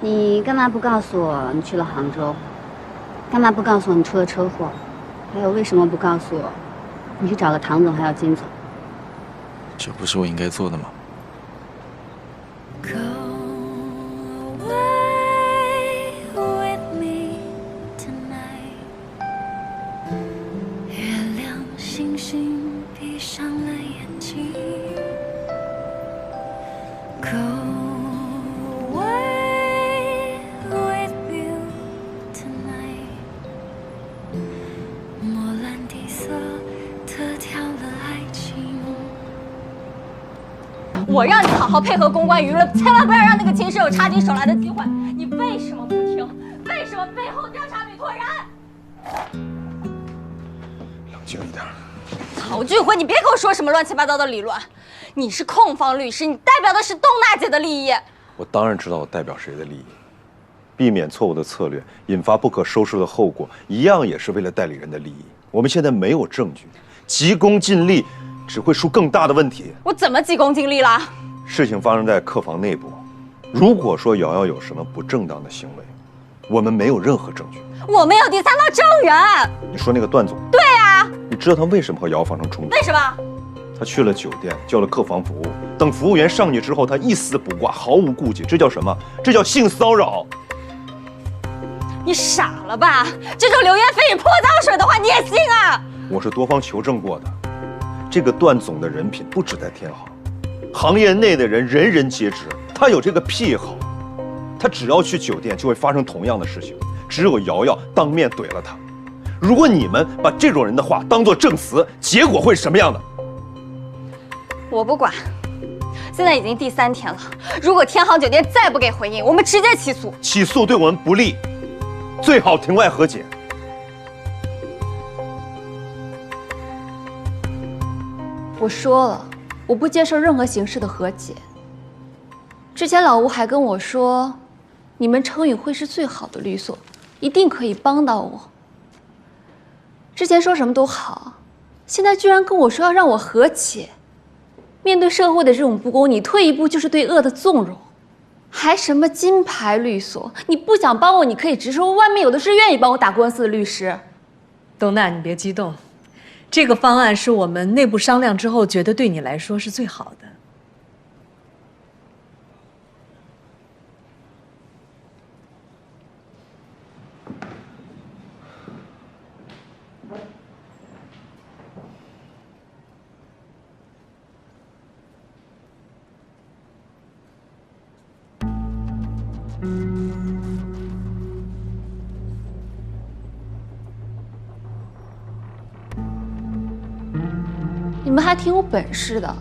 你干嘛不告诉我你去了杭州？干嘛不告诉我你出了车祸？还有为什么不告诉我你去找了唐总还有金总？这不是我应该做的吗？ 我让你好好配合公关舆论，千万不要让那个禽兽有插进手来的机会。你为什么不听？为什么背后调查委托人？冷静一点。曹俊辉，你别给我说什么乱七八糟的理论。你是控方律师，你代表的是东娜姐的利益。我当然知道我代表谁的利益，避免错误的策略，引发不可收拾的后果，一样也是为了代理人的利益。我们现在没有证据，急功近利。 只会出更大的问题。我怎么急功近利了？事情发生在客房内部，如果说瑶瑶有什么不正当的行为，我们没有任何证据。我们有第三方证人。你说那个段总？对啊。你知道他为什么和瑶瑶发生冲突？为什么？他去了酒店，叫了客房服务，等服务员上去之后，他一丝不挂，毫无顾忌，这叫什么？这叫性骚扰。你傻了吧？这种流言蜚语、泼脏水的话你也信啊？我是多方求证过的。 这个段总的人品不止在天行，行业内的人人人皆知，他有这个癖好。他只要去酒店，就会发生同样的事情。只有瑶瑶当面怼了他。如果你们把这种人的话当作证词，结果会是什么样的？我不管。现在已经第3天了，如果天航酒店再不给回应，我们直接起诉。起诉对我们不利，最好庭外和解。 我说了，我不接受任何形式的和解。之前老吴还跟我说，你们程宇会是最好的律所，一定可以帮到我。之前说什么都好，现在居然跟我说要让我和解。面对社会的这种不公，你退一步就是对恶的纵容，还什么金牌律所？你不想帮我，你可以直说，外面有的是愿意帮我打官司的律师。东娜，你别激动。 这个方案是我们内部商量之后，觉得对你来说是最好的。你们还挺有本事的，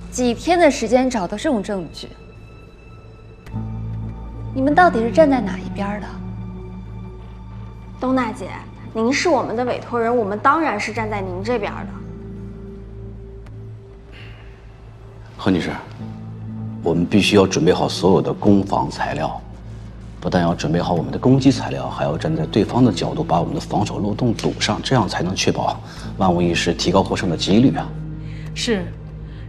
几天的时间找到这种证据。你们到底是站在哪一边的？东娜姐，您是我们的委托人，我们当然是站在您这边的。何女士，我们必须要准备好所有的攻防材料，不但要准备好我们的攻击材料，还要站在对方的角度把我们的防守漏洞堵上，这样才能确保万无一失，提高获胜的几率啊！是，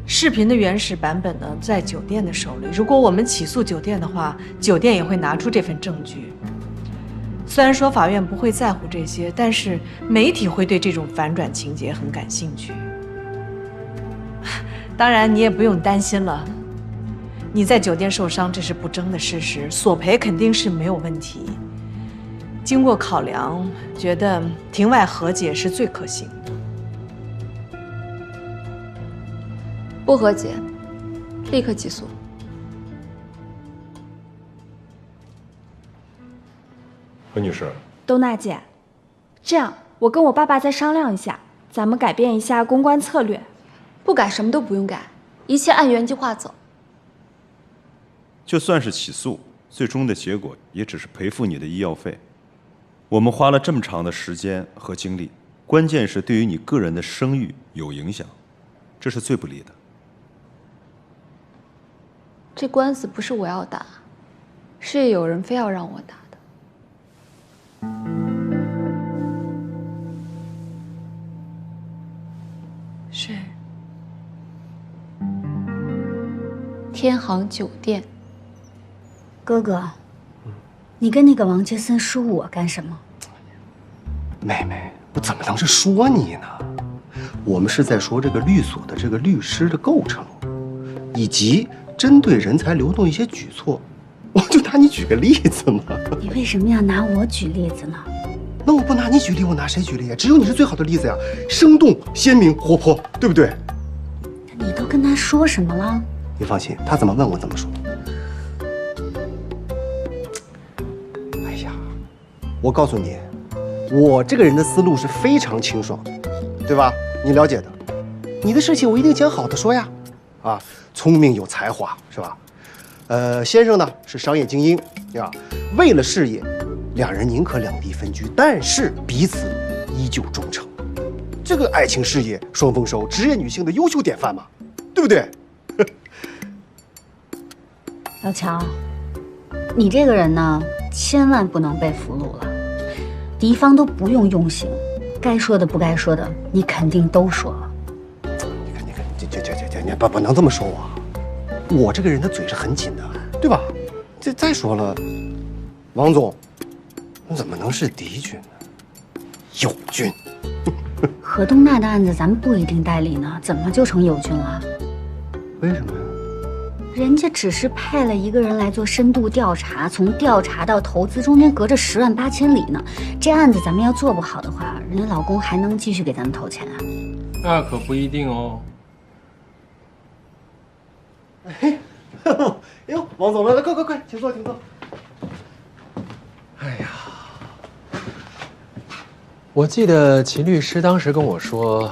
视频的原始版本呢在酒店的手里。如果我们起诉酒店的话，酒店也会拿出这份证据。虽然说法院不会在乎这些，但是媒体会对这种反转情节很感兴趣。当然，你也不用担心了。你在酒店受伤，这是不争的事实，索赔肯定是没有问题。经过考量，觉得庭外和解是最可行的。不和解，立刻起诉。何女士，东娜姐，这样我跟我爸爸再商量一下，咱们改变一下公关策略。不改什么都不用改，一切按原计划走。就算是起诉，最终的结果也只是赔付你的医药费。我们花了这么长的时间和精力，关键是对于你个人的声誉有影响，这是最不利的。这官司不是我要打，是有人非要让我打的。是。天航酒店。哥哥，你跟那个王杰森说我干什么？妹妹，我怎么能是说你呢？我们是在说这个律所的这个律师的构成，以及针对人才流动一些举措。我就拿你举个例子嘛。你为什么要拿我举例子呢？那我不拿你举例，我拿谁举例呀？只有你是最好的例子呀，生动、鲜明、活泼，对不对？你都跟他说什么了？你放心，他怎么问我怎么说。哎呀，我告诉你，我这个人的思路是非常清爽的，对吧？你了解的。你的事情我一定讲好的说呀。啊，聪明有才华是吧？先生呢是商业精英，对吧？为了事业，两人宁可两地分居，但是彼此依旧忠诚。这个爱情事业双丰收，职业女性的优秀典范嘛，对不对？老乔，你这个人呢，千万不能被俘虏了。敌方都不用用刑，该说的不该说的，你肯定都说了。你看，你不能这么说我这个人的嘴是很紧的，对吧？再说了，王总，你怎么能是敌军呢？友军。何东娜的案子咱们不一定代理呢，怎么就成友军了？为什么呀？人家只是派了一个人来做深度调查，从调查到投资中间隔着10万8千里呢。这案子咱们要做不好的话，人家老公还能继续给咱们投钱啊？那可不一定哦。哎呦，王总来了，快，请坐。哎呀，我记得秦律师当时跟我说，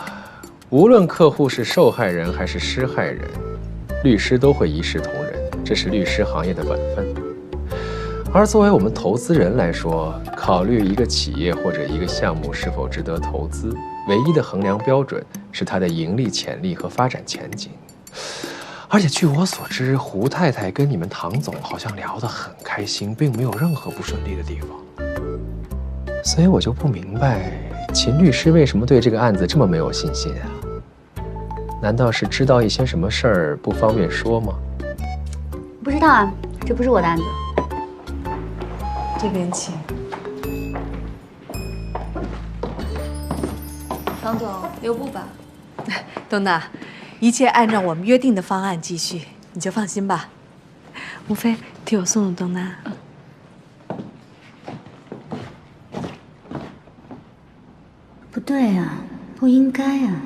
无论客户是受害人还是施害人，律师都会一视同仁，这是律师行业的本分。而作为我们投资人来说，考虑一个企业或者一个项目是否值得投资，唯一的衡量标准是它的盈利潜力和发展前景。而且据我所知，胡太太跟你们唐总好像聊得很开心，并没有任何不顺利的地方。所以我就不明白，秦律师为什么对这个案子这么没有信心啊？难道是知道一些什么事儿不方便说吗？不知道啊，这不是我的案子。这边请。唐总，留步吧。东娜，一切按照我们约定的方案继续，你就放心吧。吴非，替我送送东娜。不对啊，不应该啊。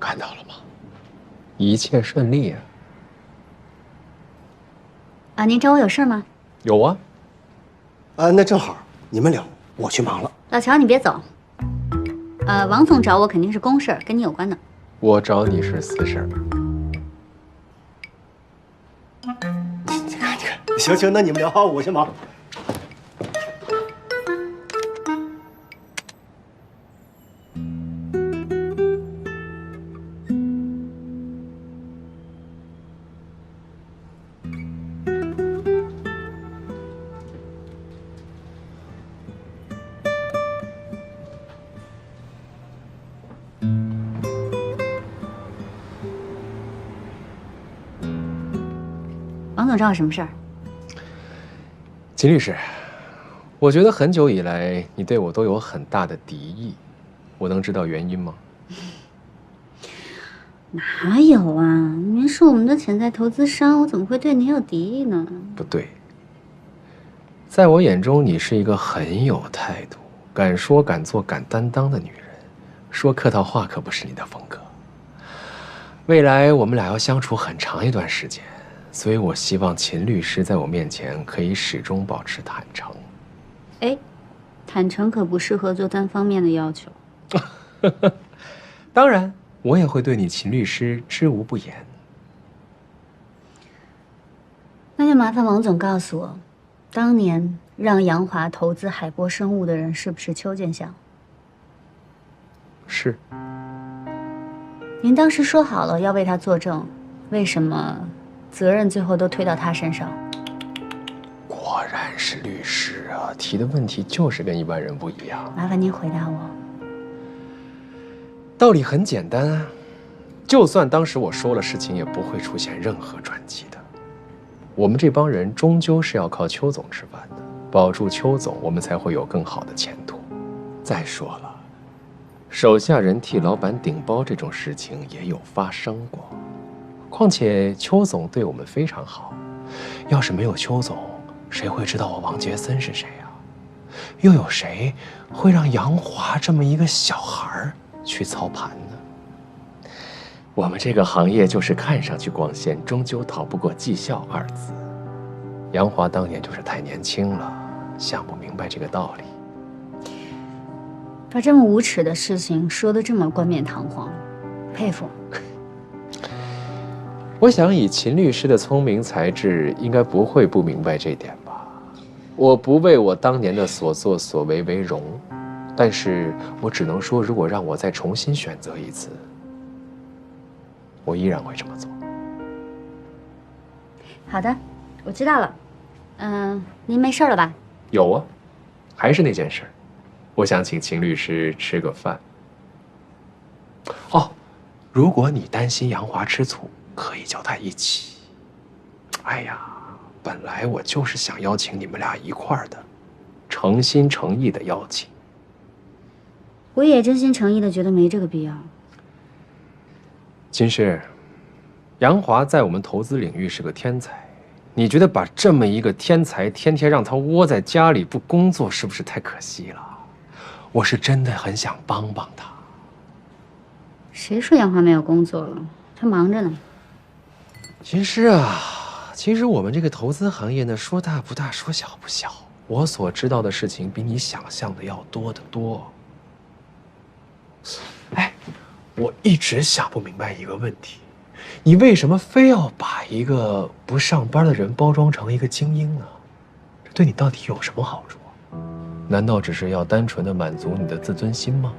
看到了吗？一切顺利啊！啊，您找我有事吗？有啊。那正好，你们聊，我去忙了。老乔，你别走。王总找我肯定是公事儿，跟你有关的。我找你是私事儿。你看，行，那你们聊啊，我先忙。王总找我什么事儿？秦律师，我觉得很久以来你对我都有很大的敌意，我能知道原因吗？哪有啊！您是我们的潜在投资商，我怎么会对您有敌意呢？不对，在我眼中，你是一个很有态度、敢说敢做敢担当的女人，说客套话可不是你的风格。未来我们俩要相处很长一段时间。所以我希望秦律师在我面前可以始终保持坦诚。哎，坦诚可不适合做单方面的要求。当然，我也会对你秦律师知无不言。那就麻烦王总告诉我，当年让杨华投资海波生物的人是不是邱建祥？是。您当时说好了要为他作证，为什么责任最后都推到他身上？果然是律师啊，提的问题就是跟一般人不一样。麻烦您回答我。道理很简单啊，就算当时我说了，事情也不会出现任何转机的。我们这帮人终究是要靠邱总吃饭的，保住邱总，我们才会有更好的前途。再说了，手下人替老板顶包这种事情也有发生过。况且邱总对我们非常好，要是没有邱总，谁会知道我王杰森是谁啊？又有谁会让杨华这么一个小孩去操盘呢？我们这个行业就是看上去光鲜，终究逃不过绩效二字。杨华当年就是太年轻了，想不明白这个道理。把这么无耻的事情说得这么冠冕堂皇，佩服。我想以秦律师的聪明才智，应该不会不明白这点吧。我不为我当年的所作所为为荣，但是我只能说，如果让我再重新选择一次，我依然会这么做。好的，我知道了。您没事了吧？有啊，还是那件事儿，我想请秦律师吃个饭。哦，如果你担心杨华吃醋，可以叫他一起。哎呀，本来我就是想邀请你们俩一块儿的，诚心诚意的邀请。我也真心诚意的觉得没这个必要。秦师，杨华在我们投资领域是个天才，你觉得把这么一个天才天天让他窝在家里不工作，是不是太可惜了？我是真的很想帮帮他。谁说杨华没有工作了？他忙着呢。秦师啊，其实我们这个投资行业呢，说大不大，说小不小。我所知道的事情比你想象的要多得多。哎，我一直想不明白一个问题，你为什么非要把一个不上班的人包装成一个精英呢？这对你到底有什么好处？难道只是要单纯的满足你的自尊心吗？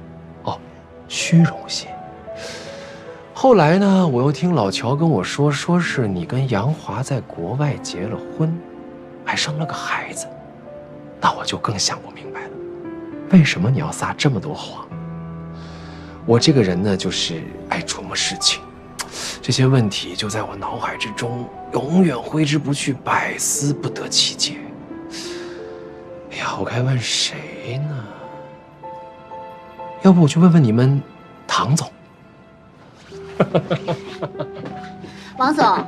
哦，虚荣心。后来呢，我又听老乔跟我说，说是你跟杨华在国外结了婚，还生了个孩子，那我就更想不明白了，为什么你要撒这么多谎？我这个人呢，就是爱琢磨事情，这些问题就在我脑海之中，永远挥之不去，百思不得其解。哎呀，我该问谁呢？要不我去问问你们唐总。王总，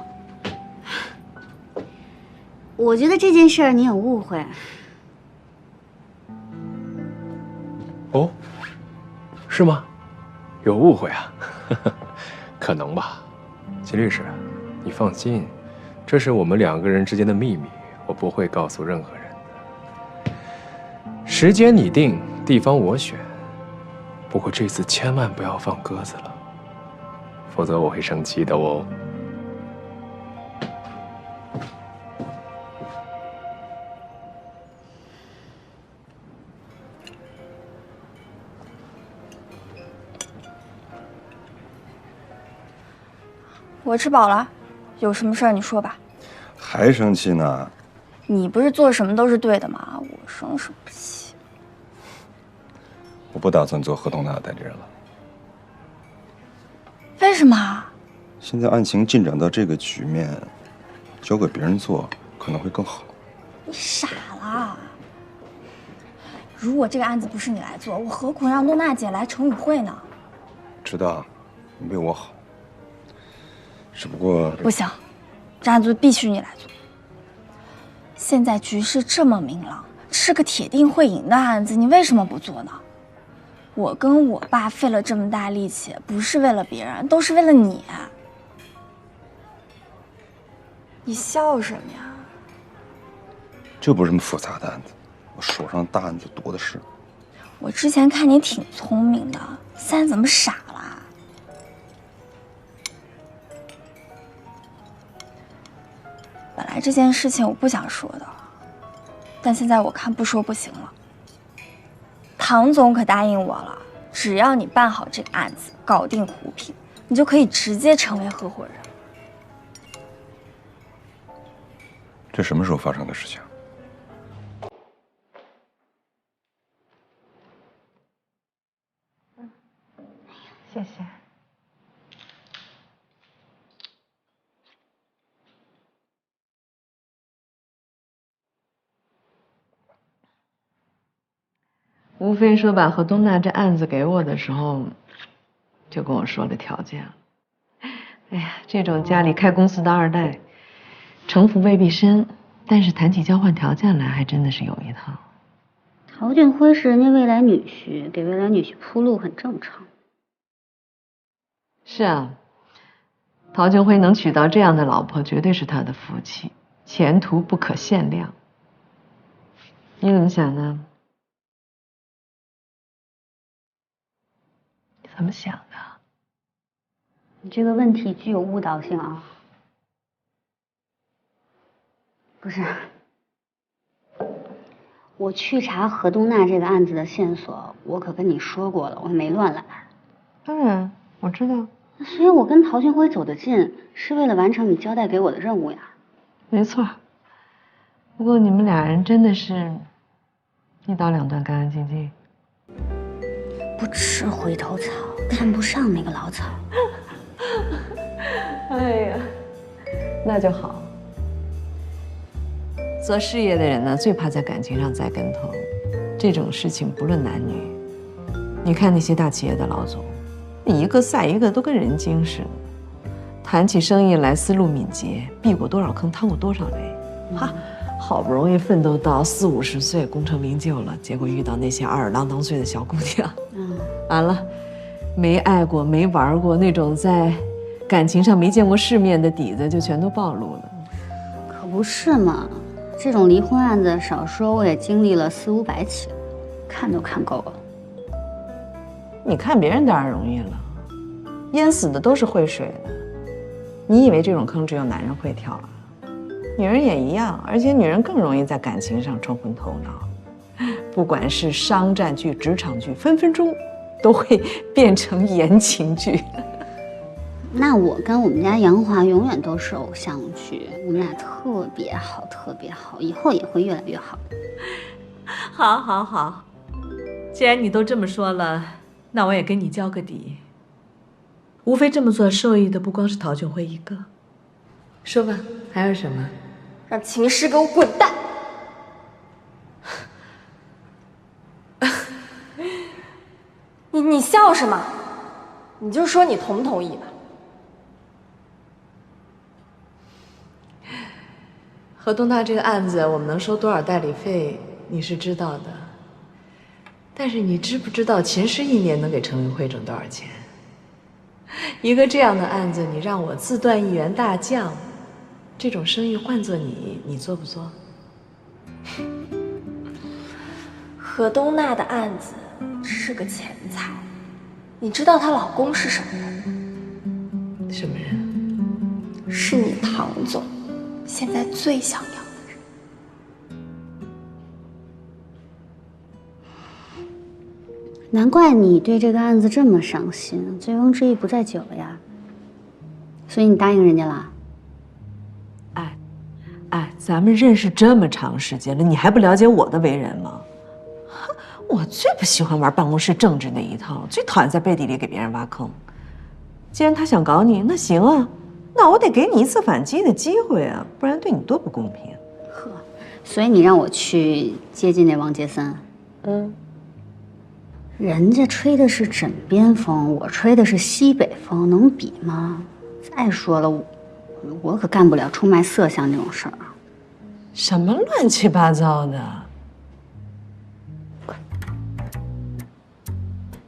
我觉得这件事儿你有误会。哦，是吗？有误会啊？可能吧。秦律师，你放心，这是我们两个人之间的秘密，我不会告诉任何人的。时间你定，地方我选。不过这次千万不要放鸽子了，否则我会生气的哦。我吃饱了，有什么事儿你说吧。还生气呢？你不是做什么都是对的吗？我生什么气？我不打算做合同大的代理人了。为什么？现在案情进展到这个局面，交给别人做可能会更好。你傻了？如果这个案子不是你来做，我何苦让诺娜姐来成语会呢？知道，你为我好。只不过不行，这案子必须你来做。现在局势这么明朗，是个铁定会赢的案子，你为什么不做呢？我跟我爸费了这么大力气，不是为了别人，都是为了你。你笑什么呀？这不是什么复杂的案子，我手上大案子多的是。我之前看你挺聪明的，现在怎么傻了？本来这件事情我不想说的，但现在我看不说不行了。唐总可答应我了，只要你办好这个案子，搞定胡平，你就可以直接成为合伙人。这什么时候发生的事情？谢谢。吴非说把何东娜这案子给我的时候，就跟我说了条件了。哎呀，这种家里开公司的二代，城府未必深，但是谈起交换条件来，还真的是有一套。陶俊辉是人家未来女婿，给未来女婿铺路很正常。是啊，陶俊辉能娶到这样的老婆，绝对是他的福气，前途不可限量。你怎么想呢？你怎么想的？你这个问题具有误导性啊。不是，我去查何东娜这个案子的线索，我可跟你说过了，我没乱来。当然，我知道。所以我跟陶俊辉走得近，是为了完成你交代给我的任务呀。没错。不过你们俩人真的是一刀两断，干干净净。不吃回头草，看不上那个老草。哎呀，那就好。做事业的人呢，最怕在感情上栽跟头。这种事情不论男女，你看那些大企业的老总，一个赛一个都跟人精似的。谈起生意来思路敏捷，避过多少坑，趟过多少雷。哈，好不容易奋斗到40、50岁，功成名就了，结果遇到那些二儿郎当岁的小姑娘，完了，没爱过，没玩过，那种在感情上没见过世面的底子就全都暴露了。可不是嘛，这种离婚案子少说我也经历了400、500起，看都看够了。你看别人当然容易了，淹死的都是会水的。你以为这种坑只有男人会跳啊？女人也一样，而且女人更容易在感情上冲昏头脑。不管是商战剧、职场剧，分分钟都会变成言情剧。那我跟我们家杨华永远都是偶像剧，我们俩特别好，特别好，以后也会越来越好。好，好，好，既然你都这么说了，那我也跟你交个底。无非这么做受益的不光是陶俊辉一个。说吧，还有什么？让秦师给我滚蛋！你笑什么？你就说你同不同意吧。何东娜这个案子，我们能收多少代理费，你是知道的。但是你知不知道秦师1年能给程运辉挣多少钱？一个这样的案子，你让我自断一员大将，这种生意换做你，你做不做？何东娜的案子是个钱财，你知道她老公是什么人？什么人？是你唐总现在最想要的人。难怪你对这个案子这么上心，醉翁之意不在酒了呀。所以你答应人家了？哎，咱们认识这么长时间了，你还不了解我的为人吗？我最不喜欢玩办公室政治那一套，最讨厌在背地里给别人挖坑。既然他想搞你，那行啊，那我得给你一次反击的机会啊，不然对你多不公平。呵，所以你让我去接近那王杰森？人家吹的是枕边风，我吹的是西北风，能比吗？再说了，我可干不了出卖色相这种事儿。什么乱七八糟的？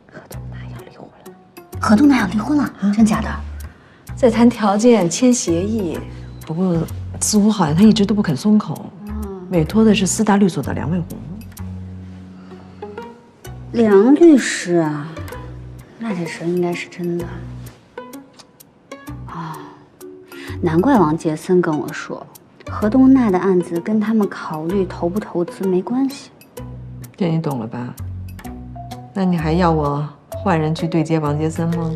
何东娜要离婚了。何东娜要离婚了？真假的？在谈条件、签协议，不过似乎好像他一直都不肯松口。委托的是4大律所的梁卫红。梁律师啊，那这事应该是真的。难怪王杰森跟我说，何东娜的案子跟他们考虑投不投资没关系。这你懂了吧？那你还要我换人去对接王杰森吗？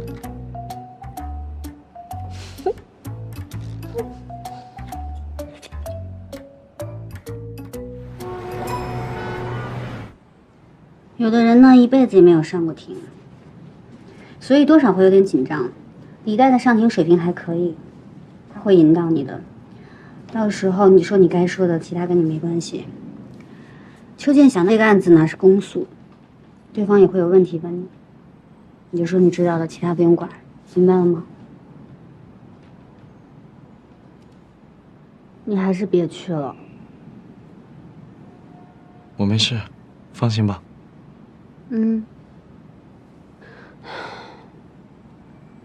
有的人呢，一辈子也没有上过庭，所以多少会有点紧张。李代的上庭水平还可以，他会引导你的。到时候你说你该说的，其他跟你没关系。邱建祥那个案子呢是公诉，对方也会有问题问你，你就说你知道的，其他不用管，明白了吗？你还是别去了。我没事，放心吧。嗯，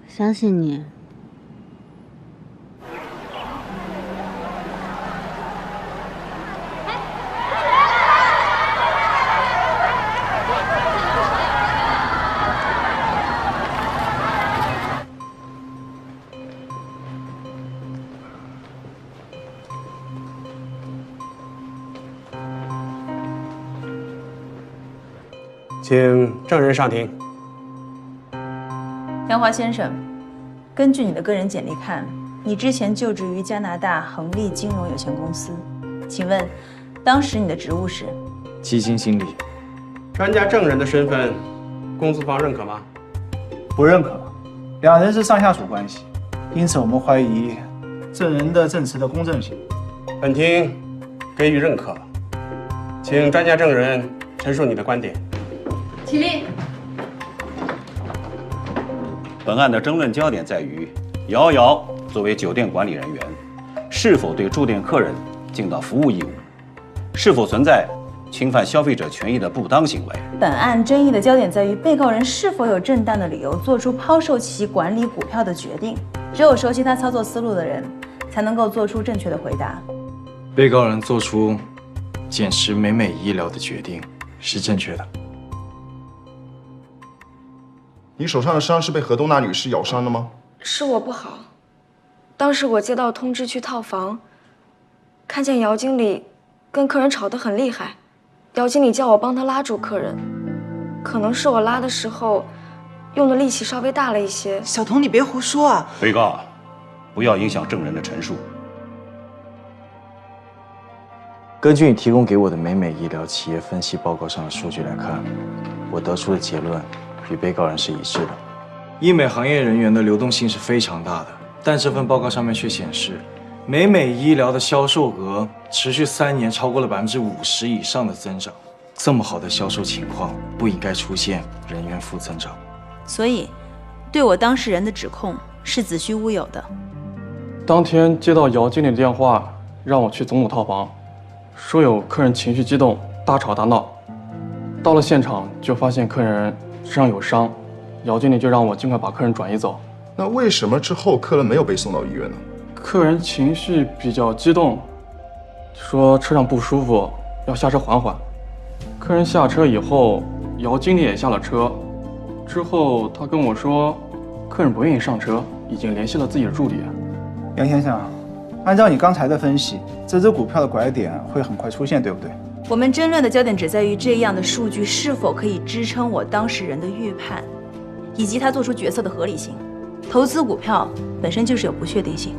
相信你。请证人上庭。杨华先生，根据你的个人简历看，你之前就职于加拿大恒利金融有限公司，请问，当时你的职务是？基金经理。专家证人的身份，公诉方认可吗？不认可，两人是上下属关系，因此我们怀疑证人的证词的公正性。本庭给予认可，请专家证人陈述你的观点。起立。本案的争论焦点在于，姚瑶作为酒店管理人员，是否对住店客人尽到服务义务，是否存在侵犯消费者权益的不当行为。本案争议的焦点在于被告人是否有正当的理由做出抛售其管理股票的决定。只有熟悉他操作思路的人，才能够做出正确的回答。被告人做出减持美美医疗的决定是正确的。你手上的伤是被何东娜女士咬伤的吗？是我不好。当时我接到通知去套房，看见姚经理跟客人吵得很厉害，姚经理叫我帮他拉住客人，可能是我拉的时候用的力气稍微大了一些。小童，你别胡说啊！被告，不要影响证人的陈述。根据你提供给我的美美医疗企业分析报告上的数据来看，我得出的结论与被告人是一致的。医美行业人员的流动性是非常大的，但这份报告上面却显示，美美医疗的销售额持续3年超过了50%以上的增长。这么好的销售情况，不应该出现人员负增长。所以，对我当事人的指控是子虚乌有的。当天接到姚经理的电话，让我去总统套房，说有客人情绪激动，大吵大闹。到了现场就发现客人身上有伤，姚经理就让我尽快把客人转移走。那为什么之后客人没有被送到医院呢？客人情绪比较激动，说车上不舒服，要下车缓缓。客人下车以后，姚经理也下了车。之后他跟我说，客人不愿意上车，已经联系了自己的助理。杨先生，按照你刚才的分析，这只股票的拐点会很快出现，对不对？我们争论的焦点只在于这样的数据是否可以支撑我当事人的预判，以及他做出决策的合理性。投资股票本身就是有不确定性。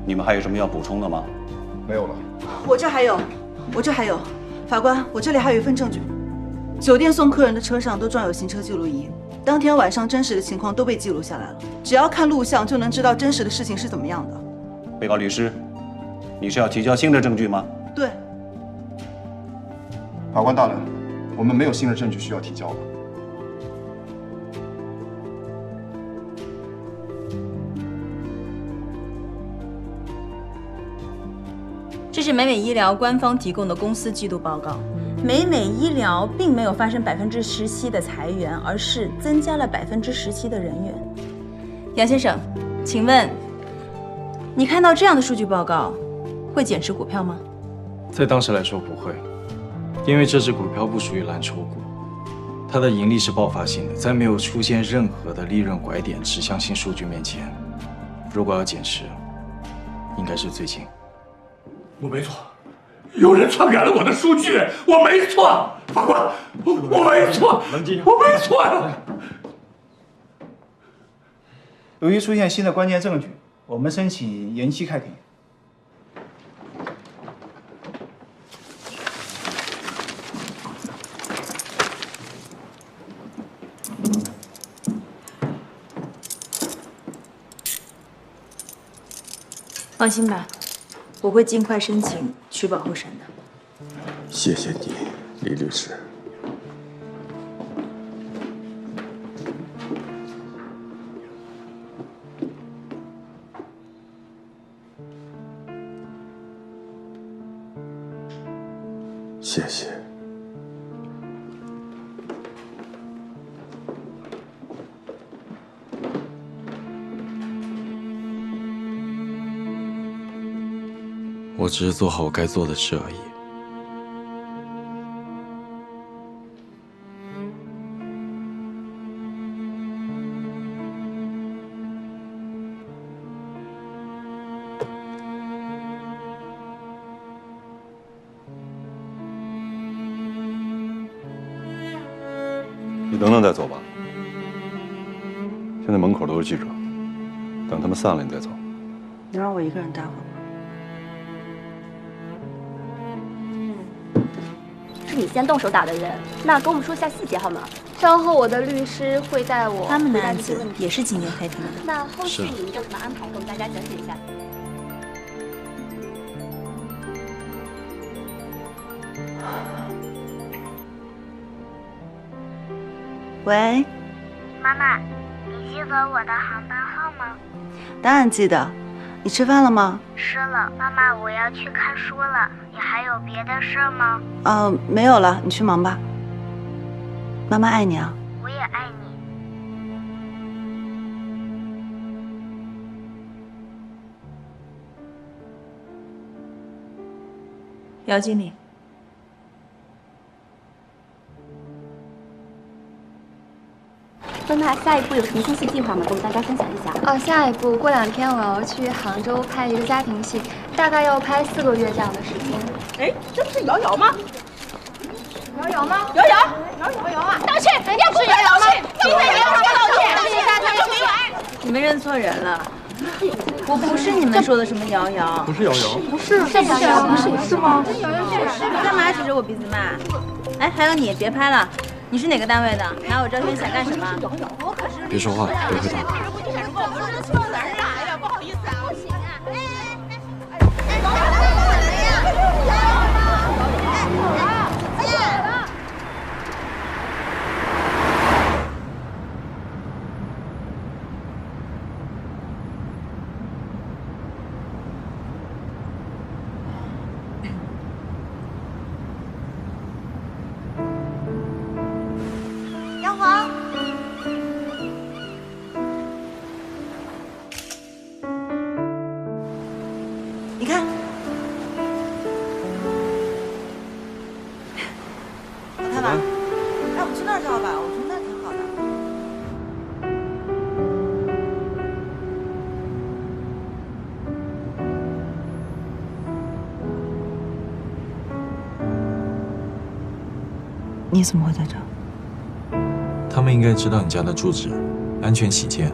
你们还有什么要补充的吗？没有了。我这还有，法官，我这里还有一份证据，酒店送客人的车上都装有行车记录仪，当天晚上真实的情况都被记录下来了，只要看录像就能知道真实的事情是怎么样的。被告律师，你是要提交新的证据吗？对。法官大人，我们没有新的证据需要提交了。这是美美医疗官方提供的公司季度报告。美美医疗并没有发生17%的裁员，而是增加了17%的人员。杨先生，请问你看到这样的数据报告，会减持股票吗？在当时来说不会，因为这只股票不属于蓝筹股，它的盈利是爆发性的，在没有出现任何的利润拐点指向性数据面前，如果要减持，应该是最近。我没错，有人篡改了我的数据，我没错，法官，我没错，冷静，我没错呀。由于出现新的关键证据，我们申请延期开庭。放心吧，我会尽快申请取保候审的。谢谢你，李律师。谢谢。我只是做好我该做的事而已。你等等再走吧。现在门口都是记者，等他们散了你再走。能让我一个人待会儿吗？是你先动手打的人，那跟我们说一下细节好吗？稍后我的律师会带我。他们的案子也是今年开庭的。那后续你们有什么安排，给我们大家讲解一下。喂，妈妈，你记得我的航班号吗？当然记得。你吃饭了吗？吃了。妈妈，我要去看书了。你还有别的事吗？没有了，你去忙吧。妈妈爱你啊。我也爱你。姚经理。那下一步有什么新戏计划吗？跟我们大家分享一下。下一步过2天我要去杭州拍一个家庭戏，大概要拍4个月这样的时间。哎，这不是瑶瑶吗？瑶瑶吗？瑶瑶啊！道歉！要不是瑶瑶吗？对，瑶瑶道歉！你们认错人了，我不是你们说的什么瑶瑶。不是瑶瑶。不是瑶瑶，不是吗？你干嘛指着我鼻子骂？哎，还有你，别拍了。你是哪个单位的？拿我照片想干什么？别说话，别回答。不好意思啊，不行啊。杨黄，你看，好看吧？哎，我们去那儿照吧，我觉得那挺好的。你怎么会在这儿？他们应该知道你家的住址，安全起见，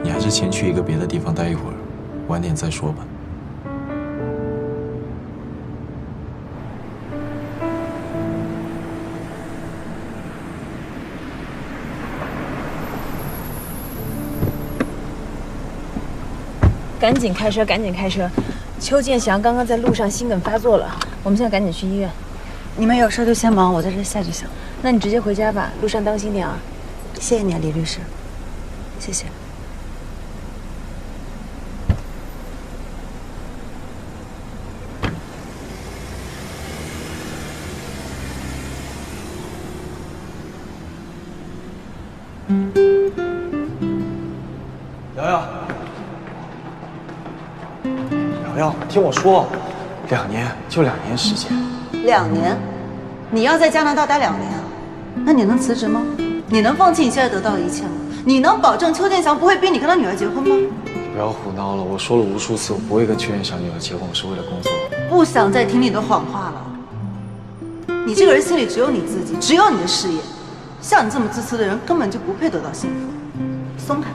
你还是先去一个别的地方待一会儿，晚点再说吧。赶紧开车，赶紧开车！邱建祥刚刚在路上心梗发作了，我们现在赶紧去医院。你们有事就先忙，我在这下就行。那你直接回家吧，路上当心点啊！谢谢你啊，李律师，谢谢。瑶瑶，瑶瑶，听我说，2年就2年时间。2年？你要在加拿大待2年啊？那你能辞职吗？你能放弃你现在得到的一切吗？你能保证邱建祥不会逼你跟他女儿结婚吗？不要胡闹了，我说了无数次，我不会跟邱建祥女儿结婚，我是为了工作。不想再听你的谎话了。你这个人心里只有你自己，只有你的事业。像你这么自私的人，根本就不配得到幸福。松开。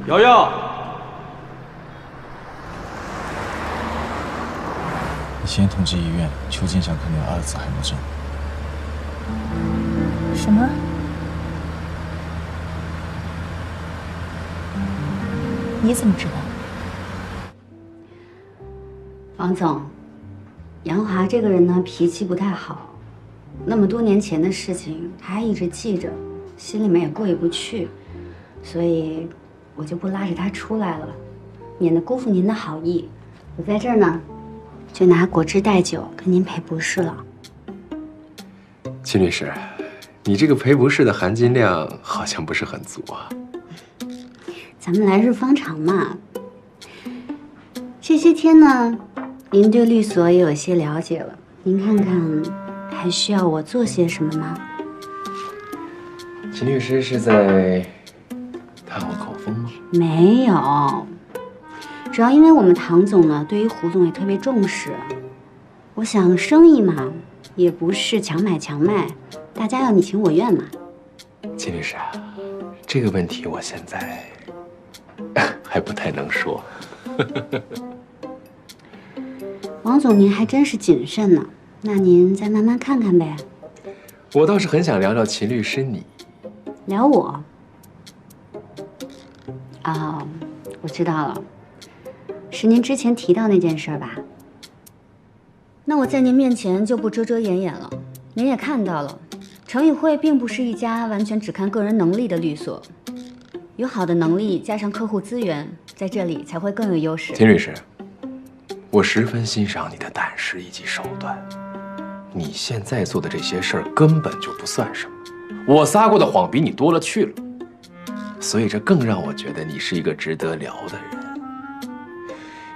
瑶瑶，你先通知医院，邱建祥可能有阿尔茨海默症。什么？你怎么知道？王总，杨华这个人呢，脾气不太好，那么多年前的事情他还一直记着，心里面也过意不去，所以我就不拉着他出来了，免得辜负您的好意。我在这儿呢，就拿果汁代酒跟您赔不是了。秦律师，你这个赔不是的含金量好像不是很足啊。咱们来日方长嘛。这些天呢，您对律所也有些了解了，您看看还需要我做些什么吗？秦律师是在探我口风吗？没有，主要因为我们唐总呢，对于胡总也特别重视。我想生意嘛，也不是强买强卖，大家要你情我愿嘛。秦律师啊，这个问题我现在还不太能说。王总，您还真是谨慎呢。那您再慢慢看看呗。我倒是很想聊聊秦律师你。聊我？哦，我知道了，是您之前提到那件事吧？那我在您面前就不遮遮掩掩了。您也看到了，程宇慧并不是一家完全只看个人能力的律所，有好的能力加上客户资源，在这里才会更有优势。秦律师，我十分欣赏你的胆识以及手段。你现在做的这些事儿根本就不算什么，我撒过的谎比你多了去了，所以这更让我觉得你是一个值得聊的人。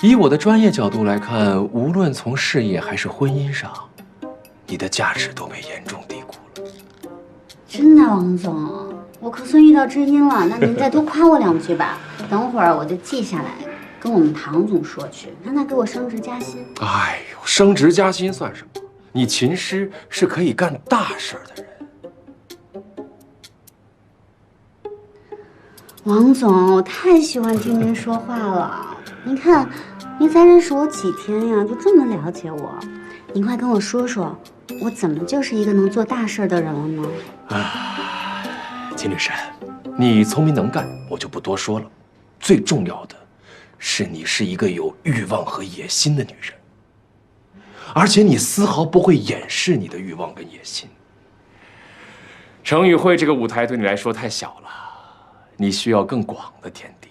以我的专业角度来看，无论从事业还是婚姻上，你的价值都被严重低估了。真的，王总，我可算遇到知音了。那您再多夸我两句吧。等会儿我就记下来，跟我们唐总说去，让他给我升职加薪。哎呦，升职加薪算什么？你秦师是可以干大事的人。王总，我太喜欢听您说话了。您看，您才认识我几天呀，就这么了解我。您快跟我说说，我怎么就是一个能做大事的人了呢？秦律师，你聪明能干，我就不多说了。最重要的是，你是一个有欲望和野心的女人，而且你丝毫不会掩饰你的欲望跟野心。程宇慧这个舞台对你来说太小了，你需要更广的天地。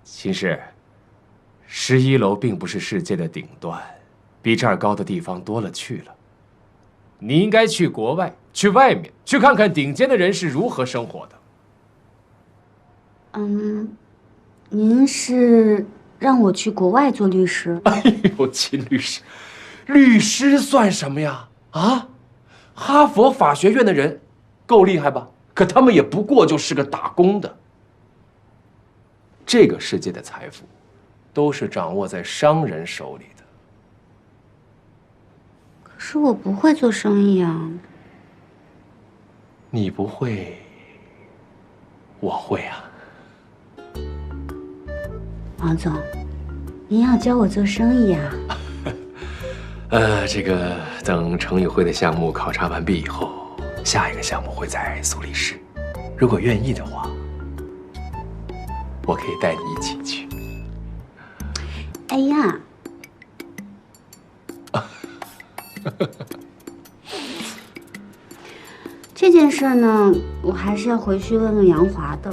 秦师，11楼并不是世界的顶端，比这儿高的地方多了去了。你应该去国外，去外面，去看看顶尖的人是如何生活的。您是让我去国外做律师？哎呦，秦律师，律师算什么呀？啊，哈佛法学院的人够厉害吧？可他们也不过就是个打工的。这个世界的财富，都是掌握在商人手里的。可是我不会做生意啊。你不会，我会啊。王总，您要教我做生意啊？这个等程宇慧的项目考察完毕以后，下一个项目会在苏黎世。如果愿意的话，我可以带你一起去。哎呀，这件事呢，我还是要回去问问杨华的。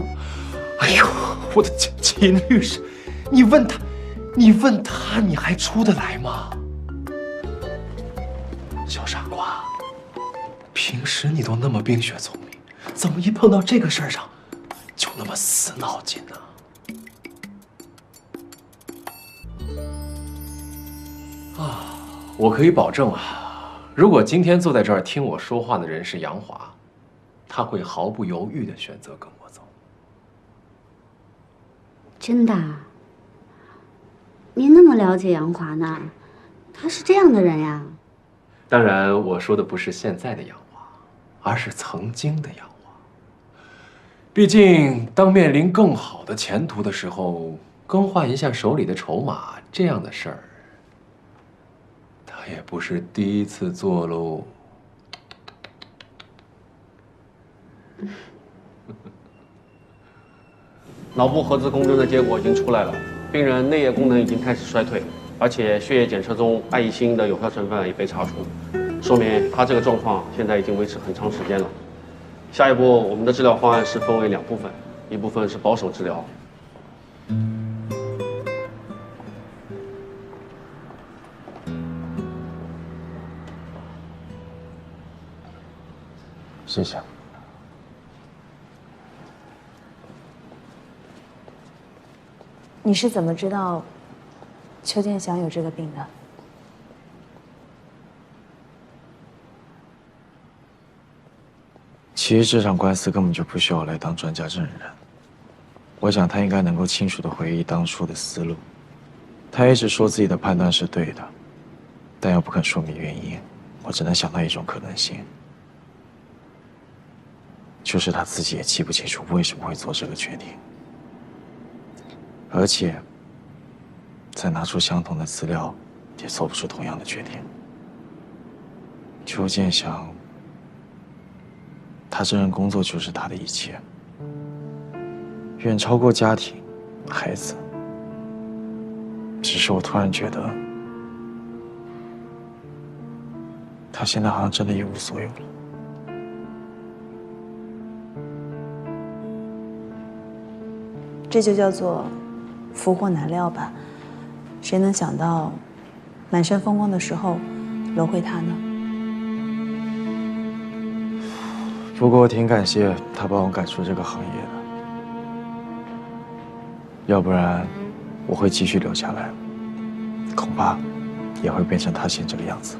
哎呦，我的秦律师，你问他，你还出得来吗？小傻瓜，平时你都那么冰雪聪明，怎么一碰到这个事儿上，就那么死脑筋呢？我可以保证啊，如果今天坐在这儿听我说话的人是杨华，他会毫不犹豫地选择跟我走。真的？您那么了解杨华呢？他是这样的人呀？当然，我说的不是现在的杨华，而是曾经的杨华。毕竟，当面临更好的前途的时候，更换一下手里的筹码，这样的事儿，他也不是第一次做喽。脑部核磁共振的结果已经出来了，病人内液功能已经开始衰退，而且血液检测中艾异辛的有效成分也被查出，说明他这个状况现在已经维持很长时间了。下一步我们的治疗方案是分为2部分，一部分是保守治疗。谢谢。你是怎么知道邱建祥有这个病的？其实这场官司根本就不需要我来当专家证人。我想他应该能够清楚地回忆当初的思路。他一直说自己的判断是对的，但又不肯说明原因。我只能想到一种可能性，就是他自己也记不清楚为什么会做这个决定，而且再拿出相同的资料，也做不出同样的决定。邱建祥，他这份工作就是他的一切，远超过家庭、孩子。只是我突然觉得，他现在好像真的一无所有了。这就叫做福祸难料吧？谁能想到，满身风光的时候，轮回他呢？不过我挺感谢他把我赶出这个行业的，要不然我会继续留下来，恐怕也会变成他现这个样子。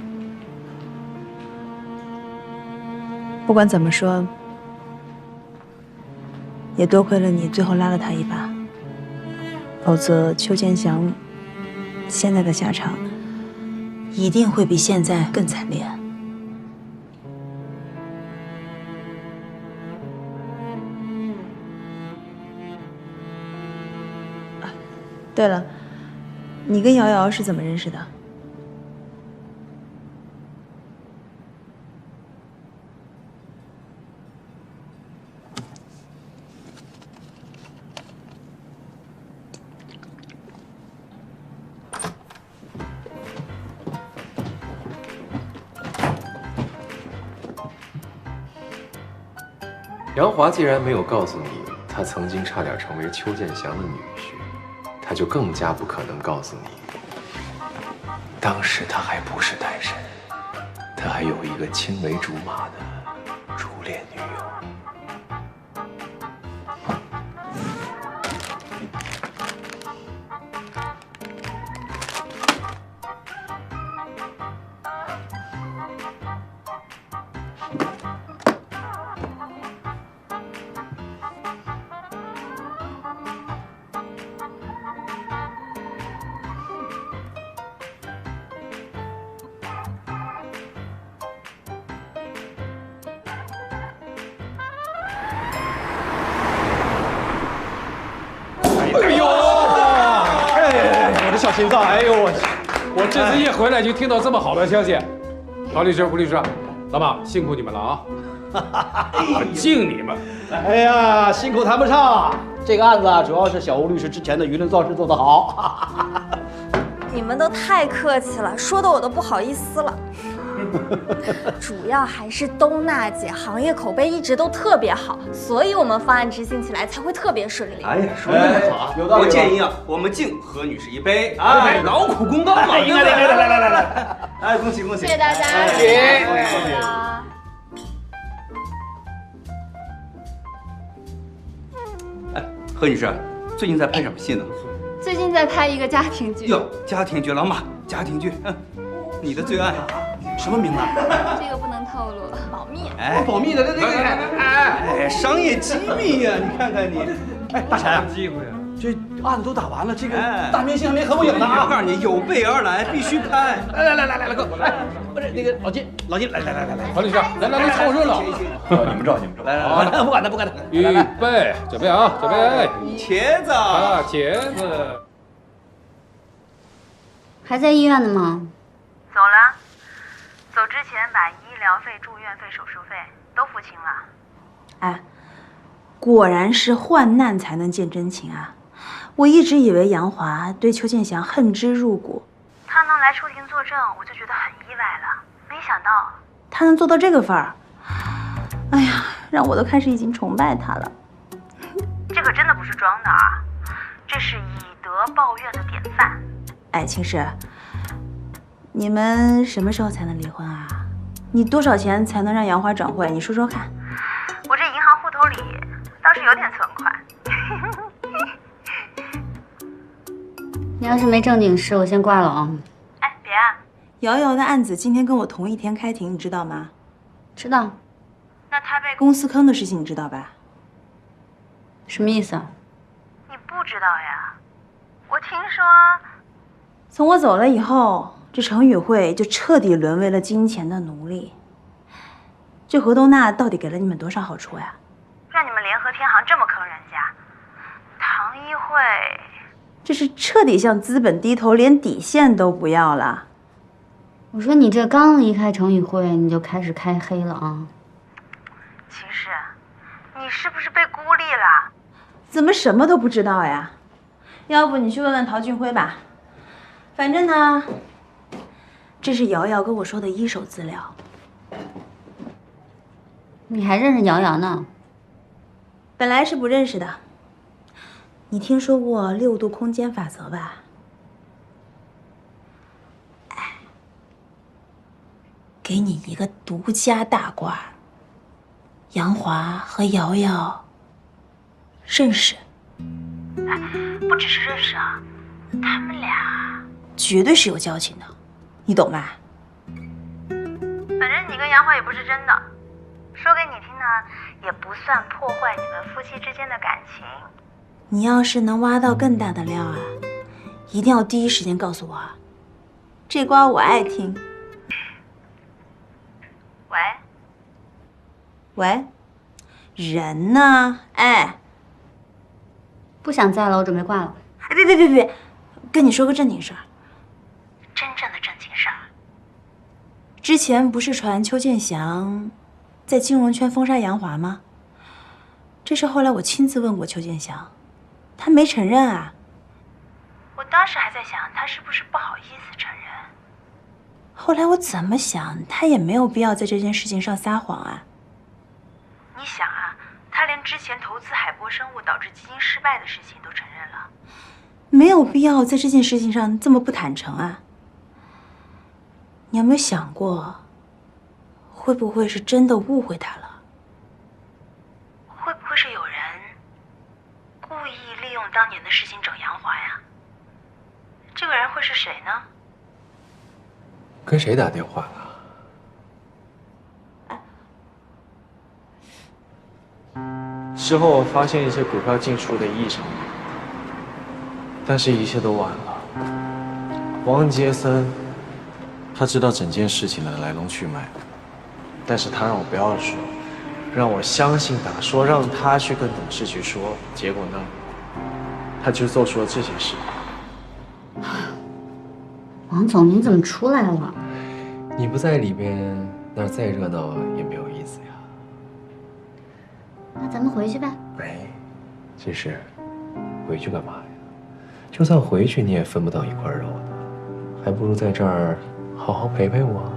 不管怎么说，也多亏了你最后拉了他一把，否则邱建祥现在的下场一定会比现在更惨烈。对了，你跟瑶瑶是怎么认识的？杨华既然没有告诉你他曾经差点成为邱建祥的女婿，他就更加不可能告诉你，当时他还不是单身，他还有一个青梅竹马的初恋女友。小心脏，哎呦我这次一回来就听到这么好的消息，高律师、吴律师，老马辛苦你们了啊！我敬你们。哎呀，辛苦谈不上，这个案子啊，主要是小吴律师之前的舆论造势做得好。你们都太客气了，说的我都不好意思了。主要还是东娜姐行业口碑一直都特别好，所以我们方案执行起来才会特别顺利。哎呀，说得好，有道理。我建议啊，我们敬何女士一杯啊，劳苦功高嘛。应该来，哎，恭喜恭喜！谢谢大家，恭喜！哎，何女士，最近在拍什么戏呢？最近在拍一个家庭剧。哟，家庭剧，老马，家庭剧，你的最爱。什么名字？这个不能透露，保密。哎，保密的，哎，商业机密呀！你看看你，哎，大陈，机会啊！这案子都打完了，这个大明星还没合过影呢啊！我告诉你，有备而来，必须拍。来，哥，不是那个老金，来，黄律师，来，凑热闹。你们照，来，不管他。预备，准备啊，准备。茄子啊，茄子。还在医院呢吗？走了。走之前把医疗费、住院费、手术费都付清了。哎，果然是患难才能见真情啊！我一直以为杨华对邱建祥恨之入骨，他能来出庭作证，我就觉得很意外了。没想到他能做到这个份儿，哎呀，让我都开始已经崇拜他了。这可真的不是装的啊，这是以德报怨的典范。哎，青石。你们什么时候才能离婚啊？你多少钱才能让杨华转会？你说说看。里倒是有点存款。你要是没正经事，我先挂了啊。哎，别啊！瑶瑶的案子今天跟我同一天开庭，你知道吗？知道。那她被公司坑的事情你知道吧？什么意思啊？你不知道呀？我听说，从我走了以后，这程宇慧就彻底沦为了金钱的奴隶。这何东娜到底给了你们多少好处呀？让你们联合天行这么坑人家，唐一慧。这是彻底向资本低头，连底线都不要了。我说你这刚离开程宇慧，你就开始开黑了啊！秦氏，你是不是被孤立了？怎么什么都不知道呀？要不你去问问陶俊辉吧。反正呢，这是瑶瑶跟我说的一手资料。你还认识瑶瑶呢？本来是不认识的。你听说过6度空间法则吧？哎，给你一个独家大瓜。杨华和瑶瑶认识。哎，不只是认识啊，他们俩绝对是有交情的，你懂吧？反正你跟杨华也不是真的，说给你听呢，也不算破坏你们夫妻之间的感情。你要是能挖到更大的料啊，一定要第一时间告诉我啊！这瓜我爱听。喂，喂，人呢？哎，不想在了，我准备挂了。哎，别，跟你说个正经事儿。真正的正经事儿。之前不是传邱建祥在金融圈封杀杨华吗？这事后来我亲自问过邱建祥。他没承认啊！我当时还在想，他是不是不好意思承认。后来我怎么想，他也没有必要在这件事情上撒谎啊。你想啊，他连之前投资海波生物导致基金失败的事情都承认了，没有必要在这件事情上这么不坦诚啊。你有没有想过，会不会是真的误会他了？会不会是有人故意利用当年的事情整杨华呀？这个人会是谁呢？跟谁打电话了？事后我发现一些股票进出的异常，但是一切都晚了。王杰森，他知道整件事情的来龙去脉，但是他让我不要说，让我相信他，说让他去跟董事去说。结果呢，他就做出了这件事。王总，你怎么出来了？你不在里边，那儿再热闹也没有意思呀。那咱们回去呗。哎，其实，回去干嘛呀？就算回去，你也分不到一块肉的，还不如在这儿好好陪陪我。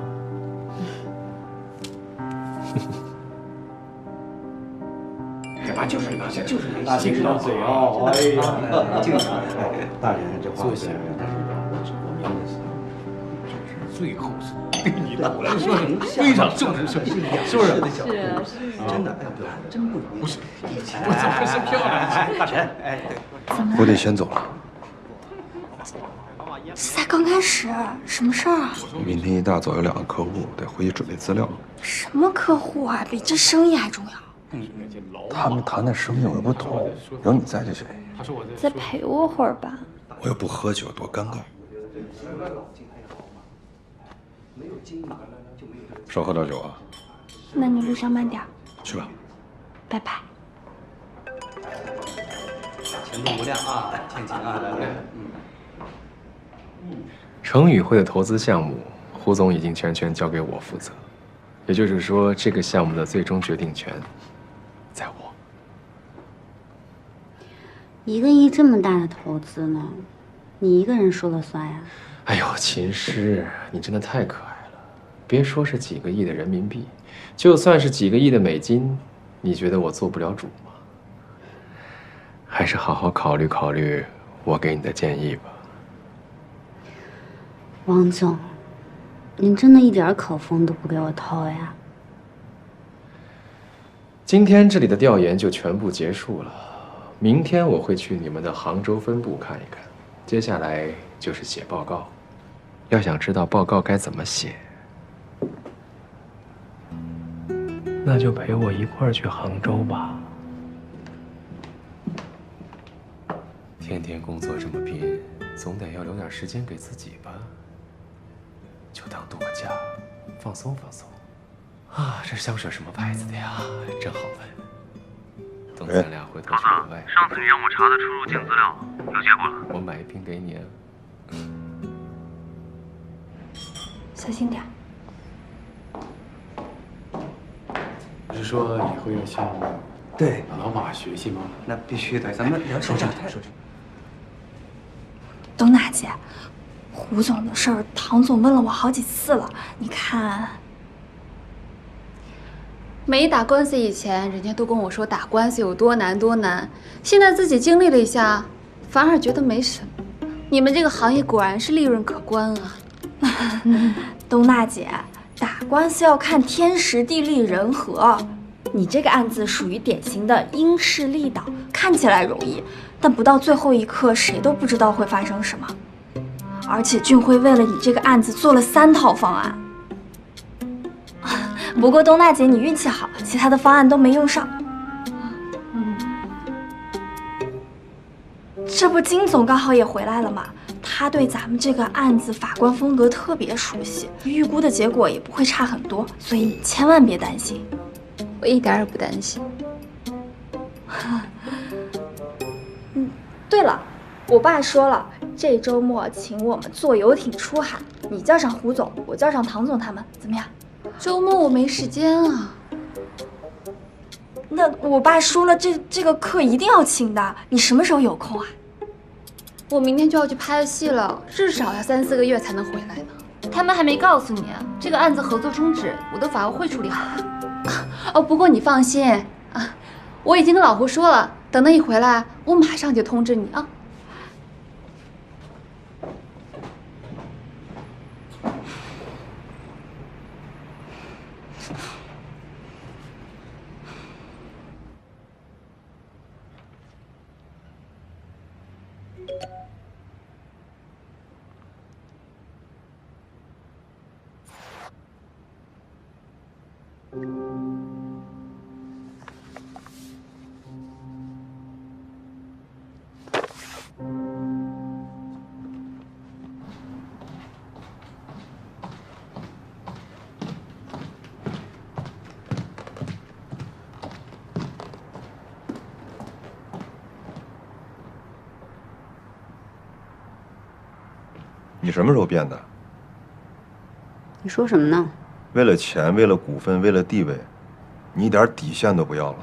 干嘛就是那些，就是那些。大姐张嘴哦，哎呀，经常大人这话不是最后是对你的，我来说是非常政治正确，是不是？是，真的，哎，真不容易。不是，我怎么是漂亮？大陈，哎，对，我得先走了。这才刚开始，什么事儿啊？明天一大早有2个客户，得回去准备资料。什么客户啊？比这生意还重要。他们谈的生意我又不懂，有你在就行。再陪我会儿吧。我又不喝酒，多尴尬。少喝点酒啊。那你路上慢点。去吧。拜拜。前途无量啊，天晴啊，来。程宇辉的投资项目，胡总已经全权交给我负责，也就是说，这个项目的最终决定权在我。1个亿这么大的投资呢，你一个人说了算呀？哎呦，秦师，你真的太可爱了！别说是几个亿的人民币，就算是几个亿的美金，你觉得我做不了主吗？还是好好考虑考虑我给你的建议吧。王总，您真的一点口风都不给我透呀？今天这里的调研就全部结束了，明天我会去你们的杭州分部看一看，接下来就是写报告。要想知道报告该怎么写，那就陪我一块儿去杭州吧。天天工作这么拼，总得要留点时间给自己吧。就当度个假，放松放松。啊，这香水什么牌子的呀？真好闻。等咱俩回头去国外。上次你让我查的出入境资料有结果了。我买一瓶给你啊。小心点。不是说以后要向对老马学习吗？那必须的，咱们聊收着，收着。董娜姐，胡总的事儿，唐总问了我好几次了，你看。没打官司以前，人家都跟我说打官司有多难多难，现在自己经历了一下，反而觉得没什么。你们这个行业果然是利润可观啊！董娜姐，打官司要看天时地利人和，你这个案子属于典型的因势利导，看起来容易，但不到最后一刻，谁都不知道会发生什么。而且俊辉为了你这个案子做了3套方案。不过东娜姐你运气好，其他的方案都没用上。这不金总刚好也回来了吗？他对咱们这个案子法官风格特别熟悉，预估的结果也不会差很多，所以你千万别担心。我一点也不担心。对了，我爸说了，这周末请我们坐游艇出海，你叫上胡总，我叫上唐总他们，怎么样？周末我没时间啊。那我爸说了，这个课一定要请的，你什么时候有空啊？我明天就要去拍戏了，至少要3、4个月才能回来呢。他们还没告诉你啊，这个案子合作终止，我的法务会处理好了。哦，不过你放心啊，我已经跟老胡说了，等他一回来，我马上就通知你啊。你什么时候变的？你说什么呢？为了钱，为了股份，为了地位，你一点底线都不要了。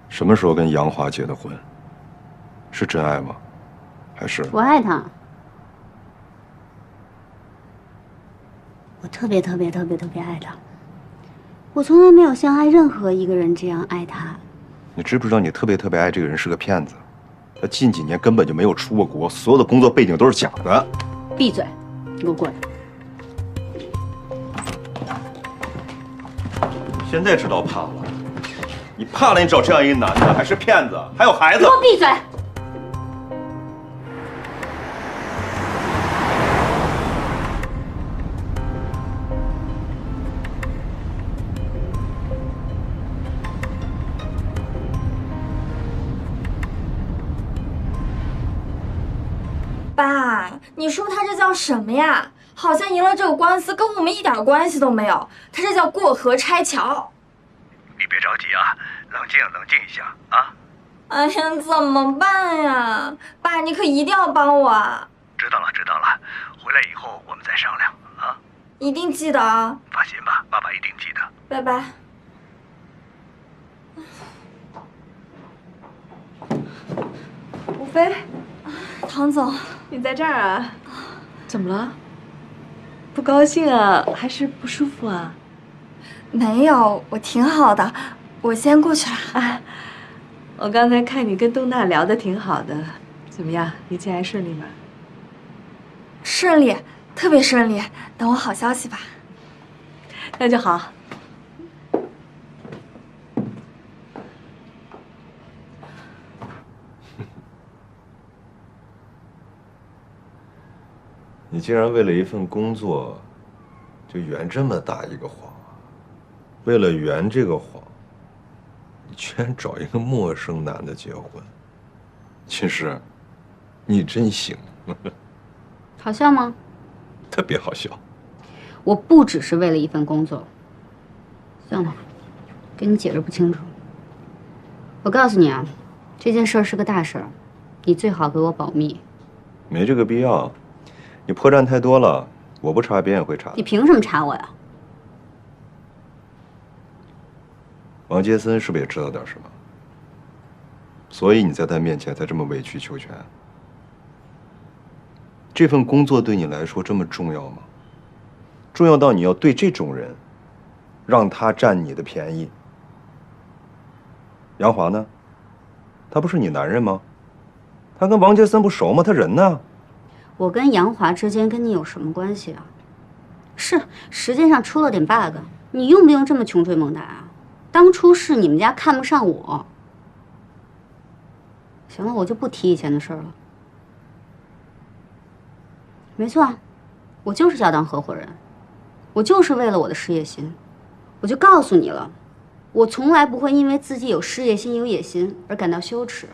什么时候跟杨华结的婚？是真爱吗？还是？我爱他，我特别爱他。我从来没有像爱任何一个人这样爱他。你知不知道你特别爱这个人是个骗子？他近几年根本就没有出过国，所有的工作背景都是假的。闭嘴，你给我过来。现在知道怕了？你怕了？你找这样一个男的，还是骗子，还有孩子？给我闭嘴！爸，你说他这叫什么呀？好像赢了这个官司跟我们一点关系都没有，他这叫过河拆桥。你别着急啊，冷静一下啊！哎呀，怎么办呀？爸，你可一定要帮我啊！知道了，回来以后我们再商量啊！一定记得啊！放心吧，爸爸一定记得。拜拜。吴飞，唐总，你在这儿啊？怎么了？不高兴啊？还是不舒服啊？没有，我挺好的，我先过去了。啊，我刚才看你跟东娜聊得挺好的，怎么样？一切还顺利吗？顺利，特别顺利。等我好消息吧。那就好。你竟然为了一份工作，就圆这么大一个谎。为了圆这个谎，你居然找一个陌生男的结婚。秦师，你真行。好笑吗？特别好笑。我不只是为了一份工作。算了，跟你解释不清楚。我告诉你啊，这件事儿是个大事儿，你最好给我保密。没这个必要，你破绽太多了，我不查别人也会查的。你凭什么查我呀？王杰森是不是也知道点什么？所以你在他面前才这么委曲求全。这份工作对你来说这么重要吗？重要到你要对这种人，让他占你的便宜？杨华呢？他不是你男人吗？他跟王杰森不熟吗？他人呢？我跟杨华之间跟你有什么关系啊？是时间上出了点 bug， 你用不用这么穷追猛打啊？当初是你们家看不上我。行了，我就不提以前的事儿了。没错啊，我就是要当合伙人，我就是为了我的事业心。我就告诉你了，我从来不会因为自己有事业心、有野心而感到羞耻。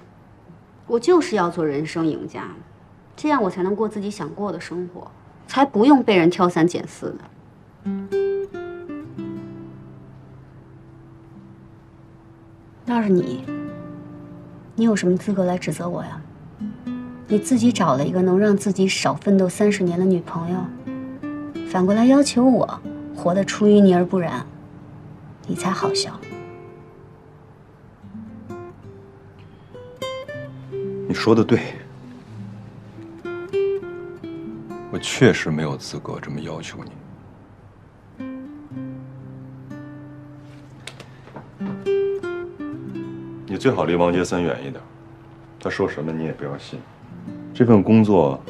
我就是要做人生赢家，这样我才能过自己想过的生活，才不用被人挑三拣四的。要是你有什么资格来指责我呀？你自己找了一个能让自己少奋斗30年的女朋友，反过来要求我活得出淤泥而不染，你才好笑。你说的对，我确实没有资格这么要求你。你最好离王杰森远一点，他说什么你也不要信。这份工作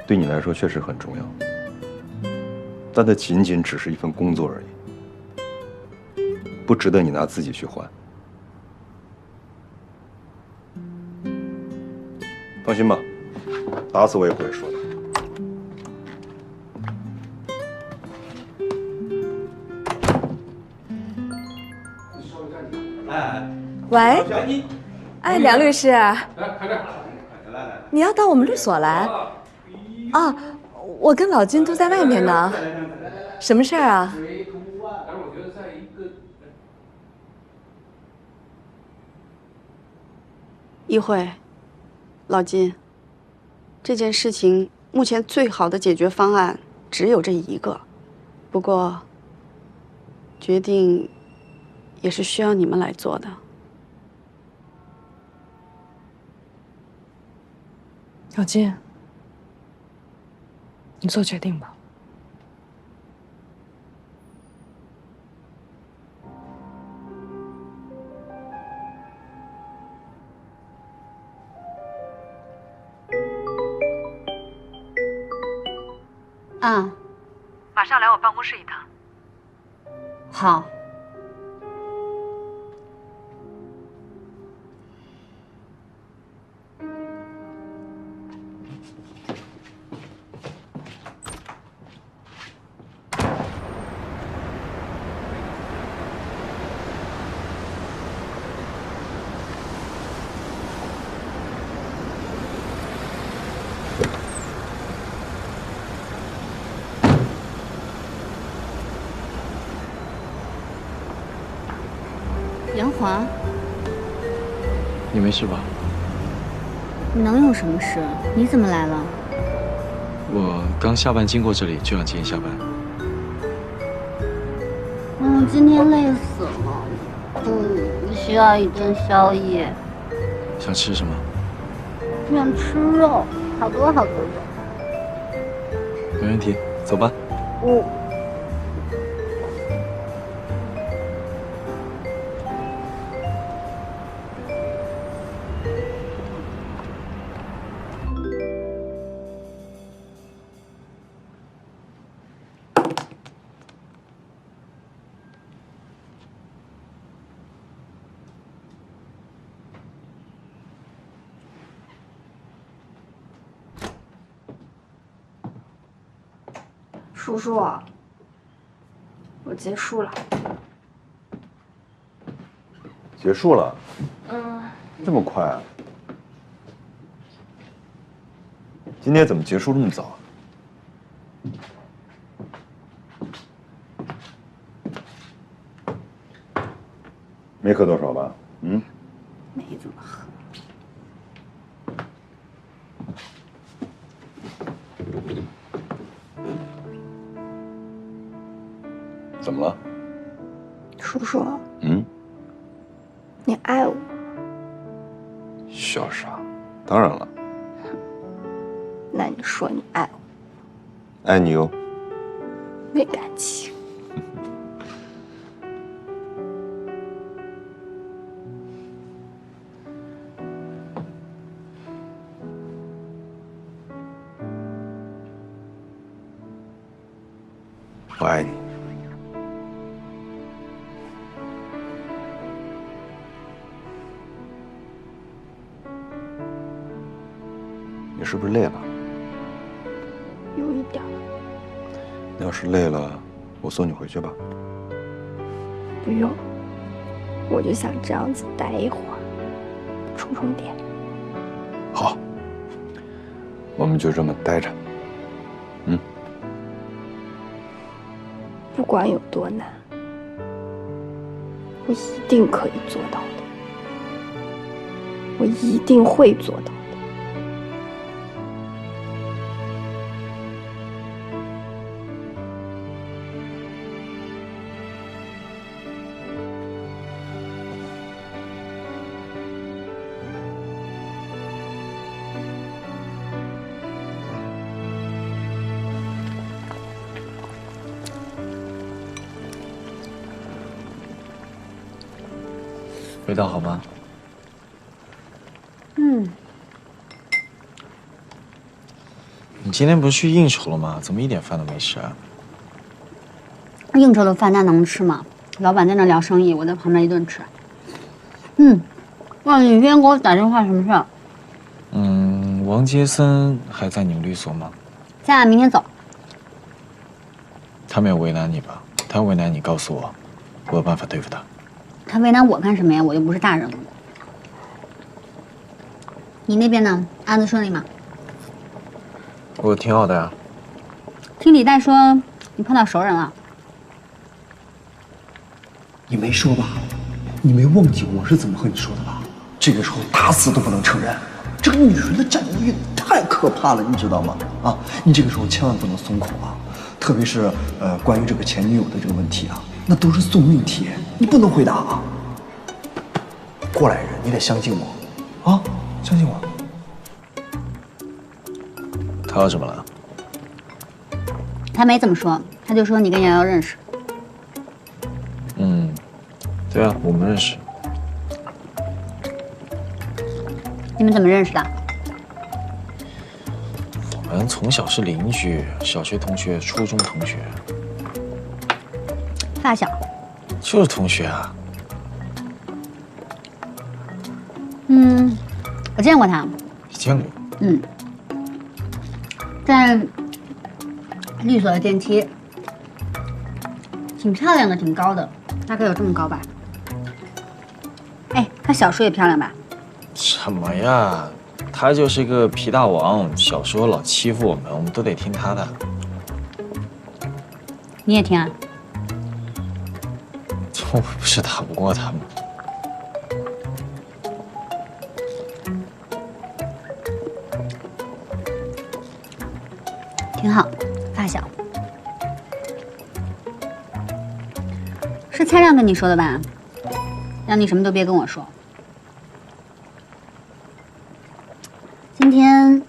对你来说确实很重要，但它仅仅只是一份工作而已，不值得你拿自己去换。放心吧，打死我也不会说的。喂，哎，梁律师，你要到我们律所来？啊，我跟老金都在外面呢。什么事儿啊？一慧，老金，这件事情目前最好的解决方案只有这一个，不过决定也是需要你们来做的。老金，你做决定吧。啊，马上来我办公室一趟。好。杨华，你没事吧？能有什么事？你怎么来了？我刚下班经过这里，就想接你下班。今天累死了。需要一顿宵夜。想吃什么？想吃肉，好多好多肉。没问题，走吧。叔叔，我结束了。结束了？嗯，这么快啊？今天怎么结束这么早？没喝多少吧？嗯，没怎么喝。怎么了？叔叔，嗯，你爱我？小傻，当然了，那你说你爱我？爱你哦。没感情。我爱你。你是不是累了？有一点。你要是累了，我送你回去吧。不用，我就想这样子待一会儿，充充电。好，我们就这么待着。嗯。不管有多难，我一定可以做到的。我一定会做到的。味道好吗？嗯。你今天不是去应酬了吗？怎么一点饭都没吃啊？应酬的饭那能吃吗？老板在那聊生意，我在旁边一顿吃。嗯，哇，你今天给我打电话什么事儿？王杰森还在你们律所吗？在，明天走。他没有为难你吧？他要为难你，告诉我，我有办法对付他。他为难我干什么呀？我又不是大人物。你那边呢？案子顺利吗？我挺好的呀。听李代说你碰到熟人了。你没说吧？你没忘记我是怎么和你说的吧？这个时候打死都不能承认。这个女人的占有欲太可怕了，你知道吗？啊，你这个时候千万不能松口啊！特别是关于这个前女友的这个问题啊，那都是送命题，你不能回答啊！过来人，你得相信我，啊，相信我。他要怎么了？他没怎么说，他就说你跟瑶瑶认识。对啊，我们认识。你们怎么认识的？我们从小是邻居，小学同学，初中同学。发小。就是同学啊。我见过他。你见过？在律所的电梯，挺漂亮的，挺高的，大概有这么高吧。哎，他小时候也漂亮吧？什么呀？他就是个皮大王，小时候老欺负我们，我们都得听他的。你也听啊？我不是打不过他吗？挺好，发小。是蔡亮跟你说的吧？让你什么都别跟我说。今天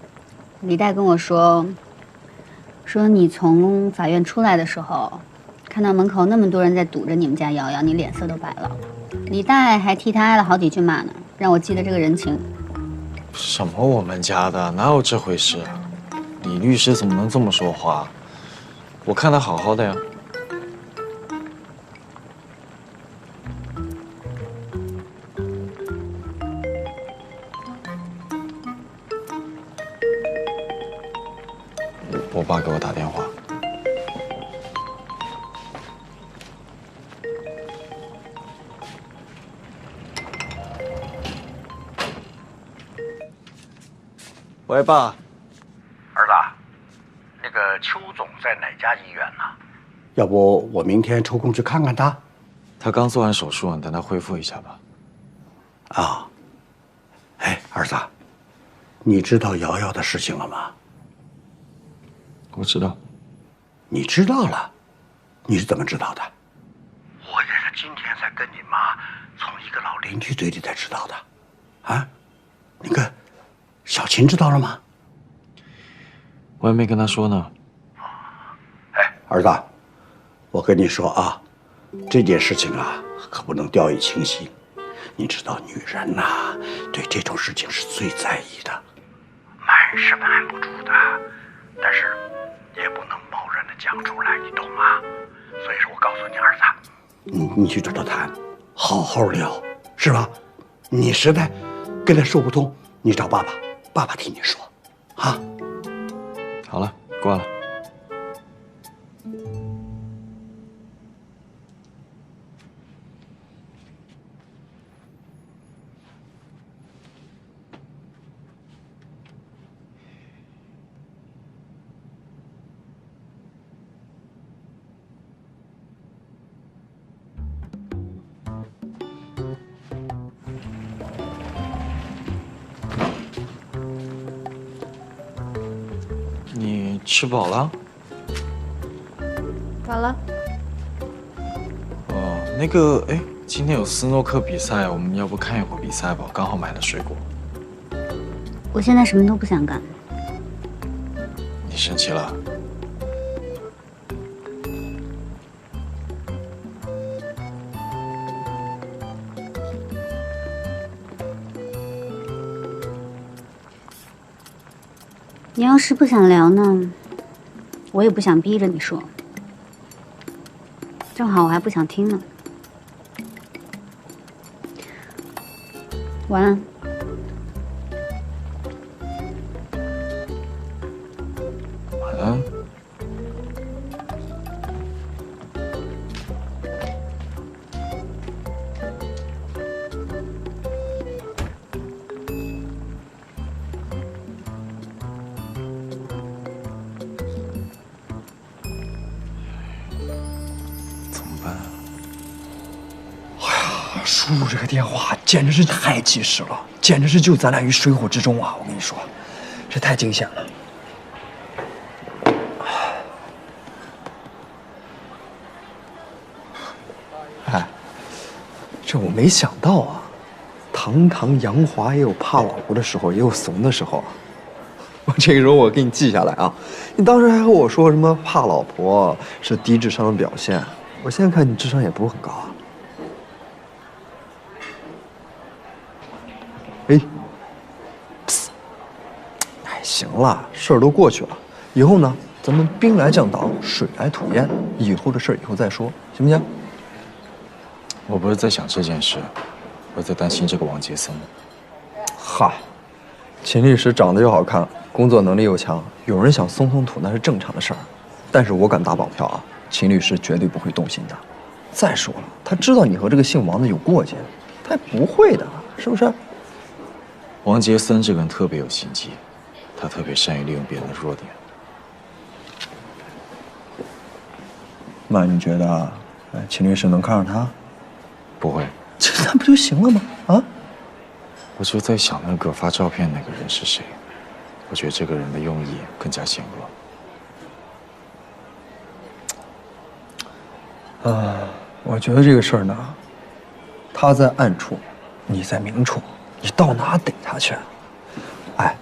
李代跟我说你从法院出来的时候，看到门口那么多人在堵着你们家瑶瑶，你脸色都白了。李代还替他挨了好几句骂呢，让我记得这个人情。什么我们家的，哪有这回事啊？李律师怎么能这么说话？我看他好好的呀。我爸给我打电话。喂，爸。儿子，那个邱总在哪家医院呢？要不我明天抽空去看看他？他刚做完手术，等他恢复一下吧。啊，哎，儿子，你知道瑶瑶的事情了吗？我知道。你知道了？你是怎么知道的？我也是今天才跟你妈从一个老邻居嘴里才知道的。啊，那个小琴知道了吗？我也没跟他说呢。哎，儿子，我跟你说啊，这件事情啊，可不能掉以轻心。你知道，女人呐，对这种事情是最在意的。瞒是瞒不住的，但是也不能贸然的讲出来，你懂吗？所以说我告诉你，儿子，你去找他谈，好好聊，是吧？你实在跟他说不通，你找爸爸，爸爸替你说，啊。好了，挂了。你吃饱了？饱了。哦，那个，哎，今天有斯诺克比赛，我们要不看一会儿比赛吧？刚好买了水果。我现在什么都不想干。你生气了？你要是不想聊呢，我也不想逼着你说。正好我还不想听呢。晚安。晚安。输入这个电话简直是太及时了，简直是救咱俩于水火之中啊！我跟你说，这太惊险了。哎，这我没想到啊，堂堂杨华也有怕老婆的时候，也有怂的时候啊。我这个时候我给你记下来啊，你当时还和我说什么怕老婆是低智商的表现，我现在看你智商也不是很高啊。哎，哎，行了，事儿都过去了，以后呢，咱们兵来将挡，水来土掩，以后的事儿以后再说，行不行？我不是在想这件事，我在担心这个王杰森。嗨，秦律师长得又好看，工作能力又强，有人想松松土那是正常的事儿，但是我敢打保票啊，秦律师绝对不会动心的。再说了，他知道你和这个姓王的有过节，他也不会的，是不是？王杰森这个人特别有心机，他特别善于利用别人的弱点。那你觉得，秦律师能看上他？不会。那不就行了吗？啊？我就在想，那个发照片那个人是谁？我觉得这个人的用意更加险恶。我觉得这个事儿呢，他在暗处，你在明处。你到哪逮他去？哎，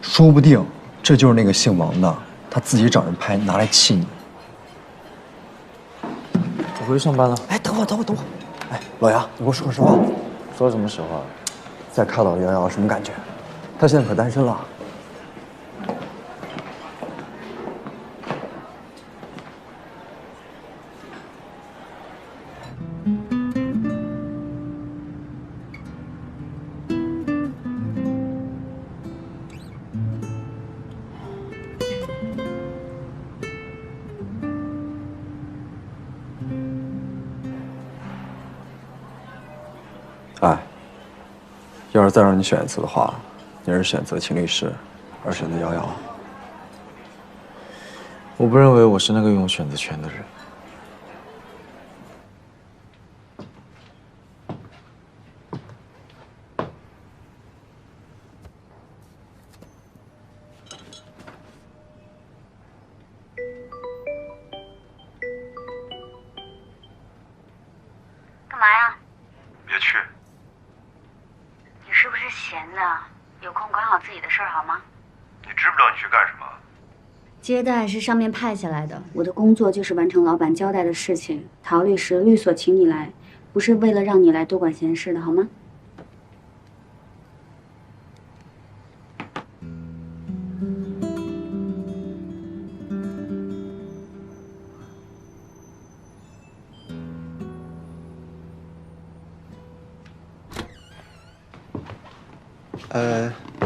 说不定这就是那个姓王的，他自己找人拍，拿来气你。我回去上班了。哎，等会。哎，老杨，你给我说实话。说什么实话？再看到瑶瑶什么感觉？她现在可单身了。哎，要是再让你选一次的话，你还是选择秦律师，二审的瑶瑶。我不认为我是那个拥有选择权的人。干嘛呀？别去。你是不是闲的？有空管好自己的事儿好吗？你知不知道你去干什么？接待是上面派下来的，我的工作就是完成老板交代的事情。陶律师，律所请你来，不是为了让你来多管闲事的，好吗？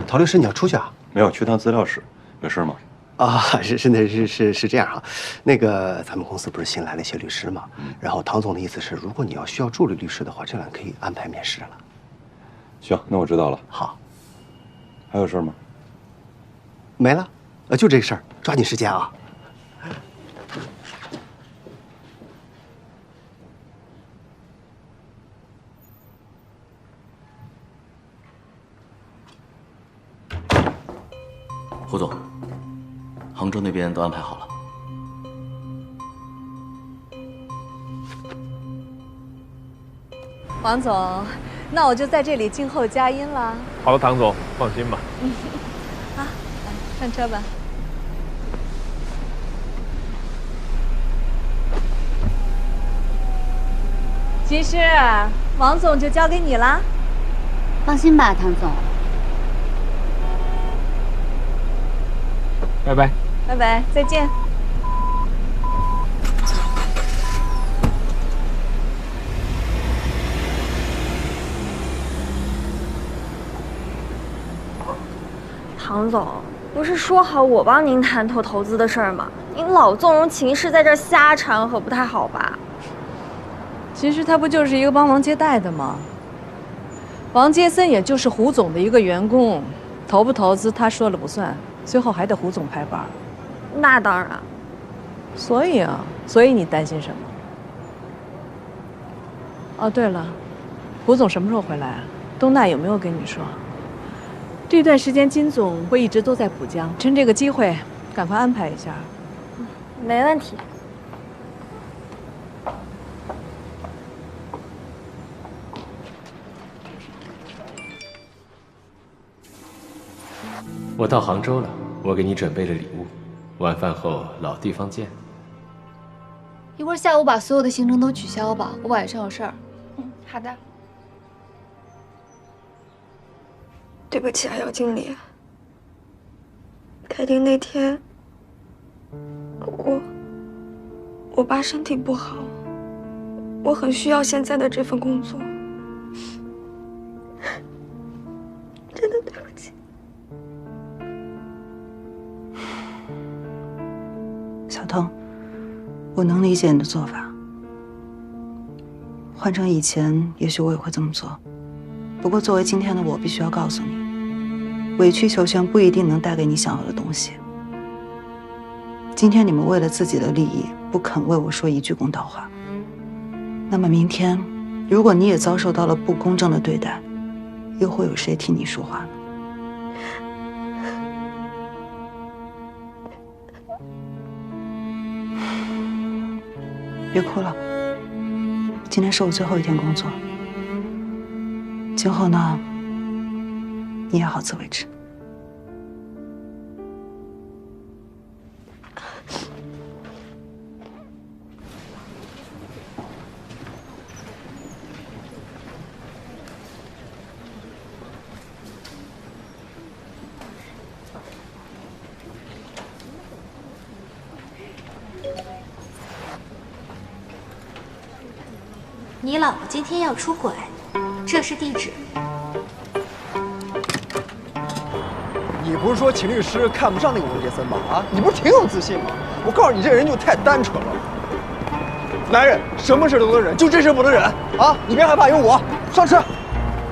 陶律师，你要出去啊？没有，去趟资料室，有事吗？啊，是这样哈，那个咱们公司不是新来了一些律师嘛，然后唐总的意思是，如果你要需要助理律师的话，这两可以安排面试了。行，那我知道了。好，还有事吗？没了，就这个事儿，抓紧时间啊。胡总，杭州那边都安排好了。王总，那我就在这里静候佳音了。好了，唐总，放心吧。好，来上车吧。金师，王总就交给你了。放心吧，唐总。拜拜，拜拜，再见。唐总，不是说好我帮您谈妥投资的事儿吗？您老纵容秦氏在这儿瞎掺和，不太好吧？其实他不就是一个帮忙接待的吗？王杰森也就是胡总的一个员工，投不投资他说了不算。最后还得胡总拍板。那当然。所以你担心什么？哦，对了，胡总什么时候回来啊？东娜有没有跟你说？这段时间金总会一直都在浦江，趁这个机会赶快安排一下。没问题。我到杭州了，我给你准备了礼物，晚饭后老地方见。一会儿下午把所有的行程都取消吧，我晚上有事儿。好的。对不起啊，姚经理。开庭那天，我爸身体不好，我很需要现在的这份工作，真的对不起。小腾，我能理解你的做法。换成以前，也许我也会这么做。不过作为今天的我，必须要告诉你，委曲求全不一定能带给你想要的东西。今天你们为了自己的利益，不肯为我说一句公道话。那么明天，如果你也遭受到了不公正的对待，又会有谁替你说话呢？别哭了，今天是我最后一天工作，今后呢，你也好自为之。你老婆今天要出轨，这是地址。你不是说秦律师看不上那个王杰森吗？啊，你不是挺有自信吗？我告诉你，这个人就太单纯了。男人什么事都能忍，就这事不能忍啊！你别害怕，有我。上车。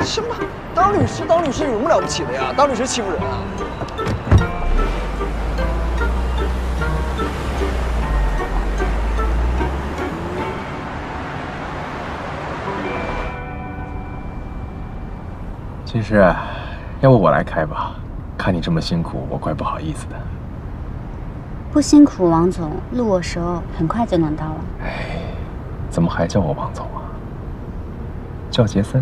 什么？当律师有什么了不起的呀？当律师欺负人啊？其实，要不我来开吧？看你这么辛苦，我怪不好意思的。不辛苦，王总，录我时候很快就能到了。哎，怎么还叫我王总啊？叫杰森。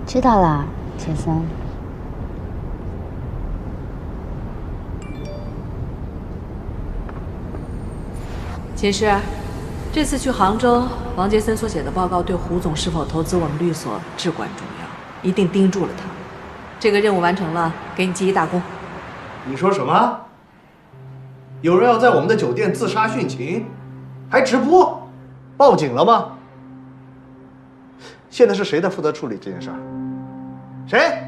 知道了，杰森。秦师，这次去杭州，王杰森所写的报告对胡总是否投资我们律所至关重要，一定盯住了他。这个任务完成了，给你记一大功。你说什么？有人要在我们的酒店自杀殉情，还直播，报警了吗？现在是谁在负责处理这件事儿？谁？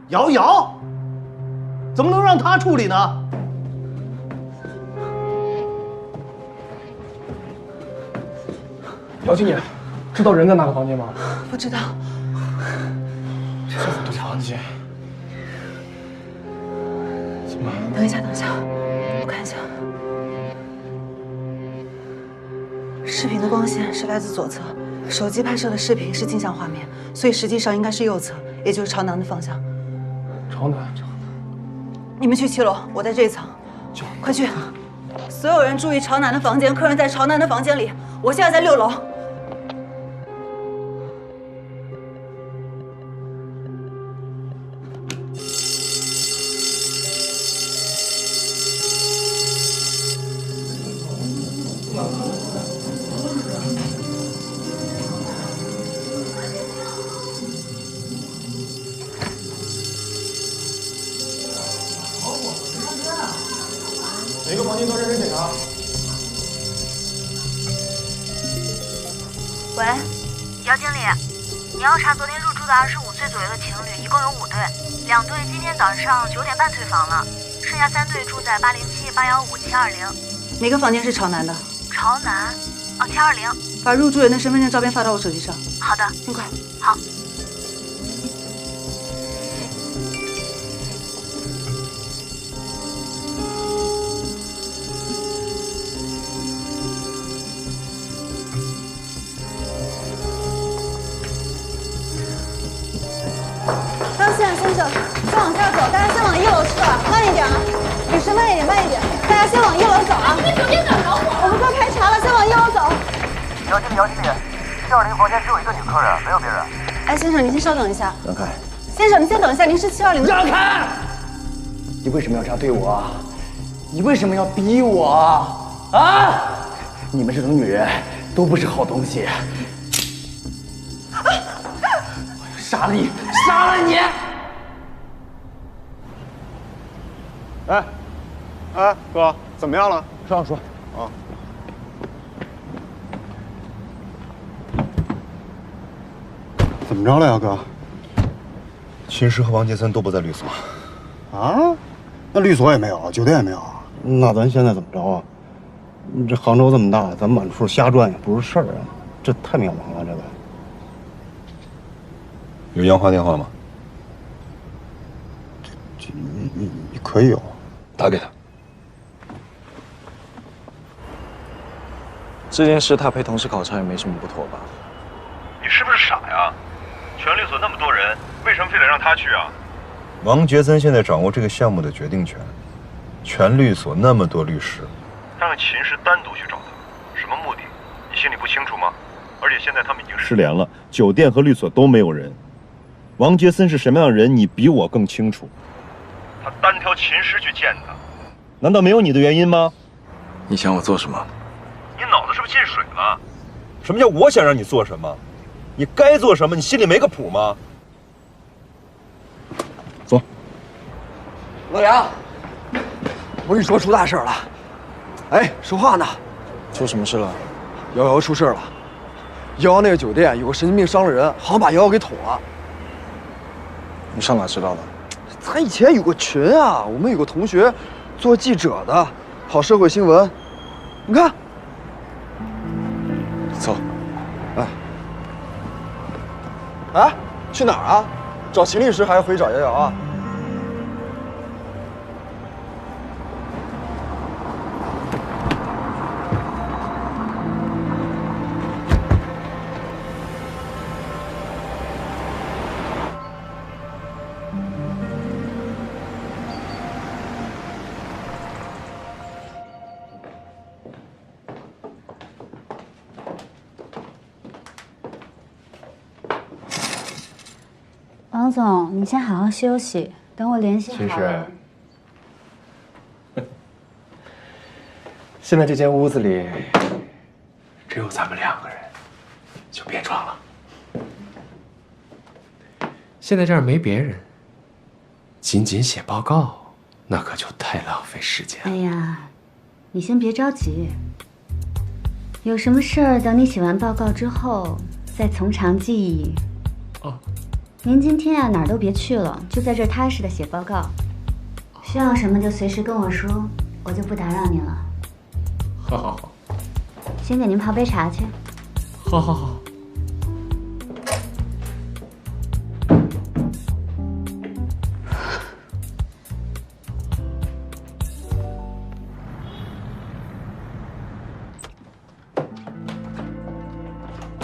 瑶瑶？怎么能让他处理呢？姚经理，知道人在哪个房间吗？不知道。这是怎么房间？怎么？等一下，我看一下。视频的光线是来自左侧，手机拍摄的视频是镜像画面，所以实际上应该是右侧，也就是朝南的方向。朝南。你们去7楼，我在这一层。快去！所有人注意朝南的房间，客人在朝南的房间里。我现在在6楼。每个房间都认真检查。喂，姚经理，你要查昨天入住的25岁左右的情侣，一共有5对，2对今天早上9点半退房了，剩下3对住在807、815、720。哪个房间是朝南的？朝南，720。把入住人的身份证照片发到我手机上。好的，尽快。好。先生，再往下走，大家先往1楼去吧，慢一点啊！女士，慢一点，大家先往1楼走啊！你们酒店咋着火？我们快开查了，先往1楼走。姚经理，720房间只有一个女客人，没有别人。哎，先生，你先稍等一下。让开。先生，你先等一下，您是720的。让开！你为什么要这样对我？你为什么要逼我？啊！你们这种女人都不是好东西。我要杀了你！杀了你！哎，哥，怎么样了？上说。啊。怎么着了呀，哥？秦师和王杰森都不在律所。啊？那律所也没有，酒店也没有。那咱现在怎么着啊？这杭州这么大，咱满处瞎转也不是事儿啊，这太渺茫了，这个。有杨华电话吗？你可以有。打给他。这件事他陪同事考察也没什么不妥吧？你是不是傻呀？全律所那么多人，为什么非得让他去啊？王杰森现在掌握这个项目的决定权，全律所那么多律师，让秦师单独去找他，什么目的？你心里不清楚吗？而且现在他们已经失联了，酒店和律所都没有人。王杰森是什么样的人，你比我更清楚。他单挑秦师去见他，难道没有你的原因吗？你想我做什么？你脑子是不是进水了？什么叫我想让你做什么？你该做什么？你心里没个谱吗？走。老杨，我跟你说出大事了。哎，说话呢。出什么事了？瑶瑶出事了。瑶瑶那个酒店有个神经病伤了人，好像把瑶瑶给捅了。你上哪知道的？咱以前有个群啊，我们有个同学做记者的，跑社会新闻。你看。走。哎，去哪儿啊？找秦律师还是回找瑶瑶啊？唐总，你先好好休息，等我联系好了。现在这间屋子里只有咱们2个人，就别装了。现在这儿没别人，仅仅写报告，那可就太浪费时间了。哎呀，你先别着急，有什么事儿等你写完报告之后再从长计议。哦，您今天啊哪儿都别去了，就在这儿踏实的写报告。需要什么就随时跟我说，我就不打扰您了。好好好，先给您泡杯茶去。好好好。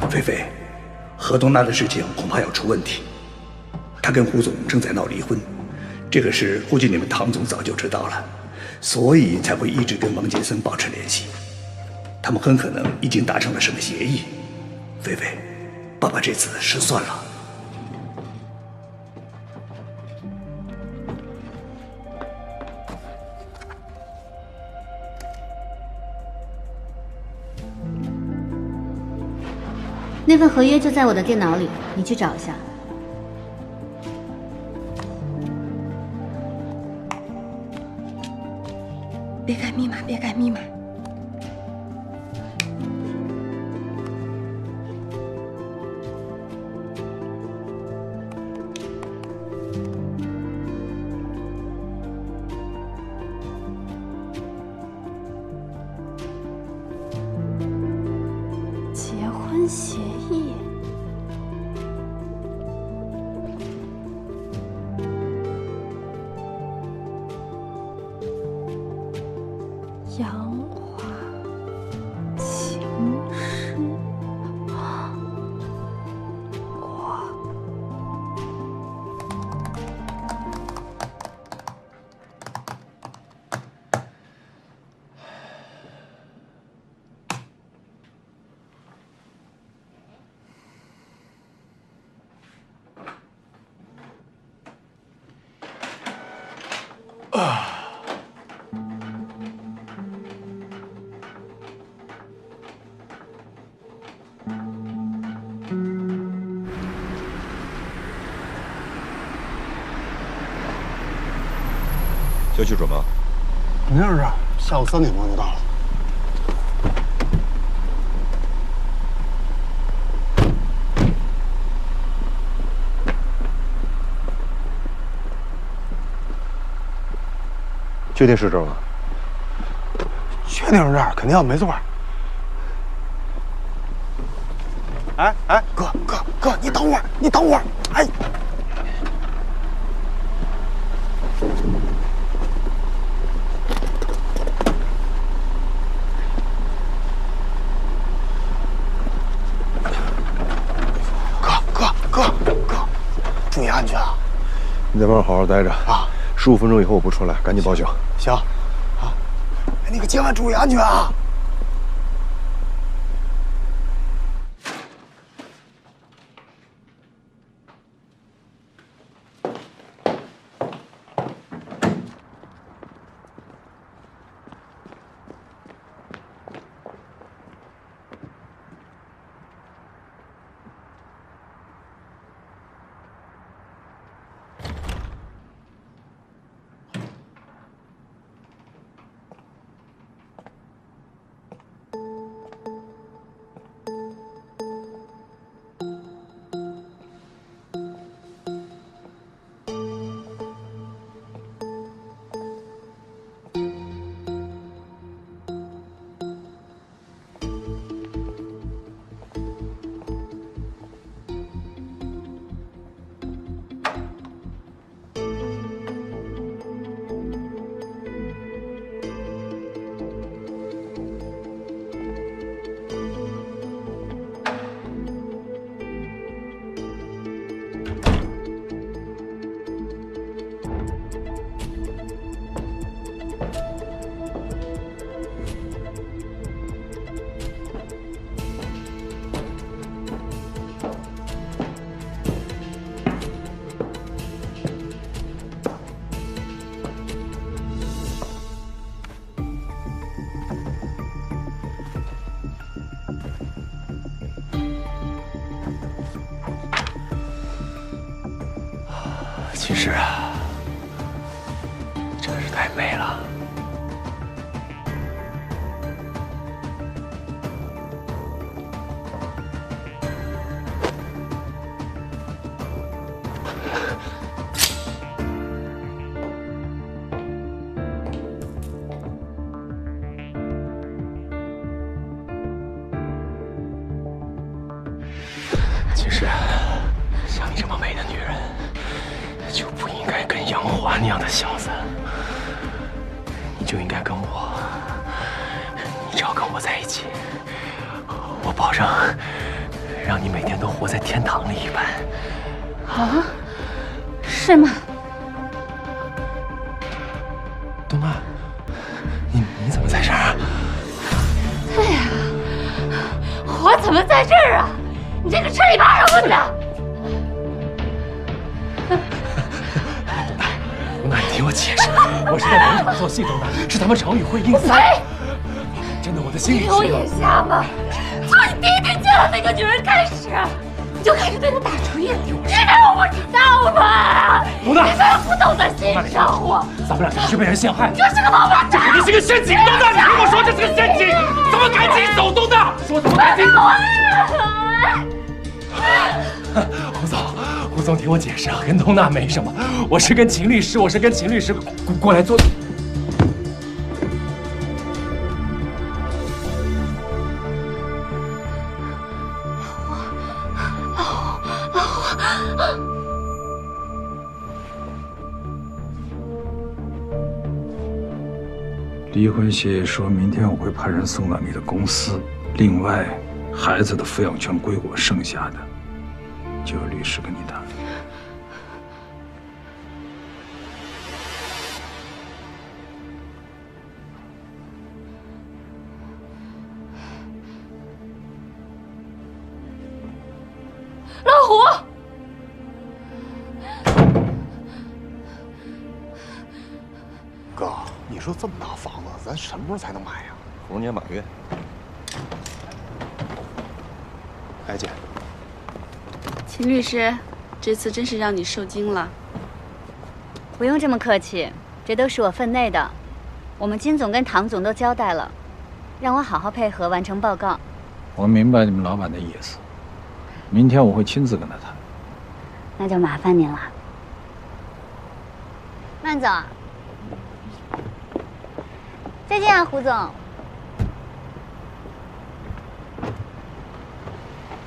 菲菲，何东娜的事情恐怕要出问题。她跟胡总正在闹离婚，这个事估计你们唐总早就知道了，所以才会一直跟王杰森保持联系。他们很可能已经达成了什么协议。菲菲，爸爸这次失算了。那份合约就在我的电脑里，你去找一下。别改密码，别改密码。结婚协议。杨花情诗，消息准吗？肯定是，下午3点钟就到了。确定是这儿吗？确定是这儿，肯定没错。哎，哥，你等会儿，哎。哥，注意安全啊！你在外面好好待着啊！15分钟以后我不出来，赶紧报警。行，啊，你可千万注意安全啊！其实啊，真的是太美了。其实，像你这么美的女人，就不应该跟杨华那样的小子，你就应该跟我。你只要跟我在一起，我保证让你每天都活在天堂里一般。啊？是吗？东娜，你怎么在这儿啊？对呀，我怎么在这儿啊？你这个吃里扒手的！东娜，你听我解释，我是在农场做戏，东娜，是咱们城与会应赛。真的，我的心里你有眼瞎吗？从你第一天见到那个女人开始，你就开始对她打主意，你以为我不知道吗？东娜，你居然不懂得欣赏我！咱们俩就是被人陷害，你就是个王八蛋！这肯定是个陷阱，东娜，你听我说，这是个陷阱，咱们赶紧走，东娜，说咱们赶紧走。胡总，听我解释啊，跟东娜没什么，我是跟秦律师过来做。离婚协议说明天我会派人送到你的公司，另外，孩子的抚养权归我，剩下的就由律师跟你谈。老胡，哥，你说这么大房子，咱什么时候才能买呀？猴年马月。哎姐，秦律师，这次真是让你受惊了。不用这么客气，这都是我分内的。我们金总跟唐总都交代了，让我好好配合完成报告。我明白你们老板的意思，明天我会亲自跟他谈。那就麻烦您了。慢走。再见啊，胡总。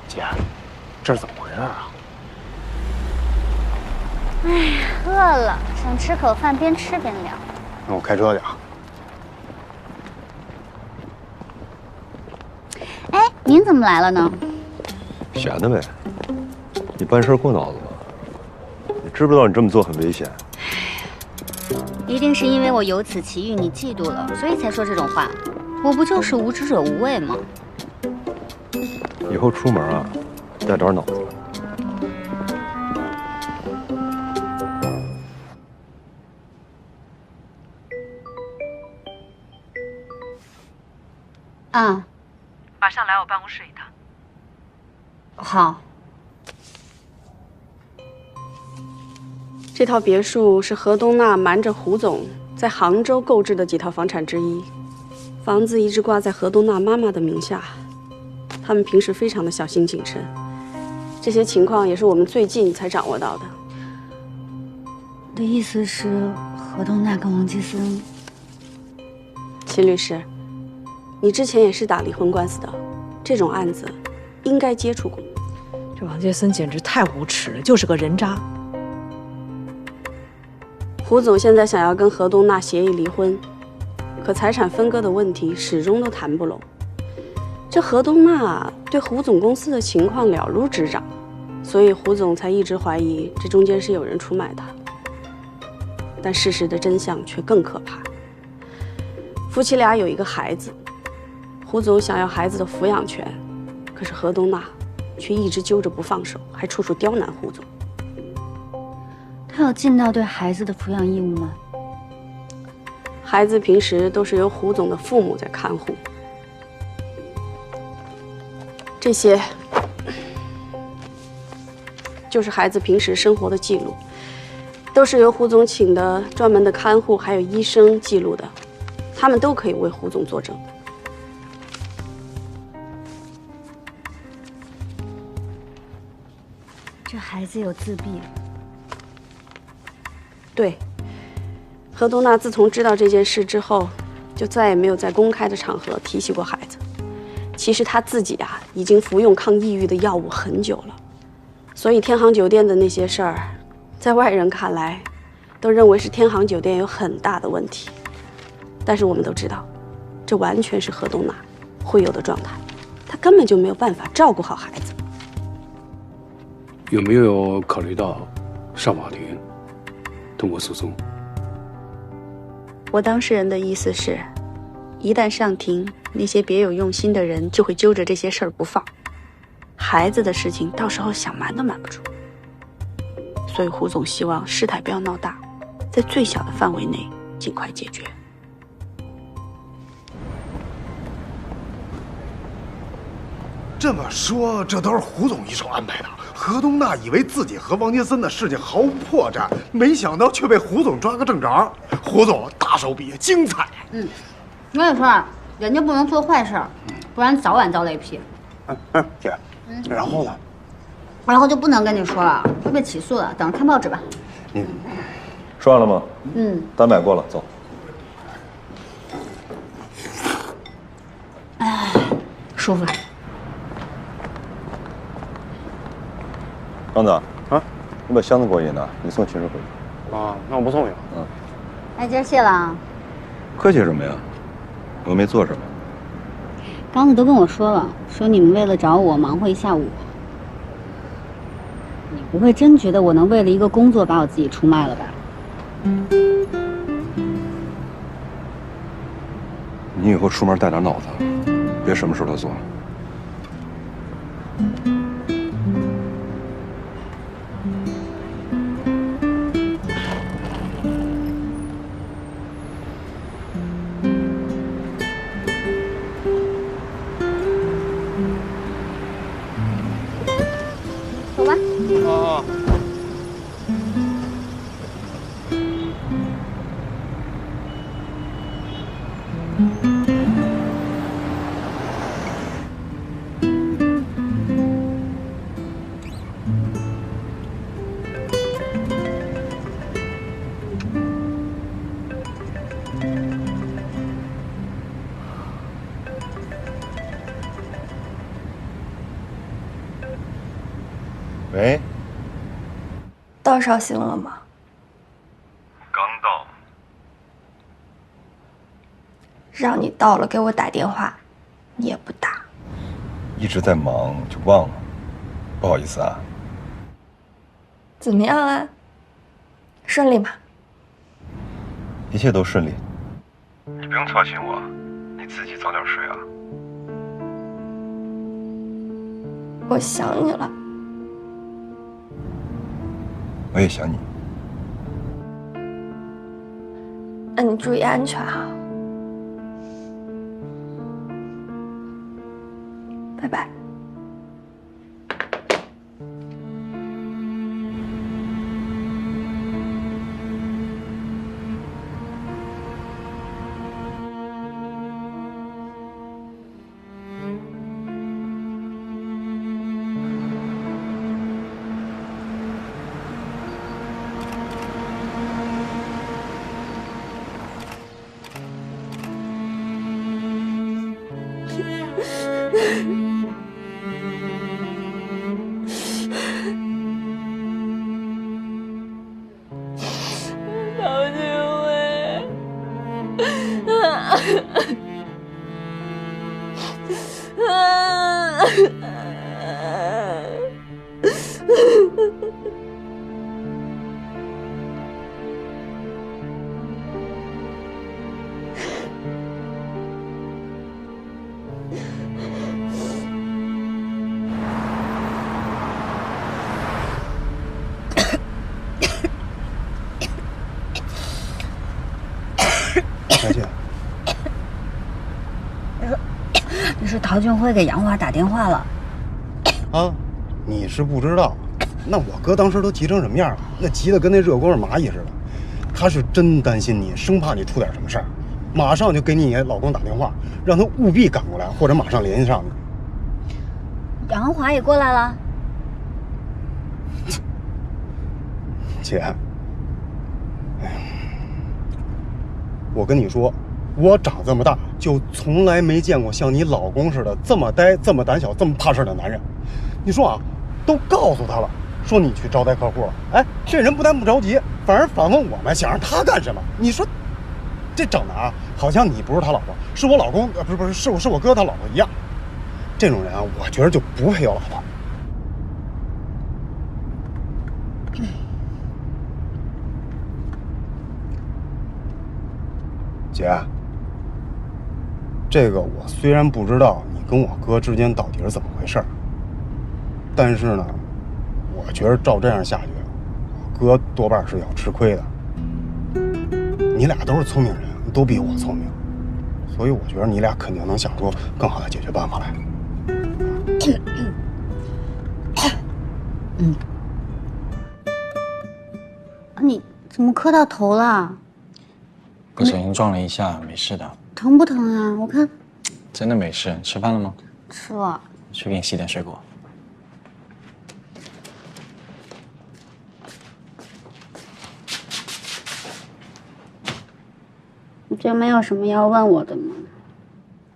姐，这是怎么回事啊？哎呀，饿了，想吃口饭，边吃边聊。那我开车去啊。哎，您怎么来了呢？闲的呗。你办事过脑子吗？你知不知道你这么做很危险？一定是因为我有此奇遇，你嫉妒了，所以才说这种话。我不就是无知者无畏吗？以后出门啊，带点脑子。啊，马上来我办公室一趟。好。这套别墅是何东娜瞒着胡总在杭州购置的几套房产之一，房子一直挂在何东娜妈妈的名下。他们平时非常的小心谨慎，这些情况也是我们最近才掌握到的。你的意思是何东娜跟王继森？秦律师，你之前也是打离婚官司的，这种案子应该接触过。这王杰森简直太无耻了，就是个人渣。胡总现在想要跟何东娜协议离婚，可财产分割的问题始终都谈不拢。这何东娜对胡总公司的情况了如指掌，所以胡总才一直怀疑这中间是有人出卖他。但事实的真相却更可怕。夫妻俩有一个孩子，胡总想要孩子的抚养权，可是何东娜却一直揪着不放手，还处处刁难胡总。他有尽到对孩子的抚养义务吗？孩子平时都是由胡总的父母在看护。这些就是孩子平时生活的记录。都是由胡总请的专门的看护还有医生记录的，他们都可以为胡总作证。这孩子有自闭。对，何东娜自从知道这件事之后，就再也没有在公开的场合提起过孩子。其实他自己啊，已经服用抗抑郁的药物很久了，所以天航酒店的那些事儿，在外人看来，都认为是天航酒店有很大的问题。但是我们都知道，这完全是何东娜会有的状态，她根本就没有办法照顾好孩子。有没有考虑到上法庭，通过诉讼？我当事人的意思是，一旦上庭，那些别有用心的人就会揪着这些事儿不放，孩子的事情到时候想瞒都瞒不住。所以胡总希望事态不要闹大，在最小的范围内尽快解决。这么说，这都是胡总一手安排的。何东娜以为自己和王杰森的事情毫无破绽，没想到却被胡总抓个正着。胡总大手笔，精彩。我跟你说，人家不能做坏事，不然早晚遭雷劈。姐，然后呢？然后就不能跟你说了，会被起诉的。等着看报纸吧。说完了吗？单买过了，走。哎，舒服。张子啊，你把箱子给我也拿，你送秦叔回去。啊，那我不送你了。哎，今儿谢了啊。客气什么呀？我没做什么。刚子都跟我说了，说你们为了找我忙活一下午。你不会真觉得我能为了一个工作把我自己出卖了吧？你以后出门带点脑子，别什么事都做。走吧。啊。喂，到绍兴了吗？刚到。让你到了给我打电话，你也不打。一直在忙就忘了，不好意思啊。怎么样啊？顺利吗？一切都顺利。你不用操心我，你自己早点睡啊。我想你了。我也想你。那你注意安全啊。拜拜。小姐，你说陶俊辉给杨华打电话了。啊，你是不知道，那我哥当时都急成什么样了？那急得跟那热锅上蚂蚁似的。他是真担心你，生怕你出点什么事儿，马上就给你老公打电话，让他务必赶过来，或者马上联系上你。杨华也过来了。姐，哎，我跟你说，我长这么大就从来没见过像你老公似的这么呆、这么胆小、这么怕事的男人。你说啊，都告诉他了，说你去招待客户了，哎，这人不但不着急，反而反问我们想让他干什么？你说，这整的啊，好像你不是他老婆，是我老公，不是，是我哥他老婆一样。这种人啊，我觉得就不配有老婆。姐，这个我虽然不知道你跟我哥之间到底是怎么回事，但是呢，我觉得照这样下去，我哥多半是要吃亏的。你俩都是聪明人，都比我聪明，所以我觉得你俩肯定能想出更好的解决办法来。你怎么磕到头了？不小心撞了一下，没事的。疼不疼啊？我看真的没事。吃饭了吗？吃了。去给你洗点水果。你这没有什么要问我的吗？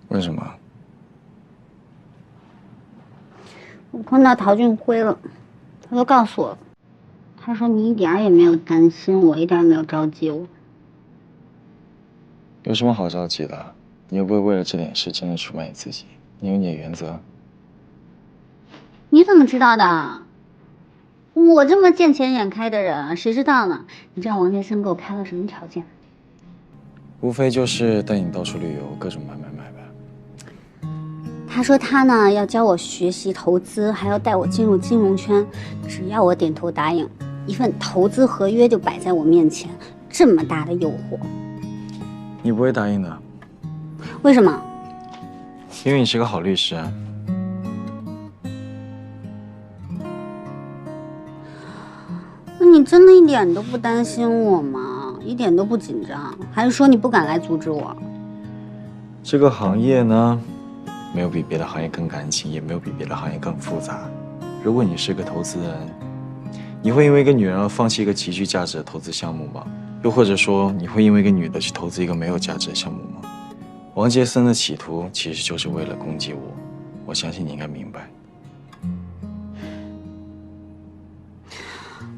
为什么？我碰到陶俊辉了，他都告诉我了。他说你一点也没有担心我，一点也没有着急我。有什么好着急的？你又不会为了这点事真的出卖你自己，你有你的原则。你怎么知道的？我这么见钱眼开的人，谁知道呢？你知道王先生给我开了什么条件？无非就是带你到处旅游，各种买呗。他说他呢要教我学习投资，还要带我进入金融圈，只要我点头答应，一份投资合约就摆在我面前，这么大的诱惑，你不会答应的。为什么？因为你是个好律师啊。那你真的一点都不担心我吗？一点都不紧张？还是说你不敢来阻止我？这个行业呢，没有比别的行业更干净，也没有比别的行业更复杂。如果你是个投资人，你会因为一个女人而放弃一个极具价值的投资项目吗？又或者说，你会因为一个女的去投资一个没有价值的项目吗？王杰森的企图其实就是为了攻击我，我相信你应该明白。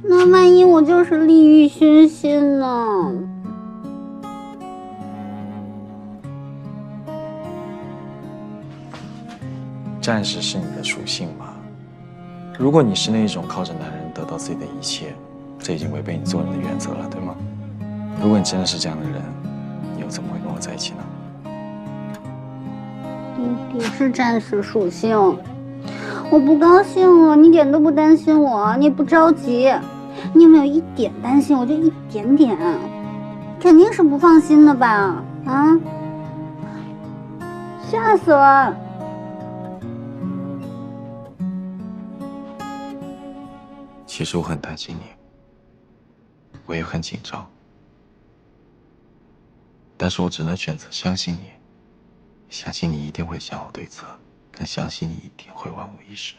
那万一我就是利欲熏心呢？暂时是你的属性吧。如果你是那种靠着男人得到自己的一切，这已经违背你做人的原则了，对吗？如果你真的是这样的人，你又怎么会跟我在一起呢？也是暂时属性，我不高兴了，你一点都不担心我，你也不着急，你有没有一点担心？我就一点点，肯定是不放心的吧？啊，吓死了！其实我很担心你，我也很紧张，但是我只能选择相信你，相信你一定会想好对策，更相信你一定会万无一失。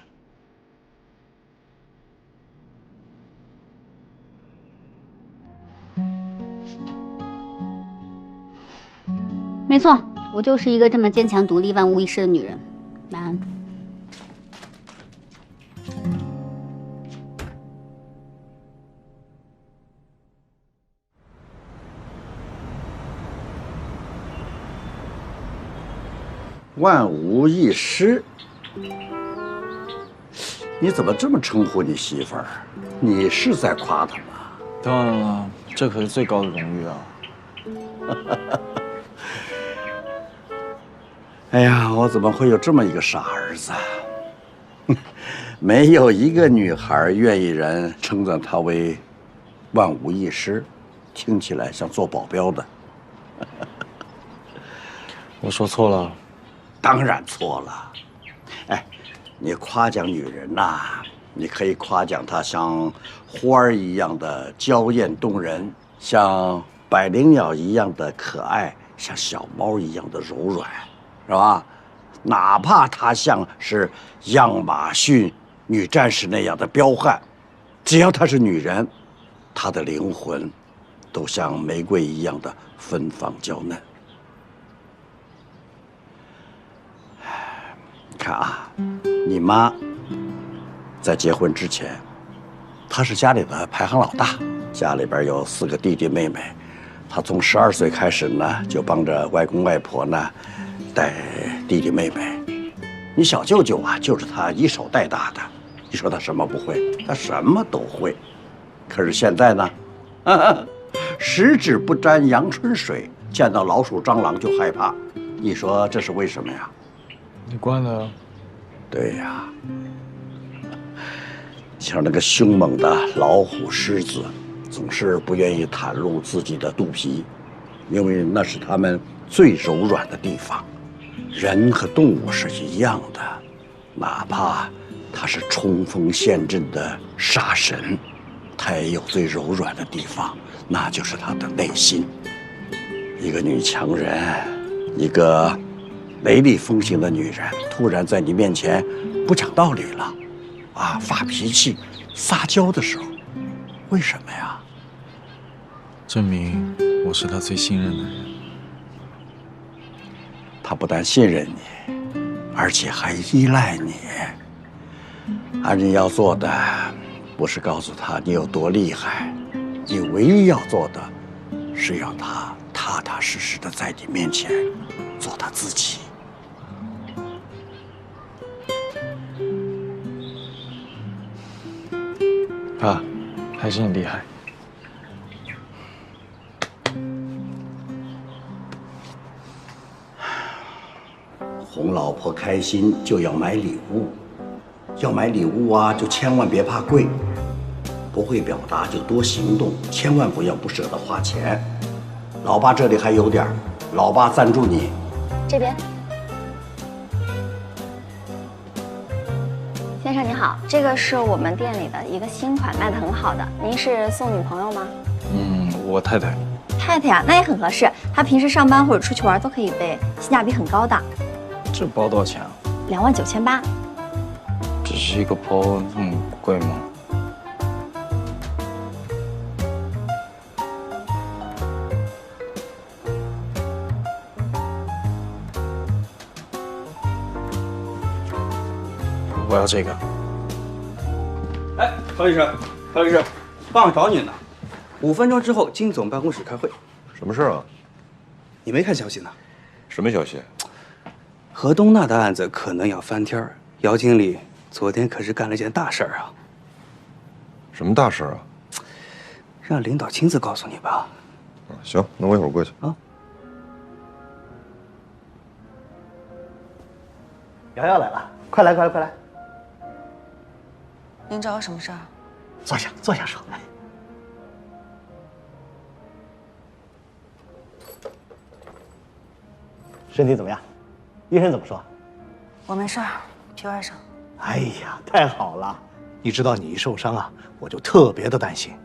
没错，我就是一个这么坚强、独立、万无一失的女人。晚安。万无一失，你怎么这么称呼你媳妇儿？你是在夸她吗？当然了，这可是最高的荣誉啊！哎呀，我怎么会有这么一个傻儿子？没有一个女孩愿意人称赞她为万无一失，听起来像做保镖的。我说错了。当然错了。哎，你夸奖女人呐，你可以夸奖她像花儿一样的娇艳动人，像百灵鸟一样的可爱，像小猫一样的柔软，是吧？哪怕她像是亚马逊女战士那样的彪悍，只要她是女人，她的灵魂都像玫瑰一样的芬芳娇嫩。你看啊，你妈在结婚之前，她是家里的排行老大，家里边有4个弟弟妹妹。她从12岁开始呢，就帮着外公外婆呢带弟弟妹妹。你小舅舅啊，就是她一手带大的。你说她什么不会？她什么都会。可是现在呢，十指不沾阳春水，见到老鼠蟑螂就害怕。你说这是为什么呀？你惯了。对呀。像那个凶猛的老虎、狮子，总是不愿意袒露自己的肚皮，因为那是它们最柔软的地方。人和动物是一样的，哪怕它是冲锋陷阵的杀神，它也有最柔软的地方，那就是它的内心。一个女强人，一个雷厉风行的女人，突然在你面前不讲道理了，啊，发脾气、撒娇的时候，为什么呀？证明我是他最信任的人。他不但信任你，而且还依赖你。而你要做的，不是告诉他你有多厉害，你唯一要做的，是让他踏踏实实的在你面前做他自己。爸，还是很厉害。哄老婆开心就要买礼物，要买礼物啊，就千万别怕贵。不会表达就多行动，千万不要不舍得花钱。老爸这里还有点，老爸赞助你。这边，先生你好，这个是我们店里的一个新款，卖得很好的。您是送女朋友吗？我太太。太太呀，那也很合适。她平时上班或者出去玩都可以背，性价比很高的。这包多少钱啊29800。只是一个包，这么贵吗？我要这个。哎，曹律师，曹律师，爸找你呢。5分钟之后，金总办公室开会。什么事啊？你没看消息呢？什么消息？何东娜的案子可能要翻天儿。姚经理昨天可是干了件大事儿啊！什么大事啊？让领导亲自告诉你吧。行，那我一会儿过去啊。瑶瑶来了，快来，快来，快来！您找我什么事儿？坐下，坐下说。身体怎么样？医生怎么说？我没事儿，皮外伤。哎呀，太好了！你知道你一受伤啊，我就特别的担心。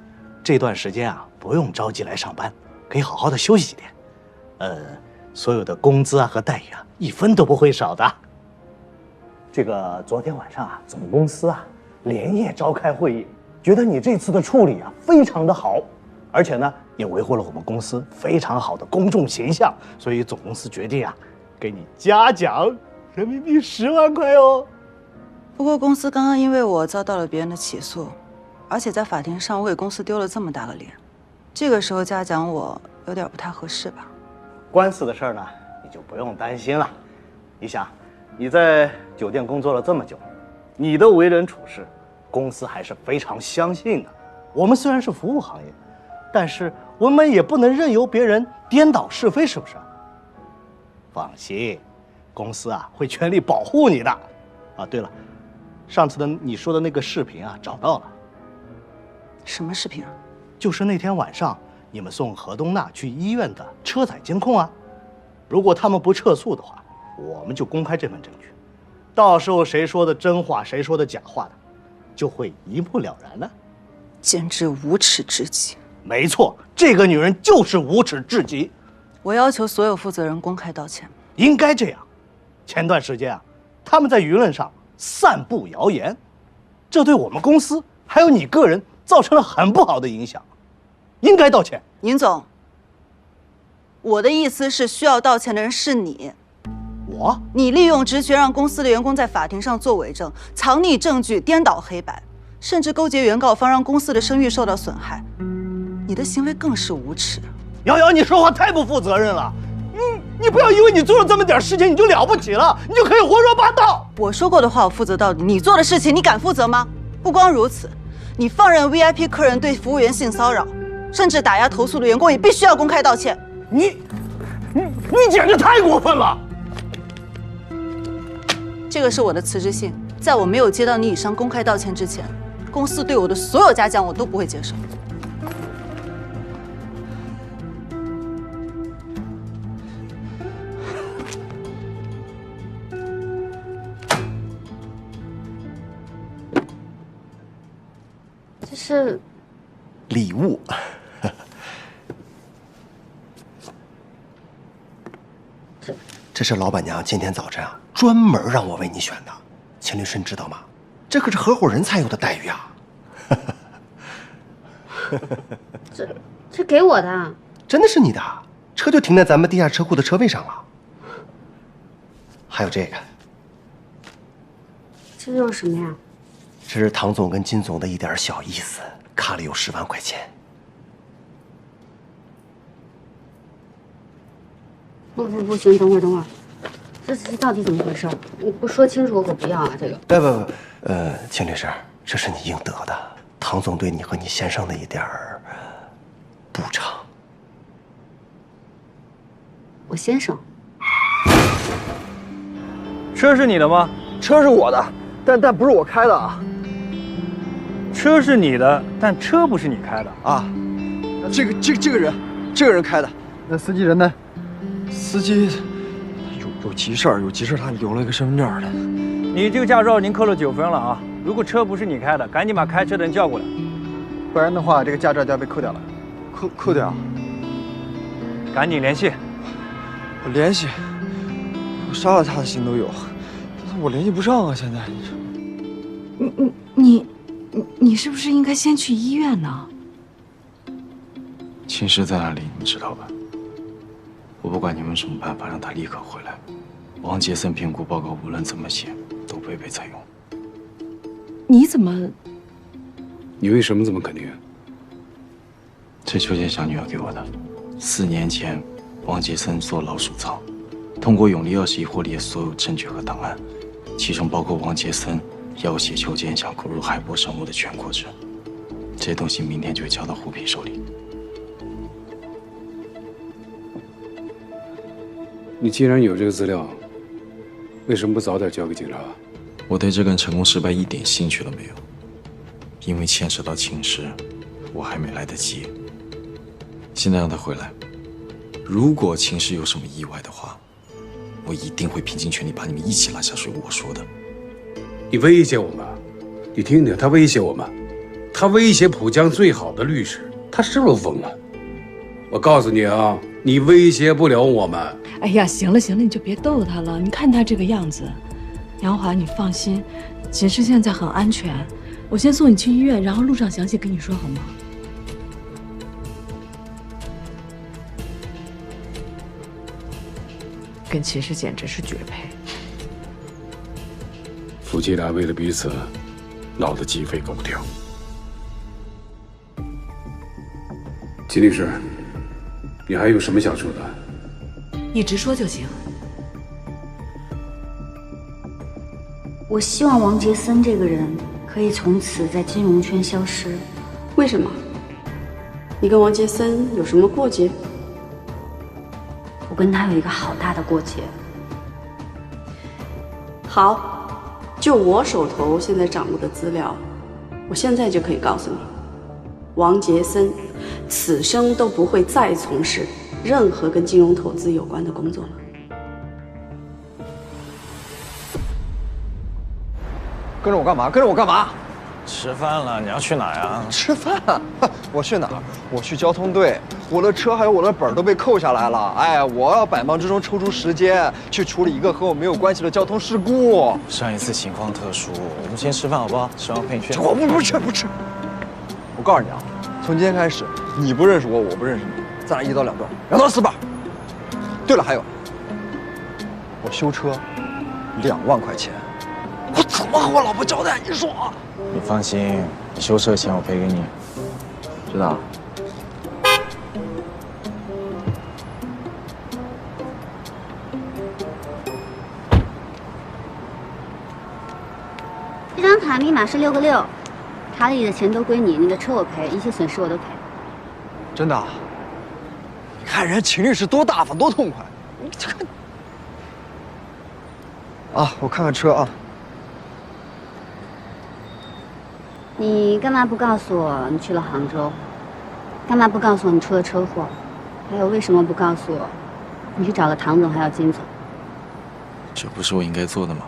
这段时间啊，不用着急来上班，可以好好的休息几天。所有的工资啊和待遇啊，1分都不会少的。这个昨天晚上啊，总公司啊连夜召开会议，觉得你这次的处理啊非常的好，而且呢也维护了我们公司非常好的公众形象，所以总公司决定啊，给你嘉奖人民币10万块哦。不过公司刚刚因为我遭到了别人的起诉，而且在法庭上我给公司丢了这么大个脸，这个时候嘉奖我有点不太合适吧？官司的事儿呢，你就不用担心了。你想，你在酒店工作了这么久，你的为人处事，公司还是非常相信的。我们虽然是服务行业，但是我们也不能任由别人颠倒是非，是不是？放心，公司啊会全力保护你的。啊，对了，上次你说的那个视频啊，找到了。什么视频啊？就是那天晚上你们送何东娜去医院的车载监控啊。如果他们不撤诉的话，我们就公开这份证据。到时候谁说的真话，谁说的假话的，就会一目了然了。简直无耻至极！没错，这个女人就是无耻至极。我要求所有负责人公开道歉。应该这样。前段时间啊，他们在舆论上散布谣言，这对我们公司还有你个人造成了很不好的影响，应该道歉。宁总，我的意思是，需要道歉的人是你。我？你利用职权让公司的员工在法庭上做伪证，藏匿证据，颠倒黑白，甚至勾结原告方让公司的声誉受到损害。你的行为更是无耻。瑶瑶，你说话太不负责任了。你不要以为你做了这么点事情你就了不起了，你就可以胡说八道。我说过的话我负责到底，你做的事情你敢负责吗？不光如此，你放任 VIP 客人对服务员性骚扰，甚至打压投诉的员工也必须要公开道歉。你简直太过分了！这个是我的辞职信，在我没有接到你以上公开道歉之前，公司对我的所有嘉奖我都不会接受。这是礼物。这是老板娘今天早晨啊专门让我为你选的，秦律师，你知道吗？这可是合伙人才有的待遇啊！这给我的，真的是你的，车就停在咱们地下车库的车位上了。还有这个，这又是什么呀？这是唐总跟金总的一点小意思，卡里有10万块钱。不行，等会儿，这到底怎么回事？你不说清楚，我可不要啊！这个。不，秦律师，这是你应得的，唐总对你和你先生的一点补偿。我先生，车是你的吗？车是我的，但不是我开的啊。车是你的，但车不是你开的啊。这个人开的。那司机人呢？司机有急事儿，他留了一个身份证的。你这个驾照已经扣了9分了啊！如果车不是你开的，赶紧把开车的人叫过来，不然的话，这个驾照就要被扣掉了。扣掉？赶紧联系。我联系，我杀了他的心都有，我联系不上啊！现在你是不是应该先去医院呢？秦师在哪里？你知道吧？我不管你们什么办法，让他立刻回来。王杰森评估报告无论怎么写，都不会被采用。你怎么？你为什么这么肯定？这秋千小女儿给我的。4年前，王杰森做老鼠仓，通过永利21获利的所有证据和档案，其中包括王杰森要挟秋千想购入海波生物的全过程。这些东西明天就会交到胡平手里。你既然有这个资料，为什么不早点交给警察？我对这个成功失败一点兴趣都没有，因为牵涉到秦师，我还没来得及。现在让他回来，如果秦师有什么意外的话，我一定会拼尽全力把你们一起拉下水。我说的。你威胁我们？你听听，他威胁我们，他威胁浦江最好的律师，他是不是疯了？我告诉你啊，你威胁不了我们。哎呀，行了，你就别逗他了。你看他这个样子，杨华，你放心，秦师现在很安全。我先送你去医院，然后路上详细跟你说，好吗？跟秦师简直是绝配。夫妻俩为了彼此，闹得鸡飞狗跳。秦律师，你还有什么想说的？你直说就行。我希望王杰森这个人可以从此在金融圈消失。为什么？你跟王杰森有什么过节？我跟他有一个好大的过节。好，就我手头现在掌握的资料，我现在就可以告诉你，王杰森此生都不会再从事任何跟金融投资有关的工作了。跟着我干嘛？吃饭了，你要去哪呀？吃饭？我去哪儿？我去交通队。我的车还有我的本儿都被扣下来了。哎，我要百忙之中抽出时间去处理一个和我没有关系的交通事故。上一次情况特殊，我们先吃饭好不好？吃完陪你去。我不吃。我告诉你啊，从今天开始，你不认识我，我不认识你，咱俩一刀两断，2刀4瓣。对了，还有，我修车2万块钱，我怎么和我老婆交代？你说。你放心，你修车钱我赔给你。知道。这张卡密码是6个6，卡里的钱都归你，你的车我赔，一切损失我都赔。真的？你看人家秦律师多大方，多痛快。你这个啊，我看看车啊。你干嘛不告诉我你去了杭州？干嘛不告诉我你出了车祸？还有为什么不告诉我你去找了唐总还有金总？这不是我应该做的吗？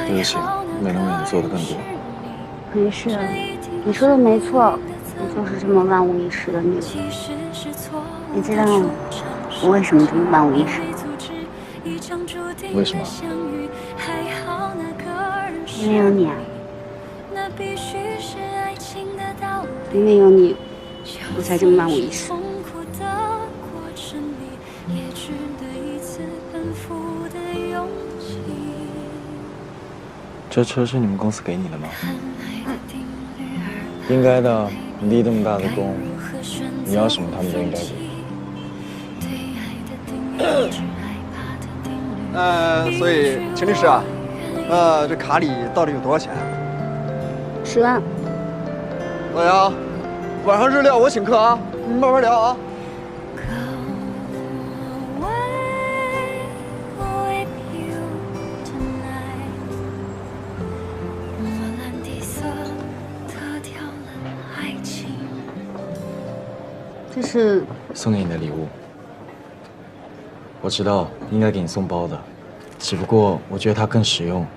对不起，没能为你做的更多。没事，你说的没错，我就是这么万无一失的女人。你知道我为什么这么万无一失吗？为什么？因为有你啊！因为有你，我才这么万无一失。这车是你们公司给你的吗？应该的，你立这么大的功，你要什么他们都应该给。所以秦律师啊，这卡里到底有多少钱？10万。老杨，晚上日料我请客啊，慢慢聊啊。这是送给你的礼物。我知道应该给你送包的，只不过我觉得它更实用，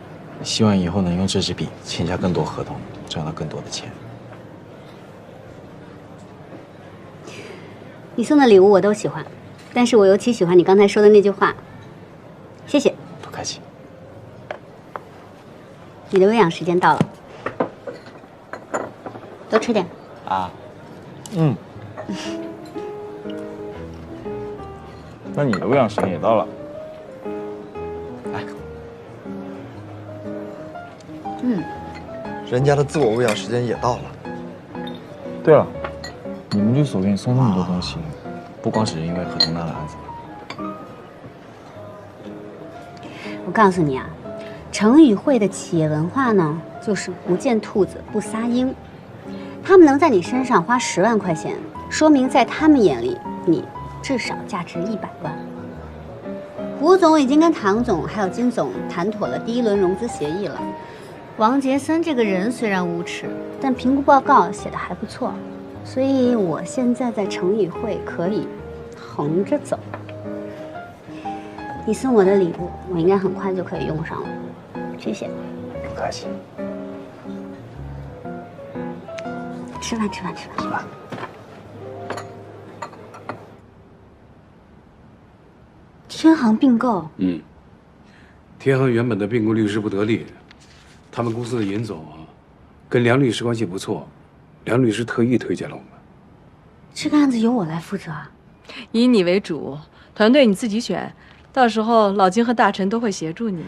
希望以后能用这支笔签下更多合同，赚到更多的钱。你送的礼物我都喜欢，但是我尤其喜欢你刚才说的那句话。谢谢。不客气。你的喂养时间到了，多吃点。啊。嗯。那你的喂养时间也到了，来。人家的自我喂养时间也到了。对了，你们律所给你送那么多东西，不光只是因为合同那的案子。我告诉你啊，成语会的企业文化呢，就是不见兔子不撒鹰。他们能在你身上花10万块钱，说明在他们眼里你至少价值100万。胡总已经跟唐总还有金总谈妥了第1轮融资协议了。王杰森这个人虽然无耻，但评估报告写的还不错，所以我现在在成语会可以横着走。你送我的礼物，我应该很快就可以用上了，谢谢。不客气。吃饭，吃饭，吃饭，吃饭。天行并购。天行原本的并购律师不得力，他们公司的尹总啊，跟梁律师关系不错，梁律师特意推荐了我们。这个案子由我来负责啊？以你为主，团队你自己选，到时候老金和大陈都会协助你。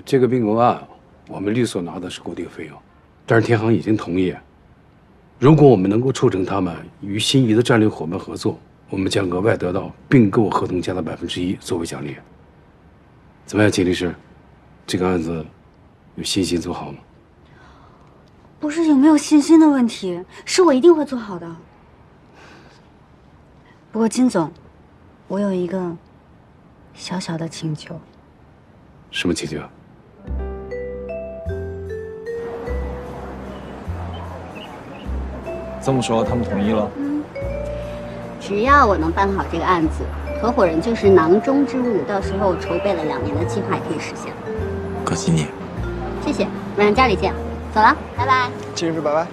这个并购案，我们律所拿的是固定费用，但是天行已经同意，如果我们能够促成他们与心仪的战略伙伴合作，我们将额外得到并购合同价的1%作为奖励。怎么样，秦律师？这个案子有信心做好吗？不是有没有信心的问题，是我一定会做好的。不过金总，我有一个小小的请求。什么请求？这么说，他们同意了？只要我能办好这个案子，合伙人就是囊中之物，到时候筹备了2年的计划也可以实现。恭喜你。谢谢，晚上家里见。走了，拜拜。秦律师，拜拜。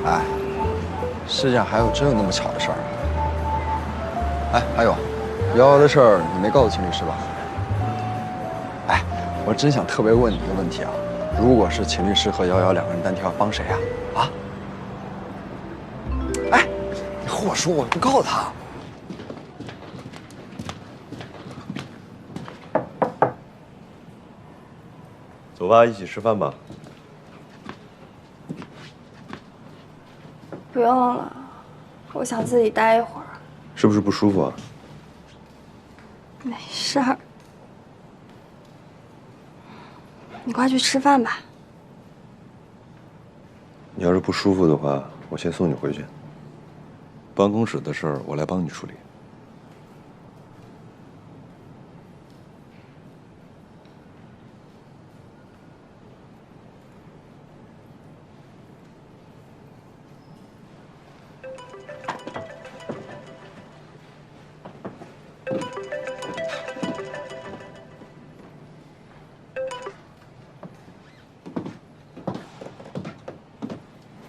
哎，世界上还有真有那么巧的事儿啊！哎，还有，111的事儿你没告诉秦律师吧？哎，我真想特别问你一个问题啊，如果是秦律师和111两个人单挑，帮谁啊？啊？哎，你和我说，我不告诉他。走吧，一起吃饭吧。不用了，我想自己待一会儿。是不是不舒服啊？没事儿，你快去吃饭吧。你要是不舒服的话，我先送你回去。办公室的事儿我来帮你处理。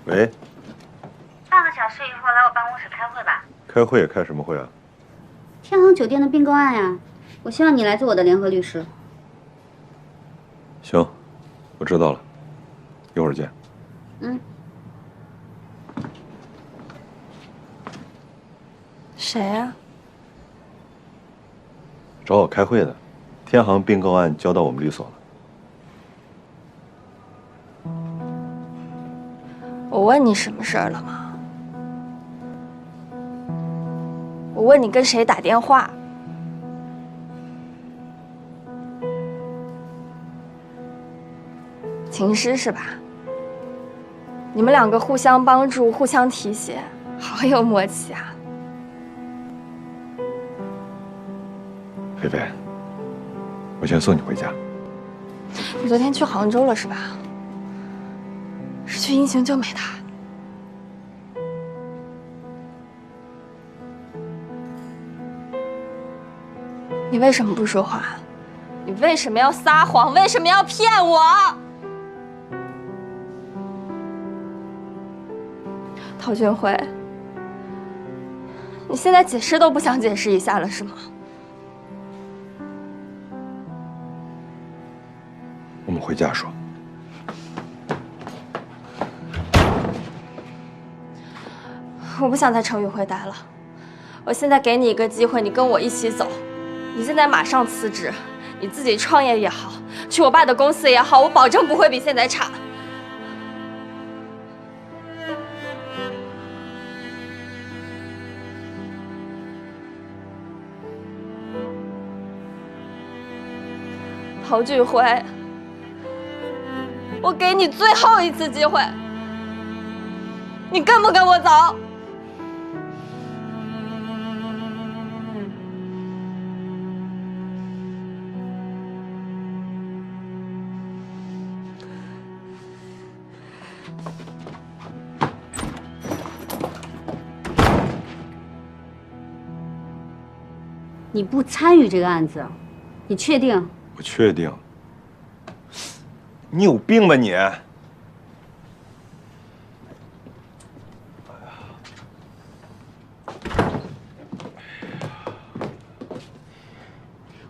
喂，半个小时以后来我办公室开会吧。开会开什么会啊？天航酒店的并购案呀，我希望你来做我的联合律师。行，我知道了，一会儿见。嗯。谁呀？找我开会的，天航并购案交到我们律所了。我问你什么事儿了吗？我问你跟谁打电话？情诗是吧？你们两个互相帮助，互相提携，好有默契啊！菲菲，我先送你回家。你昨天去杭州了是吧？是去英雄救美的。你为什么不说话？你为什么要撒谎？为什么要骗我？陶俊辉，你现在解释都不想解释一下了是吗？我们回家说。我不想在程宇辉待了，我现在给你一个机会，你跟我一起走。你现在马上辞职，你自己创业也好，去我爸的公司也好，我保证不会比现在差。陶俊辉，我给你最后一次机会，你跟不跟我走？你不参与这个案子，你确定？我确定。你有病吧你？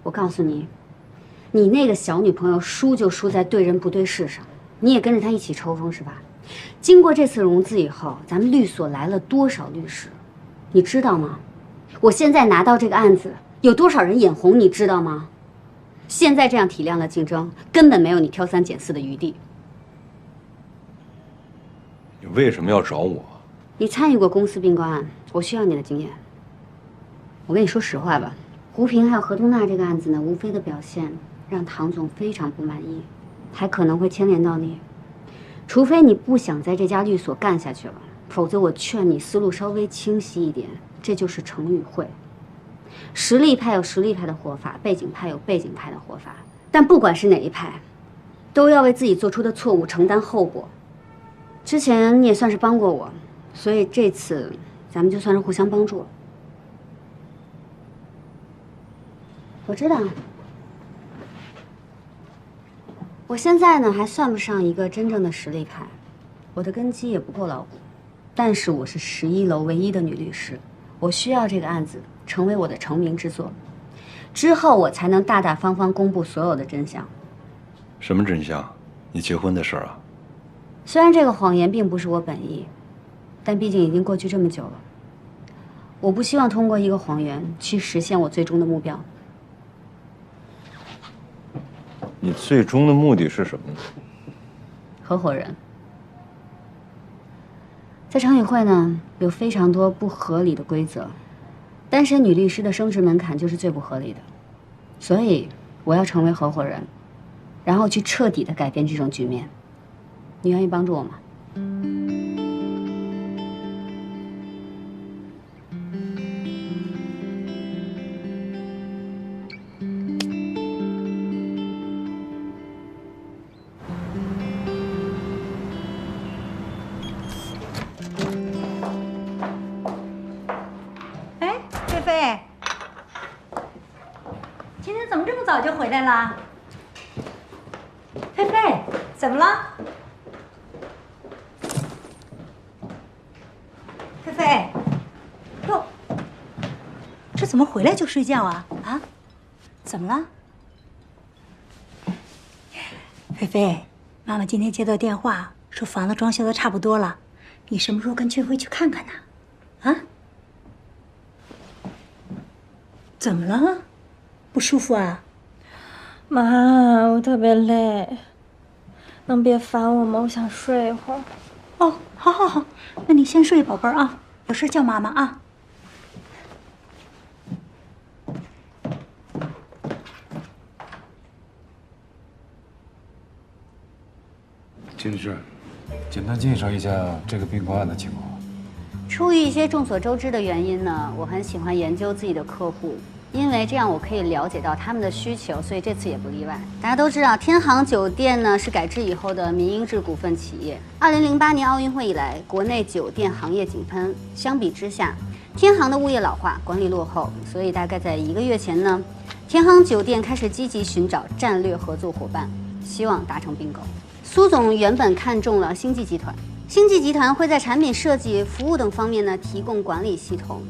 我告诉你，你那个小女朋友输就输在对人不对事上，你也跟着她一起抽风是吧？经过这次融资以后，咱们律所来了多少律师，你知道吗？我现在拿到这个案子，有多少人眼红，你知道吗？现在这样体量的竞争，根本没有你挑3拣4的余地。你为什么要找我？你参与过公司并购案，我需要你的经验。我跟你说实话吧，胡平还有何东娜这个案子呢，吴飞的表现让唐总非常不满意，还可能会牵连到你。除非你不想在这家律所干下去了，否则我劝你思路稍微清晰一点。这就是程宇慧。实力派有实力派的活法，背景派有背景派的活法，但不管是哪一派，都要为自己做出的错误承担后果。之前你也算是帮过我，所以这次咱们就算是互相帮助了。我知道，我现在呢还算不上一个真正的实力派，我的根基也不够牢固，但是我是11楼唯一的女律师，我需要这个案子成为我的成名之作，之后我才能大大方方公布所有的真相。什么真相？你结婚的事儿啊？虽然这个谎言并不是我本意，但毕竟已经过去这么久了，我不希望通过一个谎言去实现我最终的目标。你最终的目的是什么呢？合伙人。在程宇慧呢，有非常多不合理的规则，单身女律师的升职门槛就是最不合理的，所以我要成为合伙人，然后去彻底的改变这种局面。你愿意帮助我吗？哎，菲菲，今天怎么这么早就回来了？菲菲，怎么了？菲菲，哟，这怎么回来就睡觉啊？啊，怎么了？菲菲，妈妈今天接到电话，说房子装修的差不多了，你什么时候跟俊辉去看看呢？啊？怎么了？不舒服啊？妈，我特别累，能别烦我吗？我想睡一会儿。哦，好好好，那你先睡，宝贝儿啊，有事叫妈妈啊。金律师，简单介绍一下这个并购案的情况。出于一些众所周知的原因呢，我很喜欢研究自己的客户，因为这样我可以了解到他们的需求，所以这次也不例外。大家都知道，天航酒店呢是改制以后的民营制股份企业。2008年奥运会以来，国内酒店行业井喷，相比之下，天航的物业老化，管理落后，所以大概在1个月前呢，天航酒店开始积极寻找战略合作伙伴，希望达成并购。苏总原本看中了星际集团，星际集团会在产品设计、服务等方面呢提供管理系统。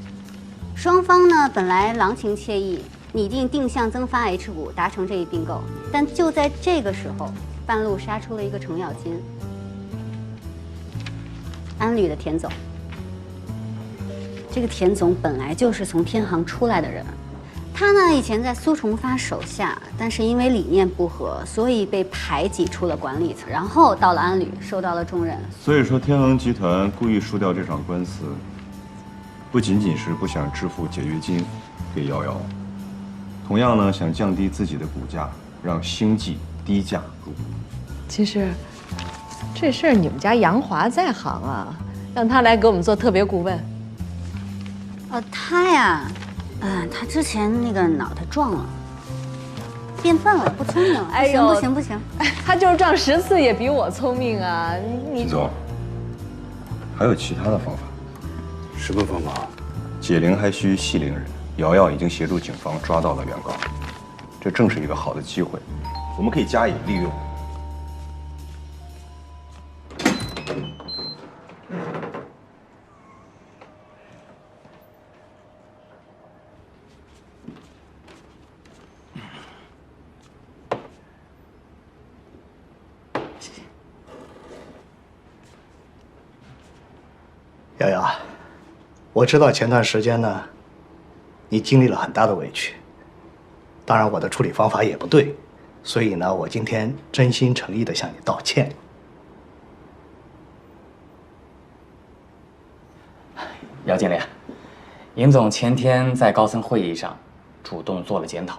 双方呢本来郎情妾意，拟定定向增发 H 股，达成这一并购。但就在这个时候，半路杀出了一个程咬金，安旅的田总。这个田总本来就是从天航出来的人，他呢以前在苏崇发手下，但是因为理念不合，所以被排挤出了管理层，然后到了安旅，受到了重任。所以说，天航集团故意输掉这场官司，不仅仅是不想支付解约金给瑶瑶，同样呢，想降低自己的股价，让星际低价入股。其实，这事儿你们家杨华在行啊，让他来给我们做特别顾问。他呀，他之前那个脑袋撞了，变笨了，不聪明了。哎呦，不行不行，他就是撞10次也比我聪明啊！你总，还有其他的方法？什么方法？解铃还须系铃人。瑶瑶已经协助警方抓到了原告，这正是一个好的机会，我们可以加以利用。瑶瑶，我知道前段时间呢，你经历了很大的委屈，当然我的处理方法也不对，所以呢，我今天真心诚意的向你道歉。姚经理，尹总前天在高层会议上主动做了检讨，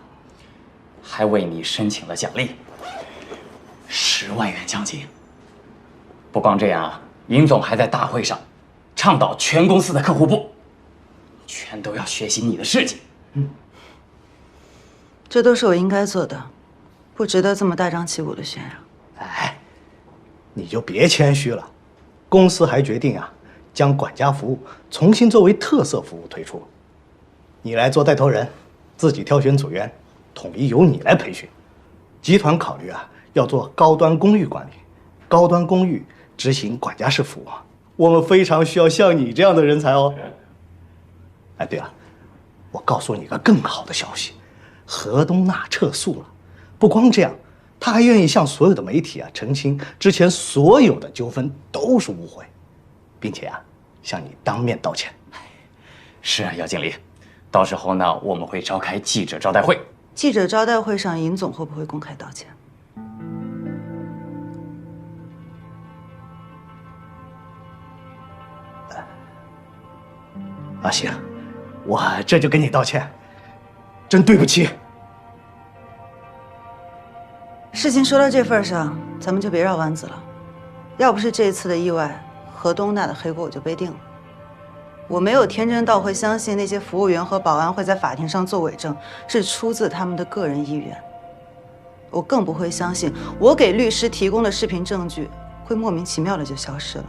还为你申请了奖励，10万元奖金。不光这样啊，尹总还在大会上倡导全公司的客户部全都要学习你的事迹。这都是我应该做的，不值得这么大张旗鼓的宣扬。哎，你就别谦虚了，公司还决定啊，将管家服务重新作为特色服务推出。你来做带头人，自己挑选组员，统一由你来培训。集团考虑啊，要做高端公寓管理，高端公寓执行管家式服务。我们非常需要像你这样的人才哦。哎，对了，我告诉你个更好的消息，何东娜撤诉了。不光这样，他还愿意向所有的媒体啊澄清之前所有的纠纷都是误会，并且啊向你当面道歉。是啊，姚经理，到时候呢我们会召开记者招待会。记者招待会上，尹总会不会公开道歉？啊，行，我这就给你道歉，真对不起。事情说到这份上，咱们就别绕弯子了。要不是这次的意外，何东娜的黑锅我就背定了。我没有天真到会相信那些服务员和保安会在法庭上做伪证是出自他们的个人意愿。我更不会相信我给律师提供的视频证据会莫名其妙的就消失了，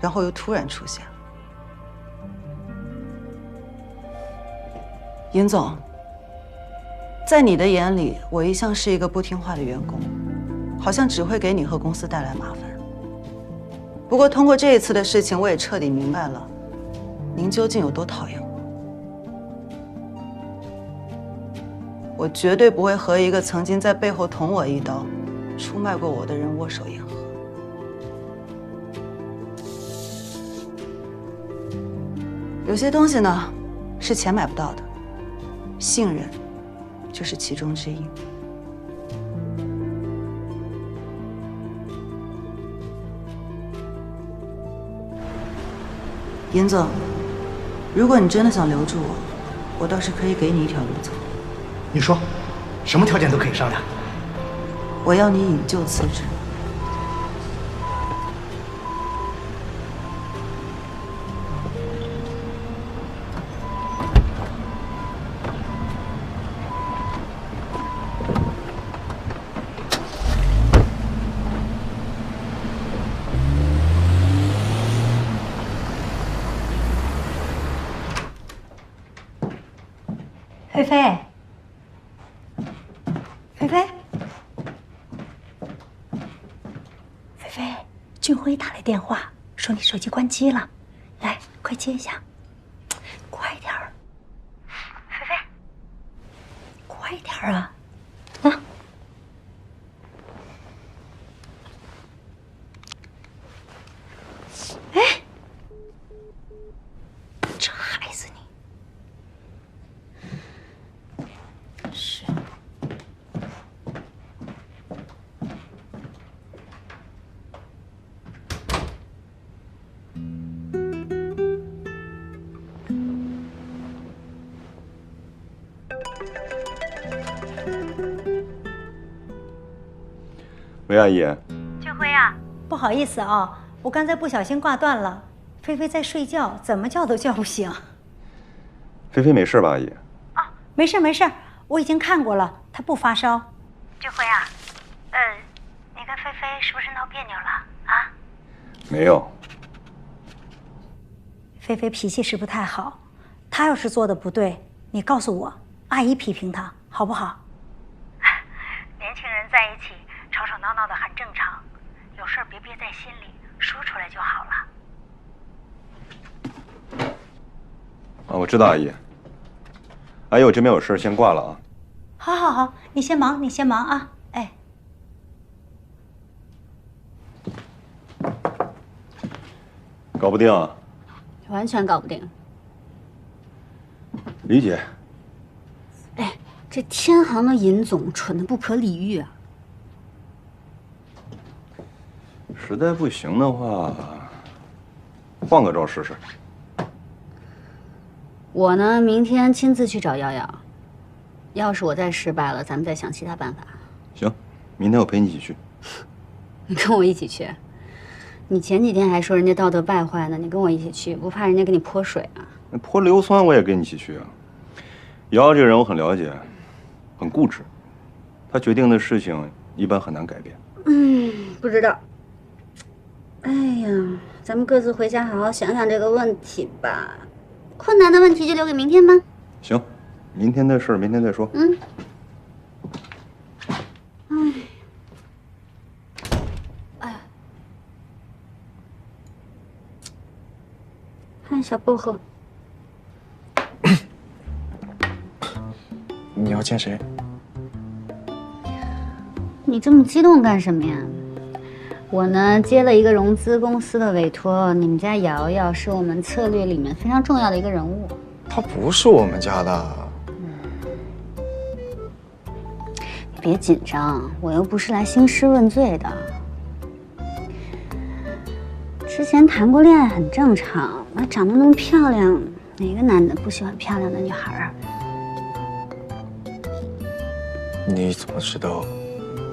然后又突然出现。尹总，在你的眼里，我一向是一个不听话的员工，好像只会给你和公司带来麻烦。不过通过这一次的事情，我也彻底明白了，您究竟有多讨厌我。我绝对不会和一个曾经在背后捅我一刀、出卖过我的人握手言和。有些东西呢，是钱买不到的。信任就是其中之一。尹总，如果你真的想留住我，我倒是可以给你一条路走。你说，什么条件都可以商量。我要你引咎辞职。菲菲，菲菲，菲菲，俊辉打来电话说你手机关机了，来，快接一下，快点儿，菲菲，快点儿啊！啊！哎，这害死你！是。喂，阿姨。俊辉啊，不好意思啊，我刚才不小心挂断了。菲菲在睡觉，怎么叫都叫不醒。菲菲没事吧，阿姨？没事没事，我已经看过了，她不发烧。俊辉啊，你跟菲菲是不是闹别扭了啊？没有。菲菲脾气是不太好，她要是做的不对，你告诉我，阿姨批评她，好不好？年轻人在一起吵吵闹闹的很正常，有事别憋在心里，说出来就好了。啊，我知道，阿姨。阿姨，我这边有事，先挂了啊。好，好，好，你先忙，你先忙啊。哎，搞不定啊？完全搞不定。理解。哎，这天行的尹总蠢得不可理喻啊！实在不行的话，换个招试试。我呢，明天亲自去找瑶瑶。要是我再失败了，咱们再想其他办法。行，明天我陪你一起去。你跟我一起去？你前几天还说人家道德败坏呢，你跟我一起去，不怕人家给你泼水啊？那泼硫酸我也跟你一起去啊。瑶瑶这个人我很了解，很固执，她决定的事情一般很难改变。不知道。哎呀，咱们各自回家好好想想这个问题吧。困难的问题就留给明天吧。行，明天的事明天再说。嗨，小薄荷。你要见谁？你这么激动干什么呀？我呢接了一个融资公司的委托，你们家瑶瑶是我们策略里面非常重要的一个人物。他不是我们家的。你别紧张，我又不是来兴师问罪的。之前谈过恋爱很正常，她长得那么漂亮，哪个男的不喜欢漂亮的女孩啊？你怎么知道？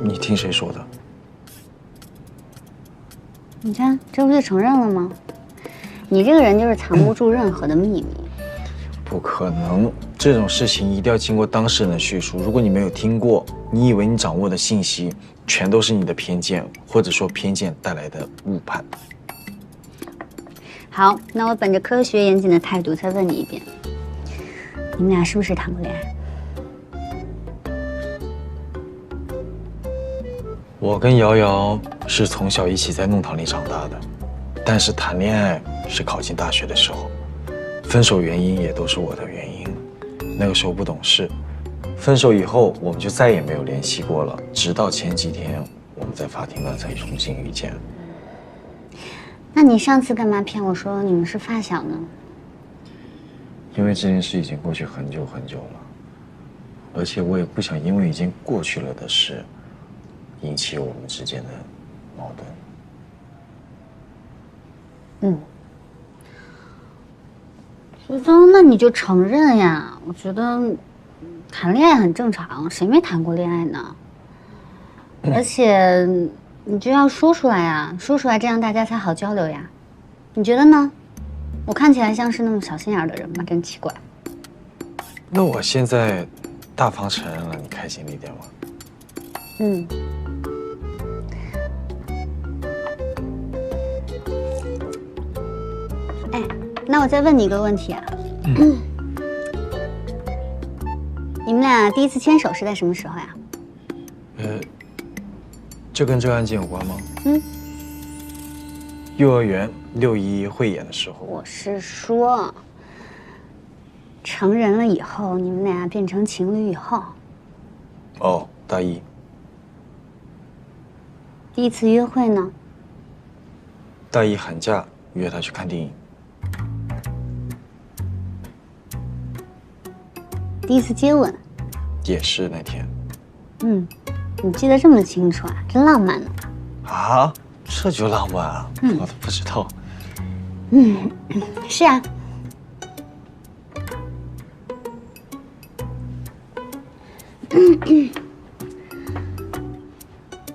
你听谁说的？你看，这不就承认了吗？你这个人就是藏不住任何的秘密。不可能，这种事情一定要经过当事人的叙述。如果你没有听过，你以为你掌握的信息全都是你的偏见，或者说偏见带来的误判。好，那我本着科学严谨的态度再问你一遍，你们俩是不是谈过恋爱？我跟瑶瑶是从小一起在弄堂里长大的，但是谈恋爱是考进大学的时候，分手原因也都是我的原因。那个时候不懂事，分手以后我们就再也没有联系过了，直到前几天我们在法庭那才重新遇见。那你上次干嘛骗我说你们是发小呢？因为这件事已经过去很久很久了，而且我也不想因为已经过去了的事引起我们之间的矛盾。觉得那你就承认呀。我觉得谈恋爱很正常，谁没谈过恋爱呢？而且你就要说出来呀，说出来这样大家才好交流呀。你觉得呢？我看起来像是那么小心眼的人吗？真奇怪。那我现在大方承认了，你开心一点吗？哎，那我再问你一个问题啊。你们俩第一次牵手是在什么时候呀？这跟这个案件有关吗？幼儿园6·11汇演的时候。我是说，成人了以后，你们俩变成情侣以后。哦，大一。第一次约会呢？大一寒假约他去看电影。第一次接吻？也是那天。你记得这么清楚啊，真浪漫呢。啊，这就浪漫啊？我都不知道。是啊。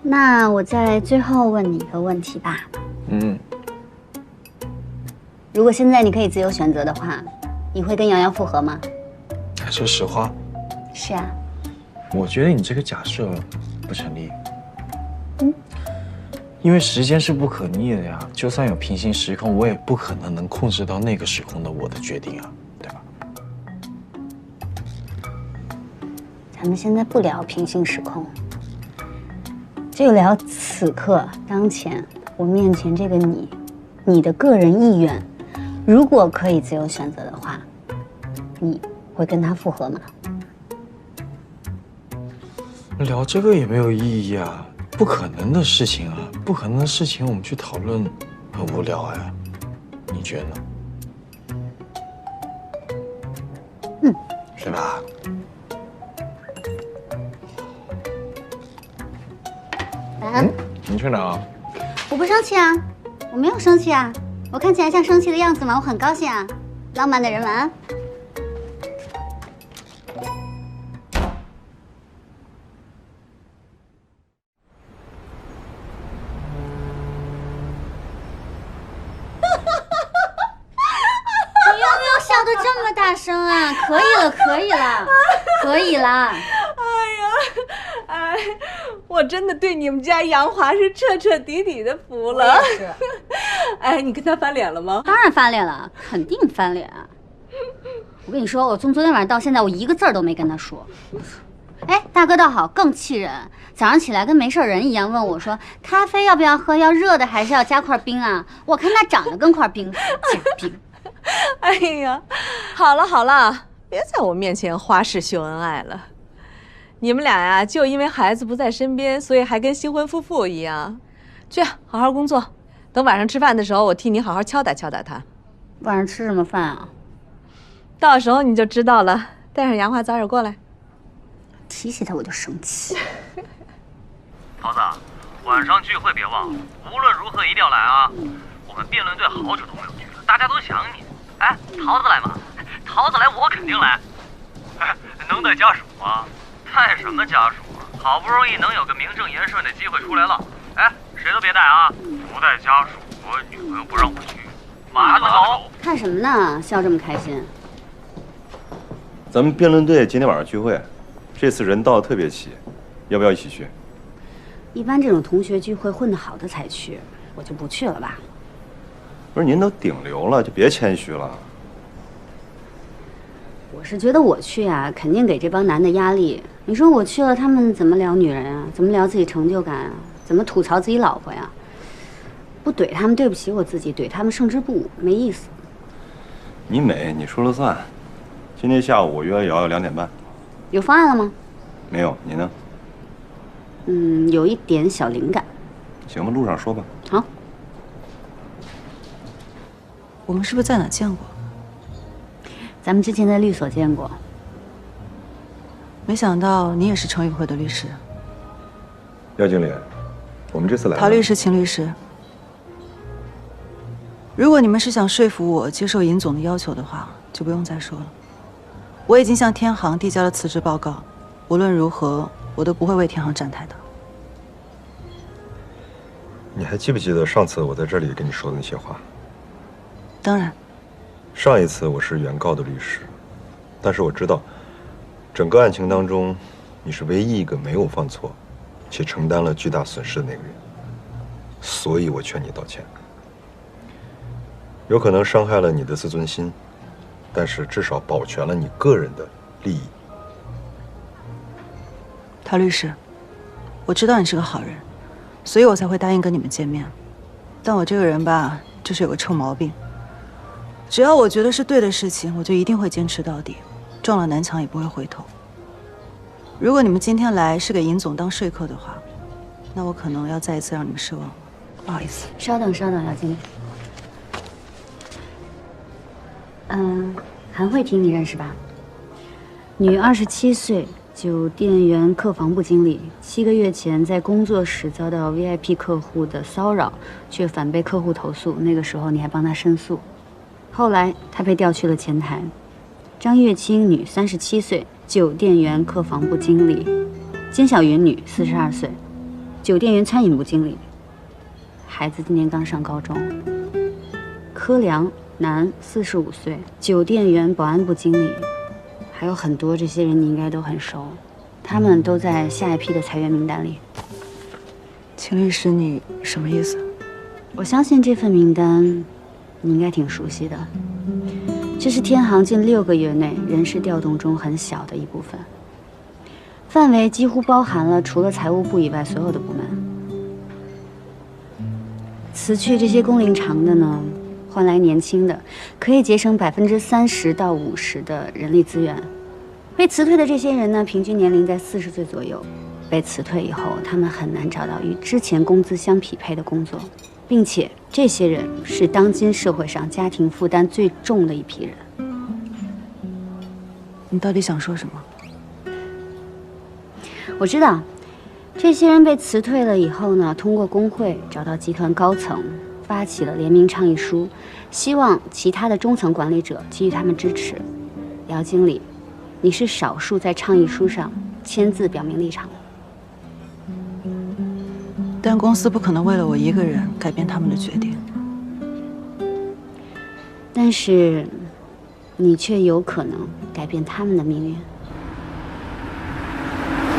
那我在最后问你一个问题吧。如果现在你可以自由选择的话，你会跟瑶瑶复合吗？还是实话？是啊。我觉得你这个假设不成立。因为时间是不可逆的呀，就算有平行时空，我也不可能控制到那个时空的我的决定啊，对吧？咱们现在不聊平行时空，就聊此刻当前我面前这个你，你的个人意愿，如果可以自由选择的话，你会跟他复合吗？聊这个也没有意义啊，不可能的事情啊，不可能的事情我们去讨论很无聊哎，你觉得呢？对吧？你去哪？我不生气啊，我没有生气啊，我看起来像生气的样子吗？我很高兴啊，浪漫的人晚安。可以了，可以了，可以了。哎呀，哎，我真的对你们家杨华是彻彻底底的服了。我也是。哎，你跟他翻脸了吗？当然翻脸了，肯定翻脸。我跟你说，我从昨天晚上到现在，我一个字儿都没跟他说。哎，大哥倒好，更气人。早上起来跟没事人一样问我说：“咖啡要不要喝？要热的还是要加块冰啊？”我看他长得跟块冰似的，假冰。哎呀，好了好了，别在我面前花式秀恩爱了。你们俩呀，就因为孩子不在身边，所以还跟新婚夫妇一样。去，好好工作。等晚上吃饭的时候，我替你好好敲打敲打他。晚上吃什么饭啊？到时候你就知道了。带上杨华早点过来。提起他我就生气。桃子，晚上聚会别忘了，无论如何一定要来啊！我们辩论队好久都没有聚了，大家都想你。哎，桃子来吗？桃子来，我肯定来。哎，能带家属吗？带什么家属啊？好不容易能有个名正言顺的机会出来了。哎，谁都别带啊！不带家属，我女朋友不让我去。马上走。看什么呢？笑这么开心。咱们辩论队今天晚上聚会，这次人到的特别齐，要不要一起去？一般这种同学聚会混得好的才去，我就不去了吧。不是您都顶流了，就别谦虚了。我是觉得我去啊，肯定给这帮男的压力。你说我去了，他们怎么聊女人啊？怎么聊自己成就感啊？怎么吐槽自己老婆呀？不怼他们对不起我自己，怼他们胜之不武，没意思。你美，你说了算。今天下午我约瑶瑶2点半。有方案了吗？没有，你呢？有一点小灵感。行吧，路上说吧。好。我们是不是在哪见过？咱们之前在律所见过。没想到你也是程宇辉的律师。廖经理，我们这次来。陶律师，秦律师，如果你们是想说服我接受尹总的要求的话，就不用再说了。我已经向天航递交了辞职报告，无论如何，我都不会为天航站台的。你还记不记得上次我在这里跟你说的那些话？当然。上一次我是原告的律师，但是我知道，整个案情当中，你是唯一一个没有犯错，且承担了巨大损失的那个人，所以我劝你道歉。有可能伤害了你的自尊心，但是至少保全了你个人的利益。陶律师，我知道你是个好人，所以我才会答应跟你们见面。但我这个人吧，就是有个臭毛病。只要我觉得是对的事情，我就一定会坚持到底，撞了南墙也不会回头。如果你们今天来是给尹总当说客的话，那我可能要再一次让你们失望，不好意思。稍等，稍等，姚经理。韩慧婷你认识吧？女，27岁，酒店员客房部经理。7个月前在工作时遭到 VIP 客户的骚扰，却反被客户投诉。那个时候你还帮她申诉。后来她被调去了前台。张月清，女，37岁，酒店员客房部经理。金小云，女，42岁，酒店员餐饮部经理。孩子今年刚上高中。柯良，男，45岁，酒店员保安部经理。还有很多，这些人你应该都很熟，他们都在下一批的裁员名单里。秦律师，你什么意思？我相信这份名单你应该挺熟悉的，这是天航近6个月内人事调动中很小的一部分，范围几乎包含了除了财务部以外所有的部门。辞去这些工龄长的呢，换来年轻的，可以节省30%到50%的人力资源。被辞退的这些人呢，平均年龄在40岁左右。被辞退以后，他们很难找到与之前工资相匹配的工作，并且这些人是当今社会上家庭负担最重的一批人。你到底想说什么？我知道，这些人被辞退了以后呢，通过工会找到集团高层，发起了联名倡议书，希望其他的中层管理者给予他们支持。姚经理，你是少数在倡议书上签字表明立场的。但公司不可能为了我一个人改变他们的决定。但是，你却有可能改变他们的命运。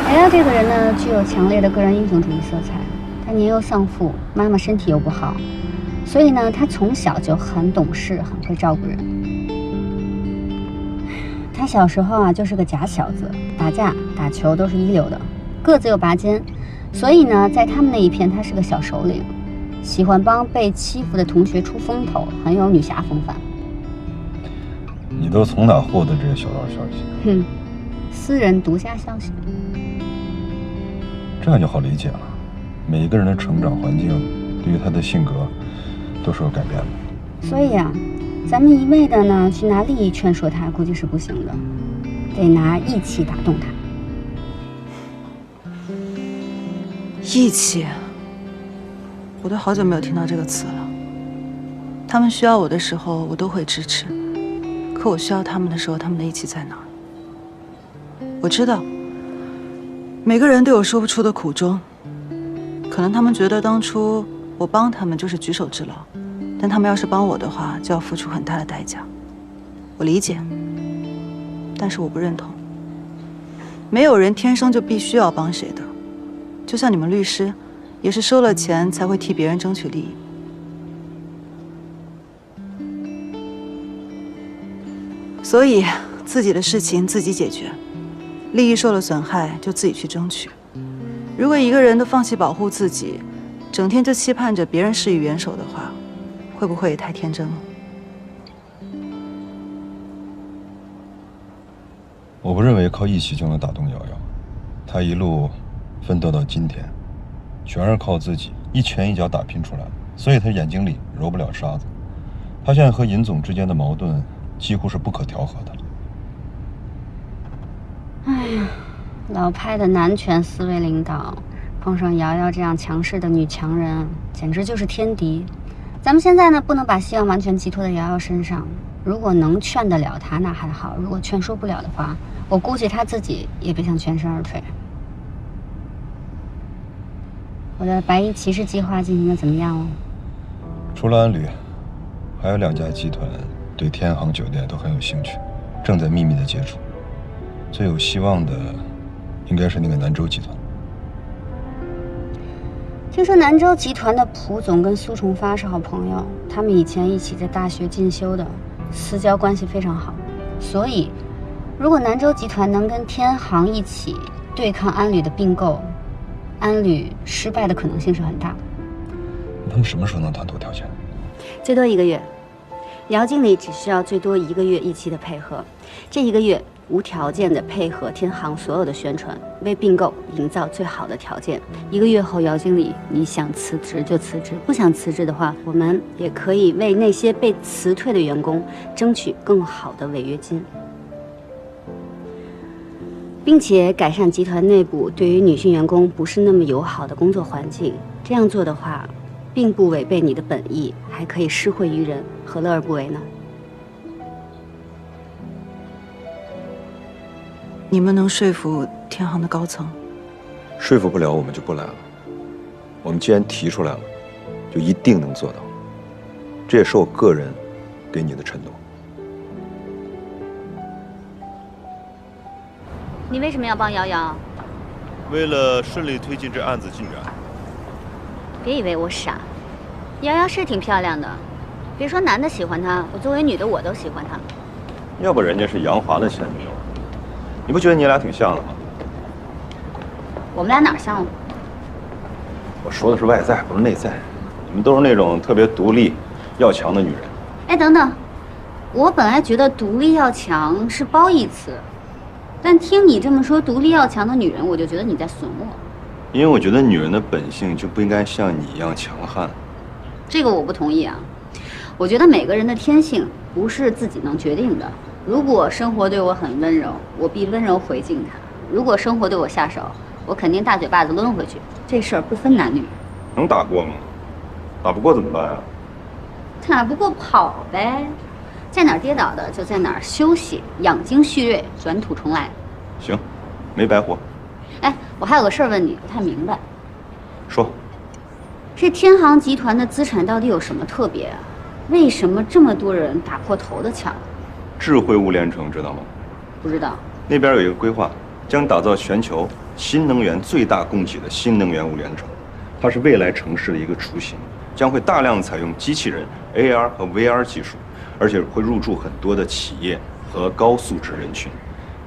瑶瑶这个人呢，具有强烈的个人英雄主义色彩。她年幼丧父，妈妈身体又不好，所以呢，她从小就很懂事，很会照顾人。她小时候啊，就是个假小子，打架、打球都是一流的，个子又拔尖，所以呢，在他们那一片，她是个小首领，喜欢帮被欺负的同学出风头，很有女侠风范。你都从哪获得这些小道消息？哼，私人独家消息。这样就好理解了。每一个人的成长环境，对于他的性格，都是有改变的。所以啊，咱们一味的呢去拿利益劝说他，估计是不行的，得拿义气打动他。义气，我都好久没有听到这个词了。他们需要我的时候，我都会支持。可我需要他们的时候，他们的义气在哪儿？我知道，每个人都有说不出的苦衷。可能他们觉得当初我帮他们就是举手之劳，但他们要是帮我的话，就要付出很大的代价。我理解，但是我不认同。没有人天生就必须要帮谁的，就像你们律师，也是收了钱才会替别人争取利益。所以自己的事情自己解决，利益受了损害就自己去争取。如果一个人都放弃保护自己，整天就期盼着别人施以援手的话，会不会也太天真了？我不认为靠义气就能打动瑶瑶，她一路奋斗到今天，全是靠自己一拳一脚打拼出来的，所以她眼睛里揉不了沙子。她现在和尹总之间的矛盾几乎是不可调和的。哎呀，老派的男权思维领导，碰上瑶瑶这样强势的女强人，简直就是天敌。咱们现在呢，不能把希望完全寄托在瑶瑶身上。如果能劝得了她，那还好；如果劝说不了的话，我估计她自己也别想全身而退。我的白衣骑士计划进行的怎么样了？除了安旅，还有2家集团对天航酒店都很有兴趣，正在秘密的接触。最有希望的应该是那个南洲集团。听说南洲集团的蒲总跟苏崇发是好朋友，他们以前一起在大学进修的，私交关系非常好。所以，如果南洲集团能跟天航一起对抗安旅的并购，安旅失败的可能性是很大的。他们什么时候能谈妥条件？最多1个月。姚经理只需要最多1个月一期的配合，这1个月无条件的配合天航所有的宣传，为并购营造最好的条件。1个月后，姚经理，你想辞职就辞职，不想辞职的话，我们也可以为那些被辞退的员工争取更好的违约金，并且改善集团内部对于女性员工不是那么友好的工作环境。这样做的话，并不违背你的本意，还可以施惠于人，何乐而不为呢？你们能说服天航的高层？说服不了，我们就不来了。我们既然提出来了，就一定能做到。这也是我个人给你的承诺。你为什么要帮瑶瑶？为了顺利推进这案子进展。别以为我傻，瑶瑶是挺漂亮的，别说男的喜欢她，我作为女的我都喜欢她。要不人家是杨华的前女友，你不觉得你俩挺像的吗？我们俩哪儿像了？我说的是外在，不是内在。你们都是那种特别独立、要强的女人。哎，等等，我本来觉得独立要强是褒义词，但听你这么说独立要强的女人，我就觉得你在损我。因为我觉得女人的本性就不应该像你一样强悍。这个我不同意啊！我觉得每个人的天性不是自己能决定的。如果生活对我很温柔，我必温柔回敬他；如果生活对我下手，我肯定大嘴巴子抡回去。这事儿不分男女。能打过吗？打不过怎么办啊？打不过跑呗，在哪儿跌倒的就在哪儿休息，养精蓄锐，卷土重来。行，没白活。哎，我还有个事儿问你，不太明白。说，这天航集团的资产到底有什么特别啊？为什么这么多人打破头的抢？智慧物联城知道吗？不知道。那边有一个规划，将打造全球新能源最大供给的新能源物联城，它是未来城市的一个雏形，将会大量采用机器人、AR 和 VR 技术，而且会入驻很多的企业和高素质人群。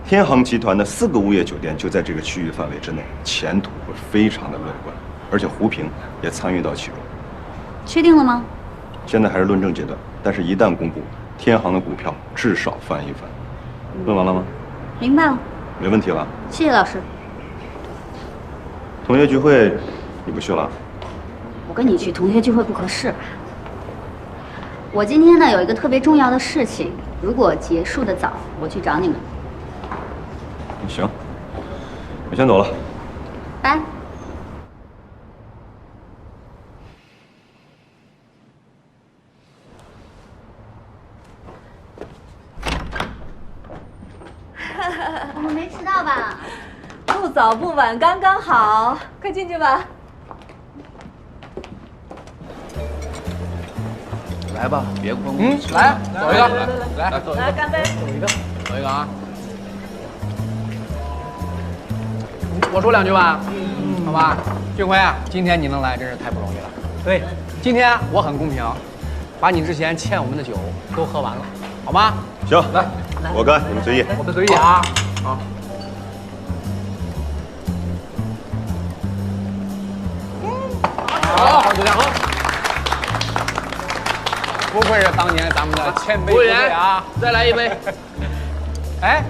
天航集团的4个物业酒店就在这个区域范围之内，前途会非常的乐观，而且胡平也参与到其中。确定了吗？现在还是论证阶段，但是一旦公布，天航的股票至少翻一番。问完了吗？明白了。没问题了。谢谢老师。同学聚会你不去了？我跟你去同学聚会不合适。我今天呢有一个特别重要的事情，如果结束的早，我去找你们。行，我先走了。拜。我们没迟到吧？不早不晚，刚刚好，快进去吧。来吧，别光顾吃。来，走一个，来，走一个，来干杯，走一个，走一个啊！我说2句吧，好吧？俊辉啊，今天你能来真是太不容易了。对，今天我很公平，把你之前欠我们的酒都喝完了，好吗？行，来，我干，你们随意。我们随意啊！好。好，就这样。不愧是当年咱们的千杯不醉啊！再来一杯。哎，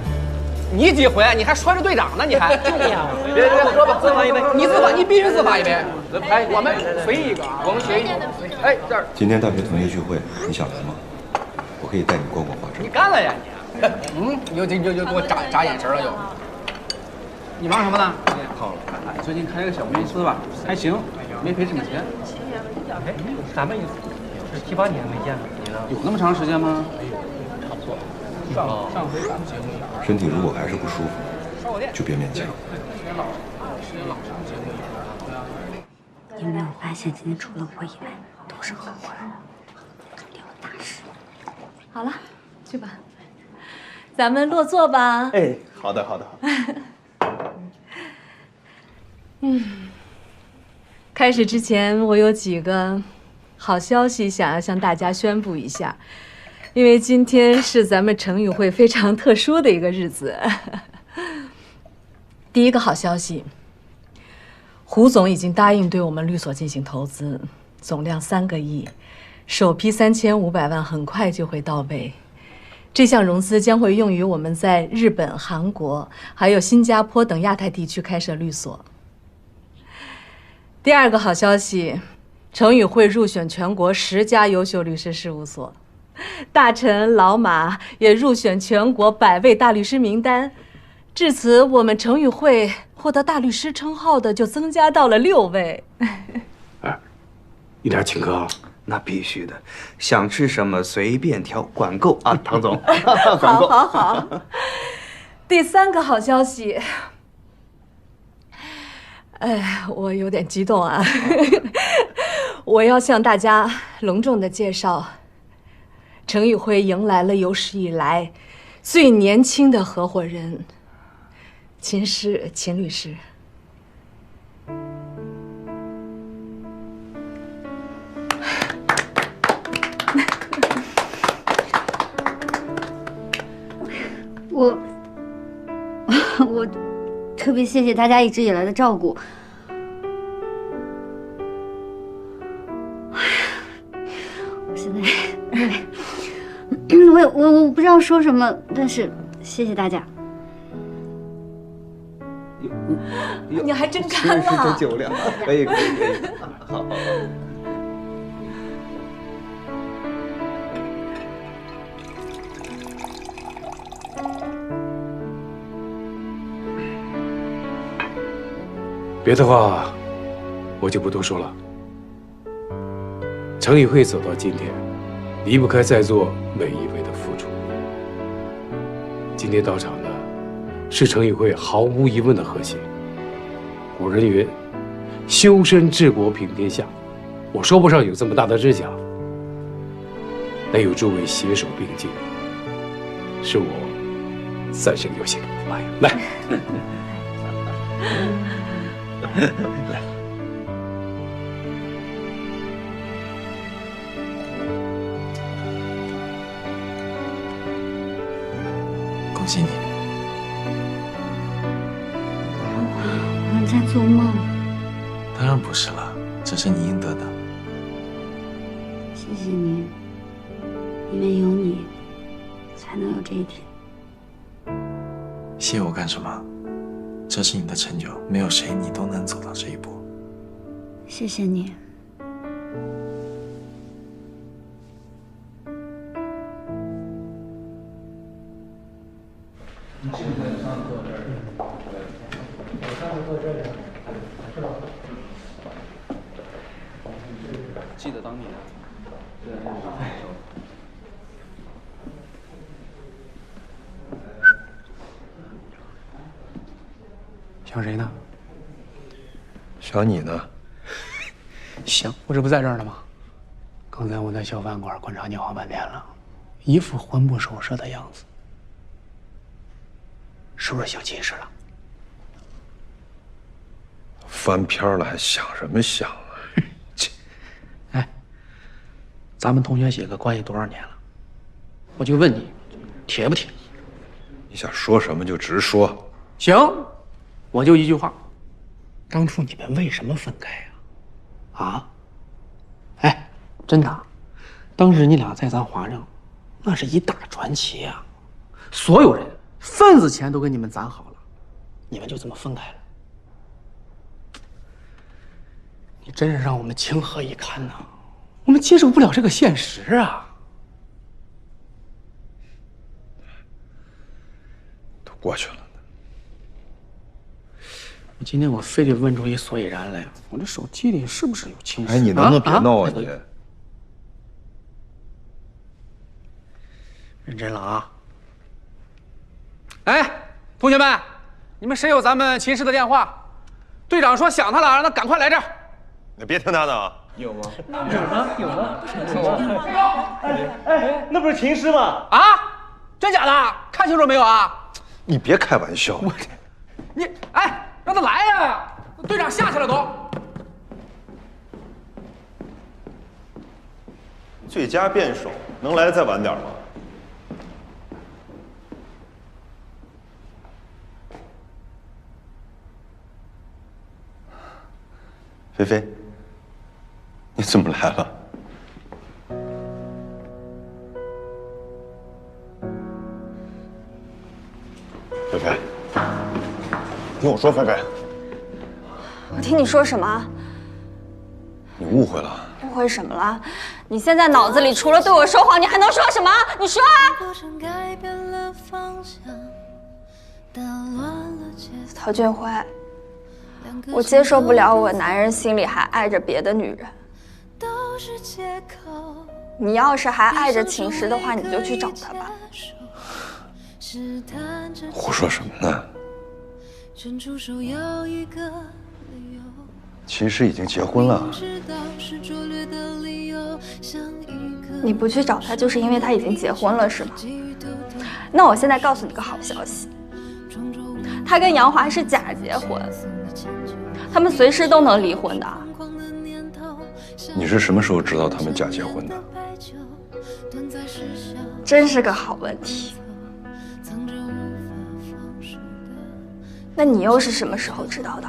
你几回？你还说是队长呢？你还？别说吧，自罚一杯。你自罚，你必须自罚一杯。哎，我们随意一个啊，我们随意。哎，这儿。今天大学同学聚会，你想来吗？我可以带你逛逛画展。你干了呀你？你就给我眨眼神了又。你忙什么呢？好了，最近开了个小公司吧，还行，没赔什么钱。哎，咱们是7、8年没见了，你呢？有那么长时间吗？差不多。上回咱们节目。身体如果还是不舒服，就别勉强。你有没有发现，今天除了我以外，都是合伙人，肯定有大事。好了，去吧，咱们落座吧。哎，好的，好的，好的。开始之前，我有几个好消息想要向大家宣布一下，因为今天是咱们城语会非常特殊的一个日子。第一个好消息，胡总已经答应对我们律所进行投资，总量3个亿，首批3500万很快就会到位。这项融资将会用于我们在日本、韩国还有新加坡等亚太地区开设律所。第二个好消息，城语会入选全国10家优秀律师事务所，大陈、老马也入选全国100位大律师名单。至此，我们城语会获得大律师称号的就增加到了6位。哎，一点请客啊！那必须的，想吃什么随便挑，管够啊，唐总。管够。好。第三个好消息。哎，我有点激动啊！我要向大家隆重的介绍，城语会迎来了有史以来最年轻的合伙人秦诗秦律师。我特别谢谢大家一直以来的照顾。我现在，我不知道说什么，但是谢谢大家。你还真干了！是这酒量，可以，好。别的话，我就不多说了。城语会走到今天，离不开在座每一位的付出。今天到场的，是城语会毫无疑问的核心。古人云：“修身治国平天下。”我说不上有这么大的志向，但有诸位携手并进，是我三生有幸。哎呀，来，来。恭喜你！我在做梦。当然不是了，这是你应得的。谢谢你，因为有你，才能有这一天。谢我干什么？这是你的成就，没有谁你都能走到这一步。谢谢你。记得当你的。想谁呢？想你呢。行，我这不在这儿呢吗？刚才我在小饭馆观察你好半天了，一副魂不守舍的样子，是不是想亲事了？翻篇了还想什么想啊？哎，咱们同学几个关系多少年了？我就问你，铁不铁？你想说什么就直说。行，我就一句话，当初你们为什么分开呀？啊？哎，真的，当时你俩在咱华政，那是一大传奇啊！所有人份子钱都给你们攒好了，你们就这么分开了。你真是让我们情何以堪呐！我们接受不了这个现实啊！都过去了。今天我非得问出一所以然来，我这手机里是不是有亲事？哎，你能不能别闹啊你？认真了啊！哎，同学们，你们谁有咱们秦氏的电话？队长说想他了，让他赶快来这儿。你别听他的啊！有吗？有吗？哎，那不是秦师吗？啊？真假的？看清楚没有啊？你别开玩笑！你哎，让他来呀！队长下去了都。最佳辩手能来得再晚点吗？菲菲，你怎么来了？菲菲，听我说，菲菲，我听你说什么？你误会了。误会什么了？你现在脑子里除了对我说谎，你还能说什么？你说啊！陶俊辉，我接受不了我男人心里还爱着别的女人。你要是还爱着秦石的话，你就去找他吧。胡说什么呢？秦石已经结婚了。你不去找他，就是因为他已经结婚了，是吗？那我现在告诉你个好消息，他跟杨华是假结婚，他们随时都能离婚的。你是什么时候知道他们假结婚的？真是个好问题。那你又是什么时候知道的？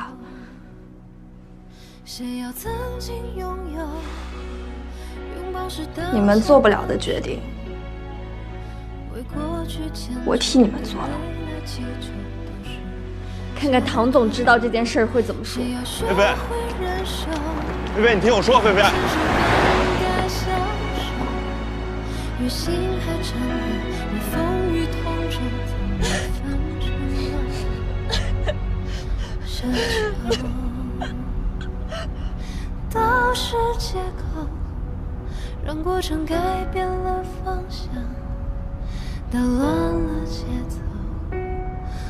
你们做不了的决定，我替你们做了。看看唐总知道这件事会怎么说。菲菲，菲菲，你听我说，菲菲。都是借口，让过程改变了方向，打乱了节奏，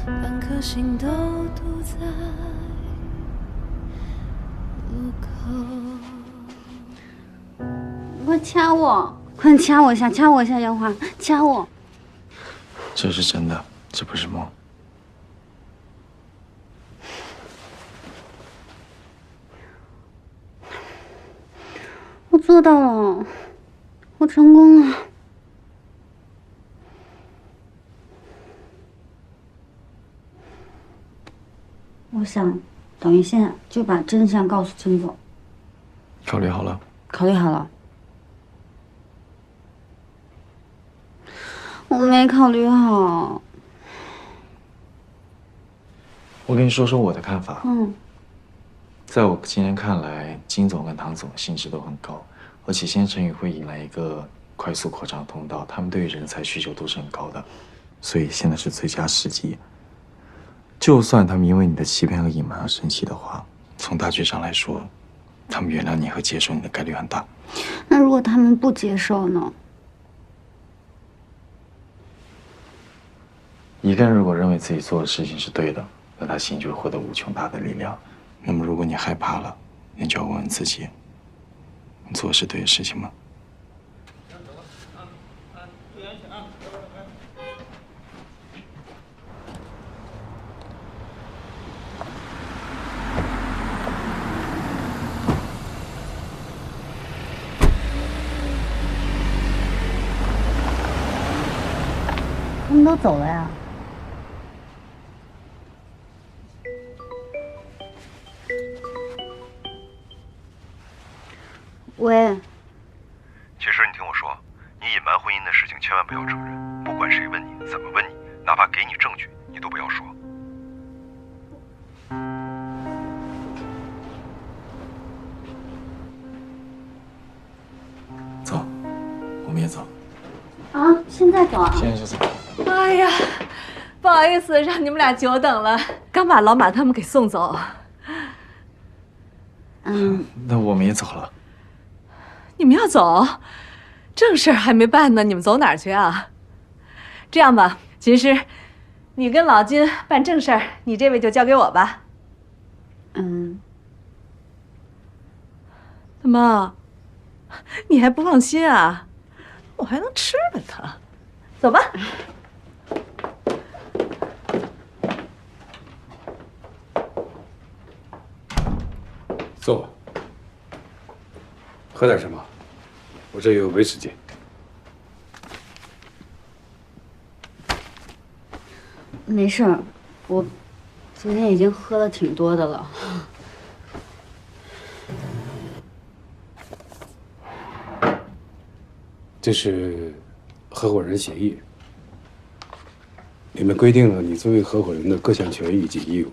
半颗心都堵在路口。快掐我！快掐我一下！掐我一下，杨华！掐我！这是真的，这不是梦。我做到了，我成功了。我想，等于现在就把真相告诉金总。考虑好了？考虑好了。我没考虑好。我跟你说说我的看法。嗯。在我今天看来，金总跟唐总兴致都很高，而且新陈宇会引来一个快速扩张通道，他们对于人才需求都是很高的，所以现在是最佳时机。就算他们因为你的欺骗和隐瞒而生气的话，从大局上来说，他们原谅你和接受你的概率很大。那如果他们不接受呢？一个人如果认为自己做的事情是对的，那他心就会获得无穷大的力量。那么如果你害怕了，你就要问问自己，你做的是对的事情吗？他们都走了呀。喂。其实你听我说，你隐瞒婚姻的事情千万不要承认，不管谁问你，怎么问你，哪怕给你证据，你都不要说。走，我们也走。啊，现在走啊？现在就走。哎呀，不好意思，让你们俩久等了，刚把老马他们给送走。那我们也走了。你们要走，正事儿还没办呢，你们走哪儿去啊？这样吧，秦师，你跟老金办正事儿，你这位就交给我吧。怎么，你还不放心啊？我还能吃了他。走吧。坐吧。喝点什么？我这有威士忌。没事儿，我今天已经喝了挺多的了。这是合伙人协议，里面规定了你作为合伙人的各项权益及义务。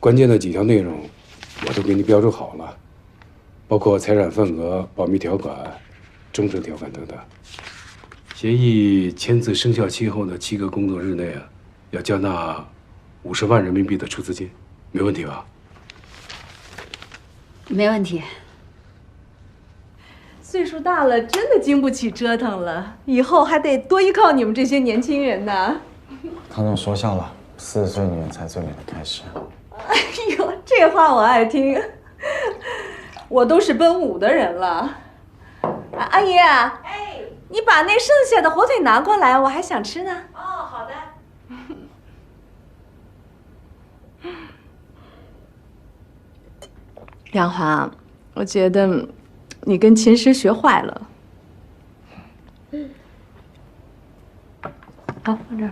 关键的几条内容，我都给你标注好了。包括财产份额、保密条款、终身条款等等。协议签字生效期后的7个工作日内要交纳50万人民币的出资金，没问题吧？没问题。岁数大了，真的经不起折腾了，以后还得多依靠你们这些年轻人呢。唐总说笑了，40岁女人才最美的开始。哎呦，这话我爱听。我都是奔5的人了。阿姨，哎，你把那剩下的火腿拿过来，我还想吃呢。哦，好的。梁华，我觉得你跟秦师学坏了。好，放这儿。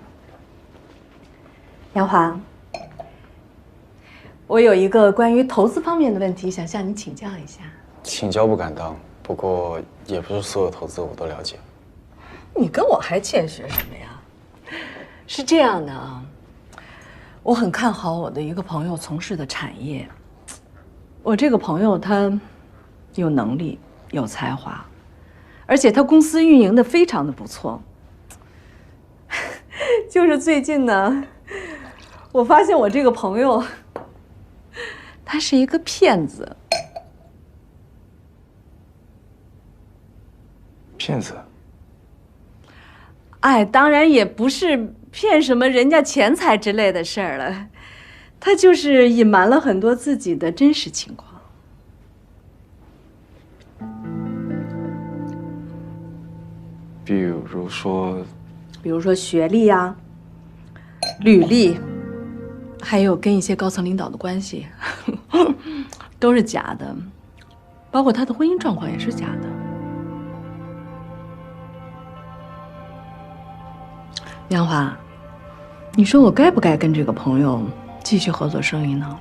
梁华，我有一个关于投资方面的问题，想向你请教一下。请教不敢当，不过也不是所有投资我都了解。你跟我还谦虚什么呀？是这样的啊，我很看好我的一个朋友从事的产业。我这个朋友他有能力、有才华，而且他公司运营的非常的不错。就是最近呢，我发现我这个朋友，他是一个骗子。骗子？哎，当然也不是骗什么人家钱财之类的事儿了，他就是隐瞒了很多自己的真实情况。比如说，比如说学历啊、履历，还有跟一些高层领导的关系，都是假的，包括他的婚姻状况也是假的。杨华，你说我该不该跟这个朋友继续合作生意呢？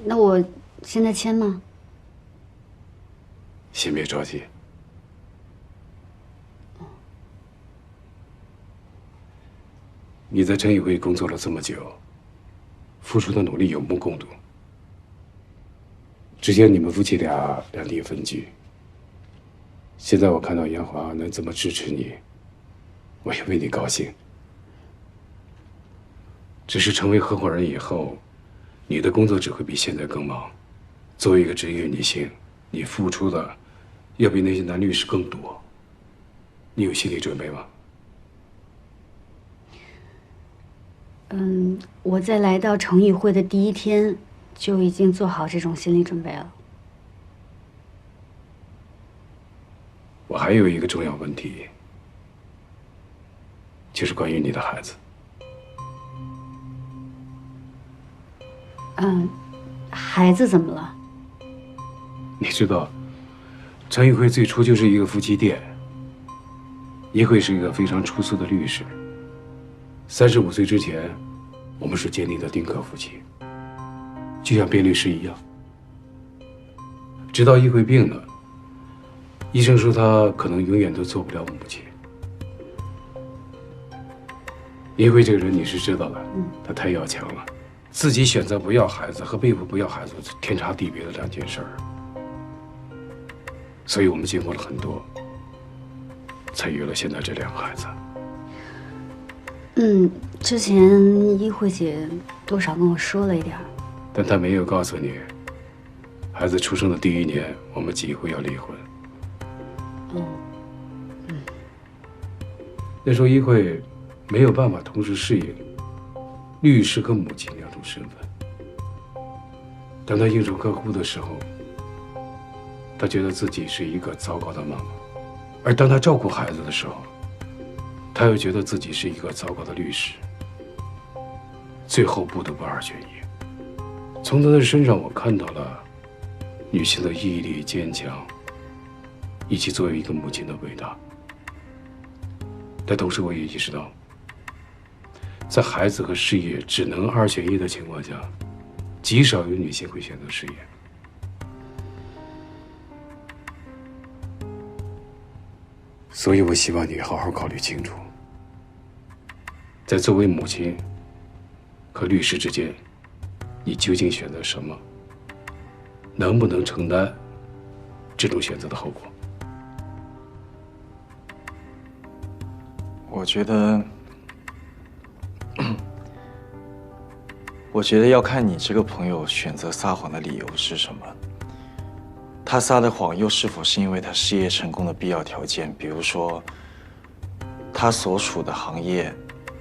那我现在签吗？先别着急。你在陈宇辉工作了这么久，付出的努力有目共睹。之前你们夫妻俩两地分居，现在我看到杨华能这么支持你，我也为你高兴。只是成为合伙人以后，你的工作只会比现在更忙。作为一个职业女性，你付出的要比那些男律师更多。你有心理准备吗？我在来到城议会的第一天，就已经做好这种心理准备了。我还有一个重要问题，就是关于你的孩子。孩子怎么了？你知道，陈宇辉最初就是一个夫妻店。一辉是一个非常出色的律师。35岁之前，我们是坚定的丁克夫妻，就像卞律师一样。直到一辉病了，医生说他可能永远都做不了母亲。一辉这个人你是知道的，他太要强了，自己选择不要孩子和被迫不要孩子是天差地别的两件事儿。所以我们经过了很多，才有了现在这两个孩子。之前一慧姐多少跟我说了一点，但她没有告诉你，孩子出生的第1年，我们几乎要离婚。那时候一慧没有办法同时适应律师和母亲两种身份。当她应酬客户的时候，她觉得自己是一个糟糕的妈妈；而当她照顾孩子的时候，她又觉得自己是一个糟糕的律师。最后不得不2选1。从她的身上，我看到了女性的毅力、坚强，以及作为一个母亲的伟大。但同时，我也意识到，在孩子和事业只能2选1的情况下，极少有女性会选择事业。所以我希望你好好考虑清楚，在作为母亲和律师之间，你究竟选择什么？能不能承担这种选择的后果？我觉得要看你这个朋友选择撒谎的理由是什么。他撒的谎又是否是因为他事业成功的必要条件？比如说，他所处的行业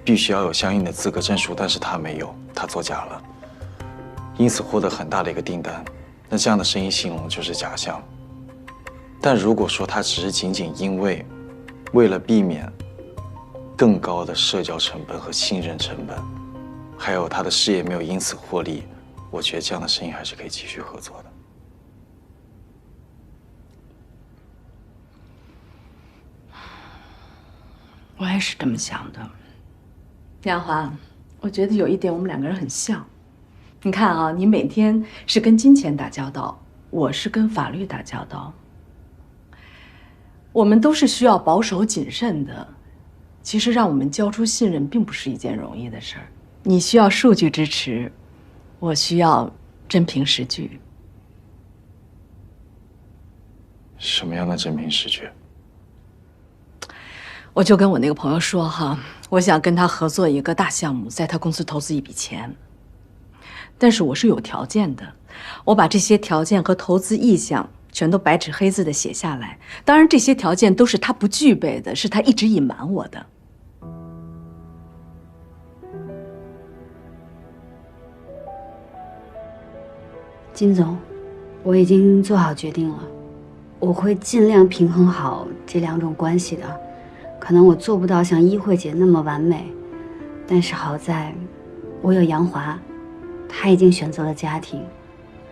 必须要有相应的资格证书，但是他没有，他作假了，因此获得很大的一个订单。那这样的生意兴隆就是假象。但如果说他只是仅仅因为了避免更高的社交成本和信任成本，还有他的事业没有因此获利，我觉得这样的生意还是可以继续合作的。我也是这么想的，杨华，我觉得有一点我们2个人很像。你看啊，你每天是跟金钱打交道，我是跟法律打交道。我们都是需要保守谨慎的。其实让我们交出信任并不是一件容易的事儿。你需要数据支持，我需要真凭实据。什么样的真凭实据？我就跟我那个朋友说哈，我想跟他合作一个大项目，在他公司投资一笔钱。但是我是有条件的，我把这些条件和投资意向全都白纸黑字的写下来。当然，这些条件都是他不具备的，是他一直隐瞒我的。金总，我已经做好决定了，我会尽量平衡好这两种关系的。可能我做不到像依慧姐那么完美，但是好在我有杨华，他已经选择了家庭，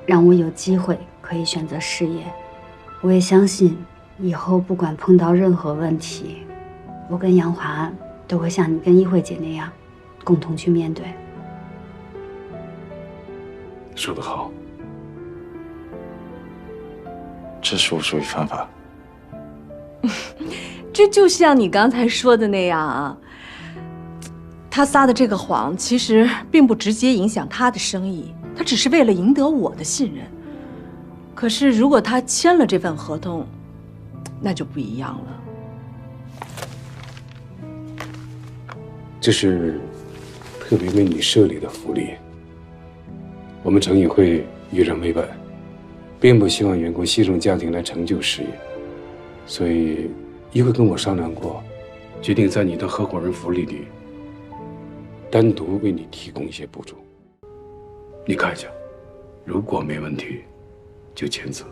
让我有机会可以选择事业。我也相信以后不管碰到任何问题，我跟杨华都会像你跟依慧姐那样，共同去面对。说得好，这属不属于犯法？这就像你刚才说的那样啊，他撒的这个谎其实并不直接影响他的生意，他只是为了赢得我的信任。可是如果他签了这份合同，那就不一样了。这是特别为你设立的福利。我们诚饮会以人为本，并不希望员工牺牲家庭来成就事业，所以依慧跟我商量过，决定在你的合伙人福利里单独为你提供一些补助。你看一下，如果没问题，就签字。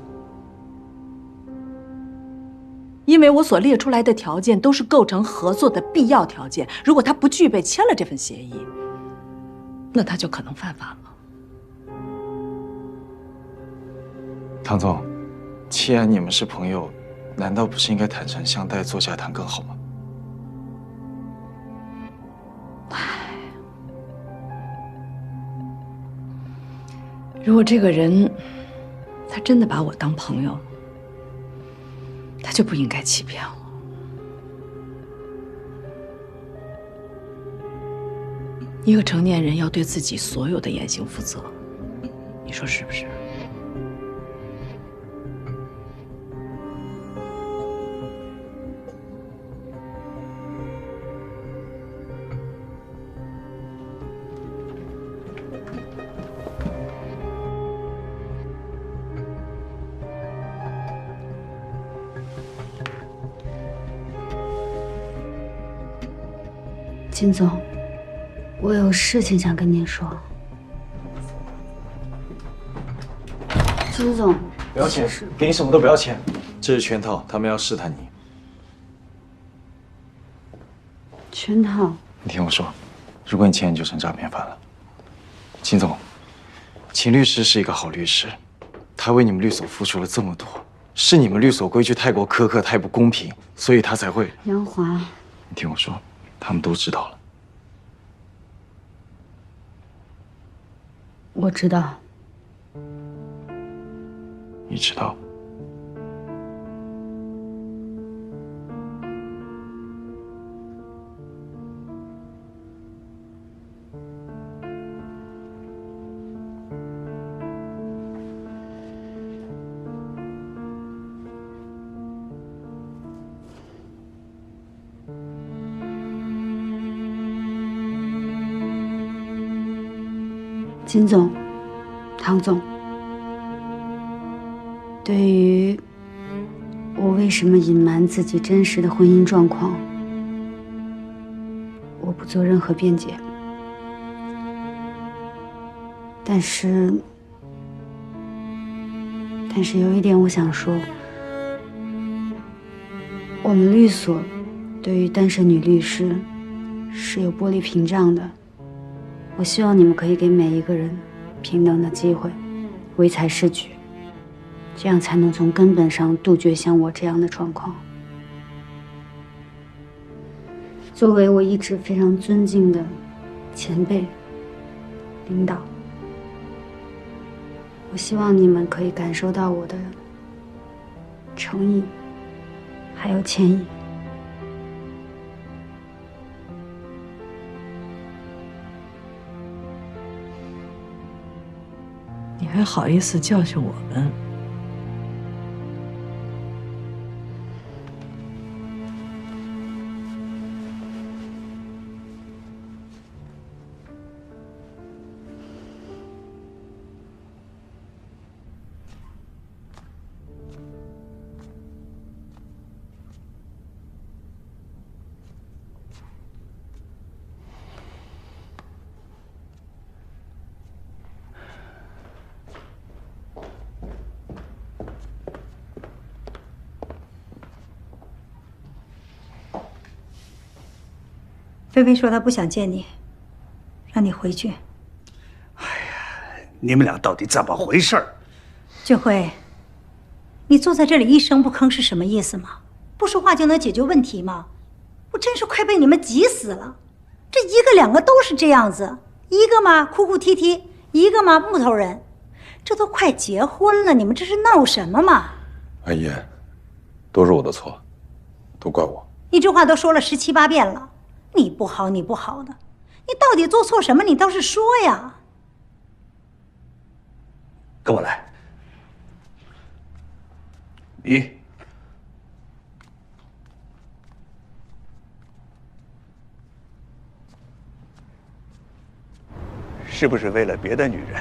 因为我所列出来的条件都是构成合作的必要条件，如果他不具备，签了这份协议，那他就可能犯法了。唐总，既然你们是朋友，难道不是应该坦诚相待，坐下谈更好吗？如果这个人他真的把我当朋友，他就不应该欺骗我。一个成年人要对自己所有的言行负责，你说是不是？金总，我有事情想跟您说。金总，不要签，给你什么都不要签，这是圈套，他们要试探你。圈套？你听我说，如果你签，你就成诈骗犯了。金总，秦律师是一个好律师，他为你们律所付出了这么多，是你们律所规矩太过苛刻、太不公平，所以他才会。杨华，你听我说，他们都知道了。我知道。你知道？金总，唐总，对于我为什么隐瞒自己真实的婚姻状况，我不做任何辩解。但是有一点我想说，我们律所对于单身女律师是有玻璃屏障的。我希望你们可以给每一个人平等的机会，唯才是举，这样才能从根本上杜绝像我这样的状况。作为我一直非常尊敬的前辈、领导，我希望你们可以感受到我的诚意，还有歉意。你还好意思教训我们？菲菲说她不想见你，让你回去。你们俩到底怎么回事儿？俊辉，你坐在这里一声不吭是什么意思吗？不说话就能解决问题吗？我真是快被你们急死了！这一个两个都是这样子，一个嘛哭哭啼啼，一个嘛木头人，这都快结婚了，你们这是闹什么嘛？阿姨，都是我的错，都怪我。你这话都说了17、8遍了，你不好，你不好的，你到底做错什么？你倒是说呀！跟我来。你是不是为了别的女人？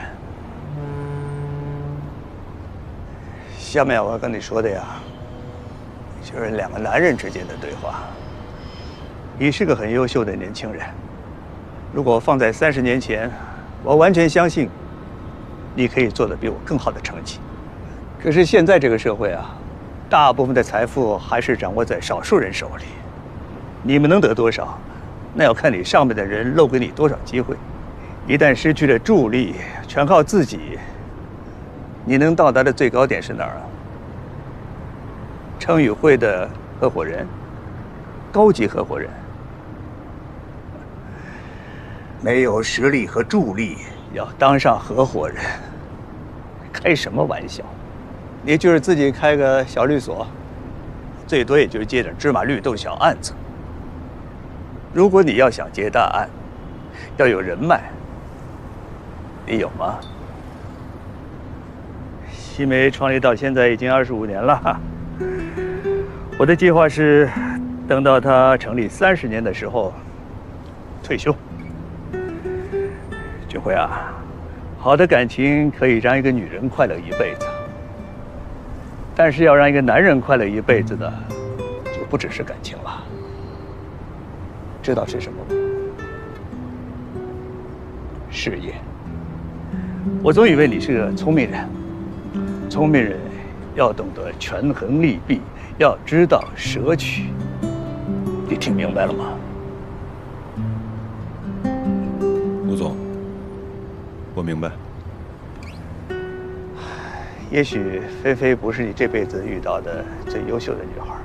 下面我要跟你说的呀，就是两个男人之间的对话。你是个很优秀的年轻人，如果放在30年前，我完全相信你可以做得比我更好的成绩。可是现在这个社会啊，大部分的财富还是掌握在少数人手里，你们能得多少，那要看你上面的人漏给你多少机会。一旦失去了助力，全靠自己，你能到达的最高点是哪儿啊？程宇会的合伙人，高级合伙人，没有实力和助力，要当上合伙人，开什么玩笑？你就是自己开个小律所，最多也就是接点芝麻绿豆小案子。如果你要想接大案，要有人脉，你有吗？西梅创立到现在已经25年了，我的计划是等到它成立30年的时候退休。俊辉啊，好的感情可以让一个女人快乐一辈子，但是要让一个男人快乐一辈子的，就不只是感情了。知道是什么吗？事业。我总以为你是个聪明人，聪明人要懂得权衡利弊，要知道舍取。你听明白了吗？吴总，我明白。也许菲菲不是你这辈子遇到的最优秀的女孩，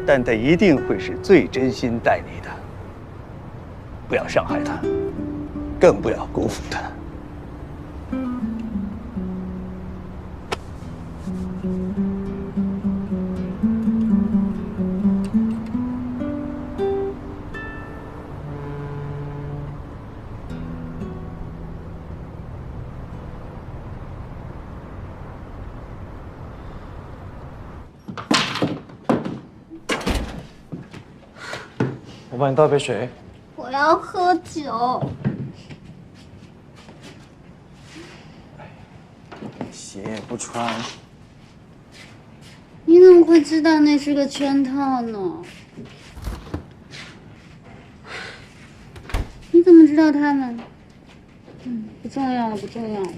但她一定会是最真心待你的。不要伤害她，更不要辜负她。我帮你倒杯水。我要喝酒。鞋也不穿。你怎么会知道那是个圈套呢？你怎么知道他们？不重要了，不重要了，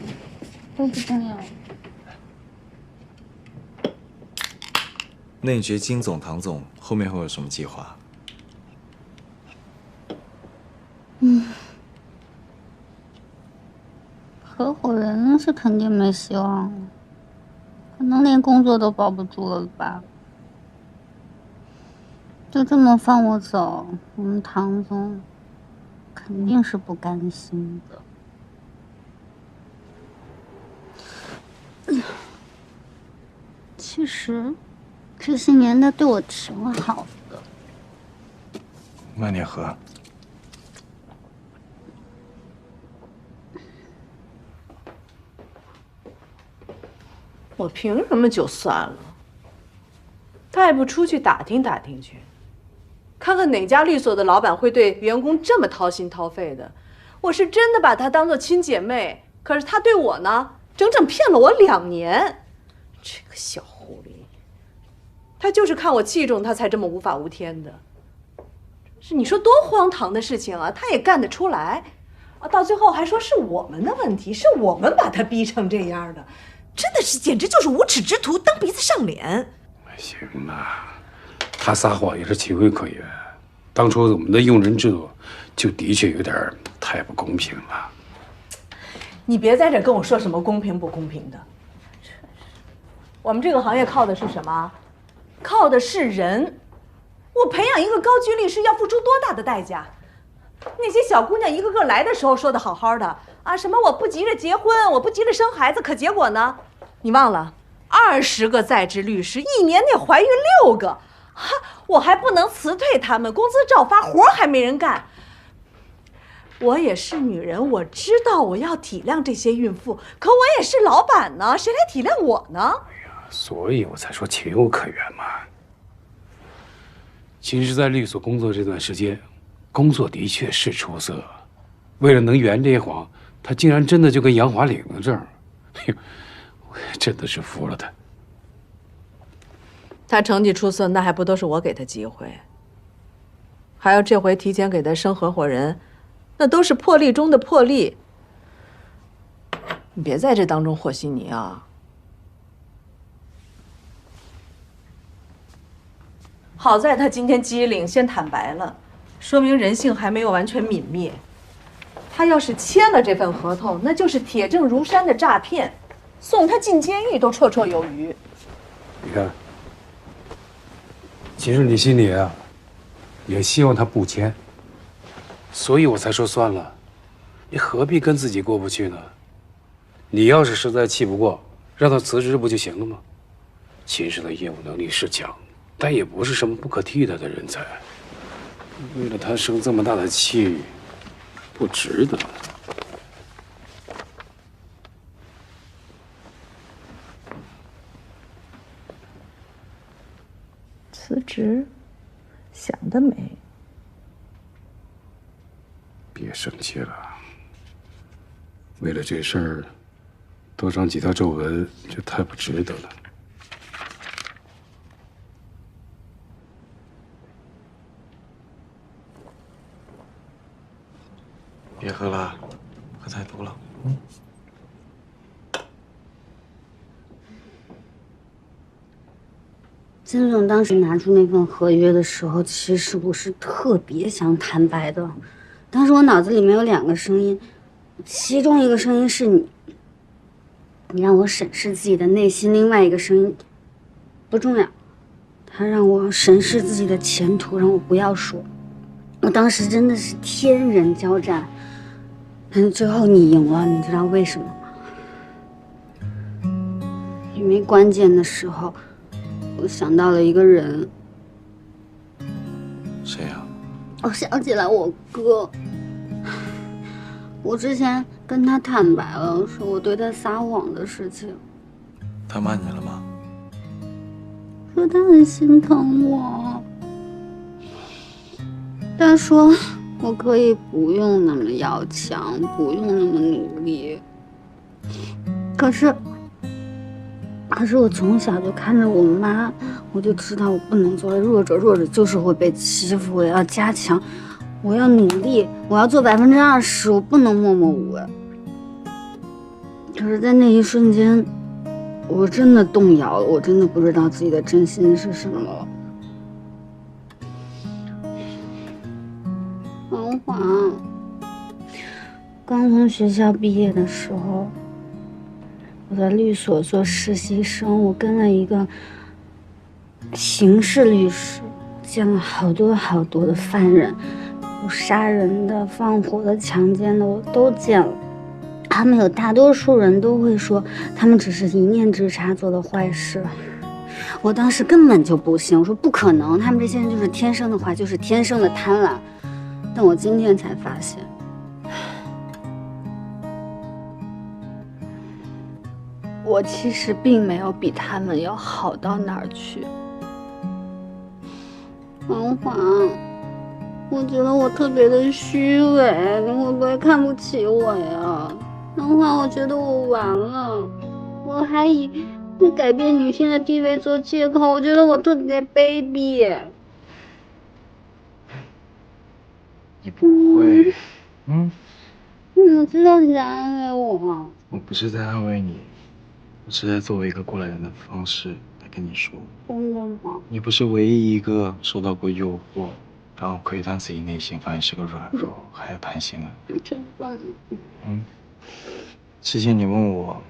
都不重要了。那你觉得金总、唐总后面会有什么计划？合伙人是肯定没希望了，可能连工作都保不住了吧。就这么放我走，我们唐总肯定是不甘心的。其实这些年他对我挺好的。慢点喝。我凭什么就算了？他也不出去打听打听去，看看哪家律所的老板会对员工这么掏心掏肺的。我是真的把他当做亲姐妹，可是他对我呢，整整骗了我2年。这个小狐狸，他就是看我器重他才这么无法无天的。是你说多荒唐的事情啊，他也干得出来啊！到最后还说是我们的问题，是我们把他逼成这样的。真的是，简直就是无耻之徒，蹬鼻子上脸。行吧，他撒谎也是情有可原，当初我们的用人制度就的确有点太不公平了。你别在这跟我说什么公平不公平的。我们这个行业靠的是什么？靠的是人。我培养一个高级律师要付出多大的代价？那些小姑娘一个个来的时候说的好好的啊，什么我不急着结婚，我不急着生孩子，可结果呢？你忘了，20个在职律师1年内怀孕6个，哈，我还不能辞退他们，工资照发，活还没人干。我也是女人，我知道我要体谅这些孕妇，可我也是老板呢，谁来体谅我呢？所以我才说情有可原嘛。其实，在律所工作这段时间，工作的确是出色。为了能圆这一谎，他竟然真的就跟杨华领了证。我真的是服了他。他成绩出色，那还不都是我给他机会？还有这回提前给他升合伙人，那都是破例中的破例。你别在这当中和稀泥啊！好在他今天机灵，先坦白了，说明人性还没有完全泯灭。他要是签了这份合同，那就是铁证如山的诈骗，送他进监狱都绰绰有余。你看，其实你心里啊，也希望他不签，所以我才说算了，你何必跟自己过不去呢？你要是实在气不过，让他辞职不就行了吗？秦氏的业务能力是强，但也不是什么不可替代的人才。为了他生这么大的气，不值得。辞职，想得美。别生气了，为了这事儿多长几条皱纹，这太不值得了。别喝了，喝太多了。金总当时拿出那份合约的时候，其实我是特别想坦白的。当时我脑子里面有2个声音，其中一个声音是你让我审视自己的内心；另外一个声音不重要，他让我审视自己的前途，让我不要说。我当时真的是天人交战，但是最后你赢了，你知道为什么吗？因为关键的时候，我想到了一个人。谁呀？我想起来我哥。我之前跟他坦白了，说我对他撒谎的事情。他骂你了吗？说他很心疼我。他说我可以不用那么要强，不用那么努力。可是我从小就看着我妈，我就知道我不能做弱者，弱者就是会被欺负。我要加强，我要努力，我要做20%，我不能默默无闻。可是，在那一瞬间，我真的动摇了，我真的不知道自己的真心是什么了。王华，刚从学校毕业的时候，我在律所做实习生，我跟了一个刑事律师，见了好多好多的犯人，有杀人的、放火的、强奸的，我都见了。他们有大多数人都会说，他们只是一念之差做的坏事。我当时根本就不信，我说不可能，他们这些人就是天生的坏，就是天生的贪婪。但我今天才发现，我其实并没有比他们要好到哪儿去。王华，我觉得我特别的虚伪，你会不会看不起我呀？王华，我觉得我完了，我还以改变女性的地位做借口，我觉得我特别卑鄙。你不会，我知道你在安慰我。我不是在安慰你，我是在作为一个过来人的方式来跟你说。真的吗？你不是唯一一个受到过诱惑、然后窥探自己内心，发现是个软弱还有贪心的。真棒。之前你问我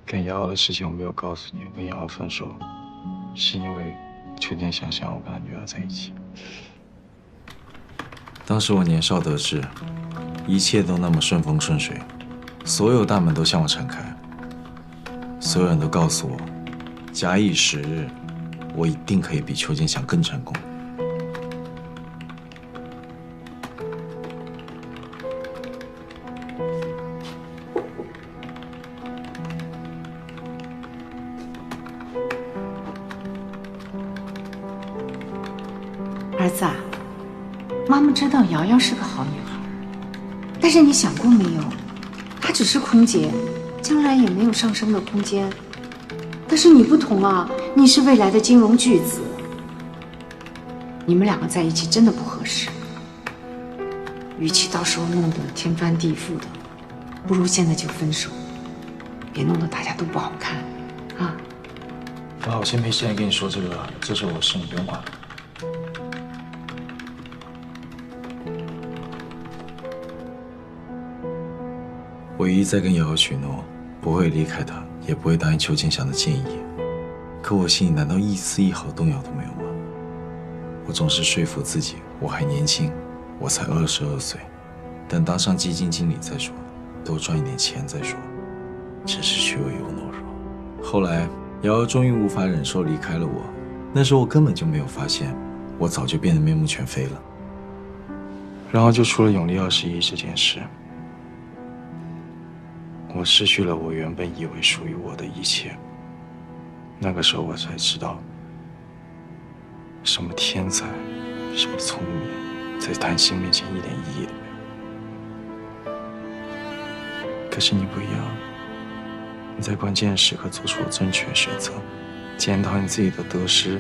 跟瑶瑶的事情，我没有告诉你，跟瑶瑶分手，是因为秋天想我跟他女儿在一起。当时我年少得志，一切都那么顺风顺水，所有大门都向我敞开，所有人都告诉我，假以时日，我一定可以比邱建祥更成功。儿子啊，妈妈知道瑶瑶是个好女孩，但是你想过没有，她只是空姐，将来也没有上升的空间。但是你不同啊，你是未来的金融巨子，你们两个在一起真的不合适。与其到时候弄得天翻地覆的，不如现在就分手，别弄得大家都不好看啊。妈，我先没时间跟你说这个了，这是我事，你不用管。我一再跟瑶瑶许诺，不会离开她，也不会答应邱建祥的建议。可我心里难道一丝一毫动摇都没有吗？我总是说服自己，我还年轻，我才22岁，等当上基金经理再说，多赚一点钱再说。真是虚伪又懦弱。后来，瑶瑶终于无法忍受离开了我，那时候我根本就没有发现，我早就变得面目全非了。然后就出了永利21这件事。我失去了我原本以为属于我的一切，那个时候我才知道，什么天才，什么聪明，在谈心面前一点意义都没有。可是你不一样，你在关键时刻做出了正确选择，检讨你自己的得失，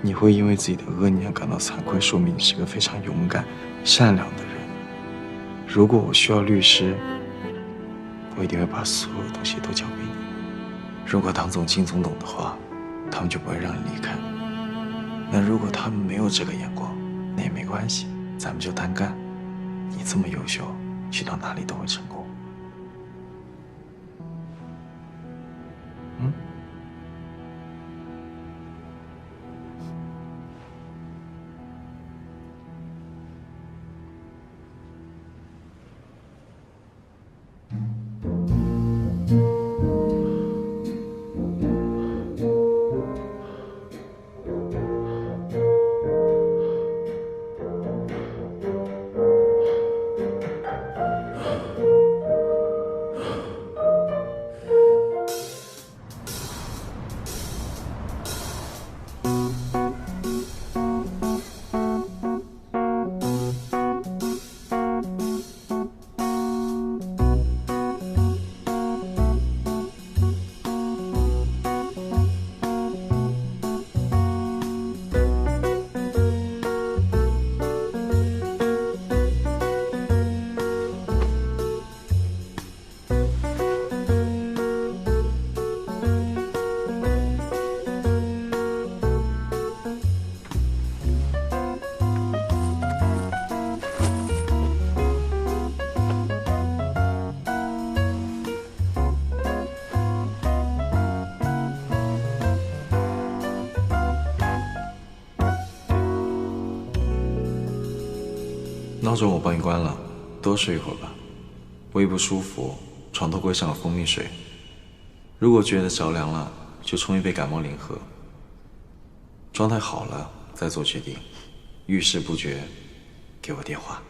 你会因为自己的恶念感到惭愧，说明你是个非常勇敢、善良的人。如果我需要律师，我一定会把所有东西都交给你。如果唐总、金总懂的话，他们就不会让你离开。那如果他们没有这个眼光，那也没关系，咱们就单干。你这么优秀，去到哪里都会成功。闹钟我帮你关了，多睡一会儿吧。胃不舒服，床头柜上有蜂蜜水，如果觉得着凉了，就冲一杯感冒灵喝。状态好了再做决定，遇事不决，给我电话。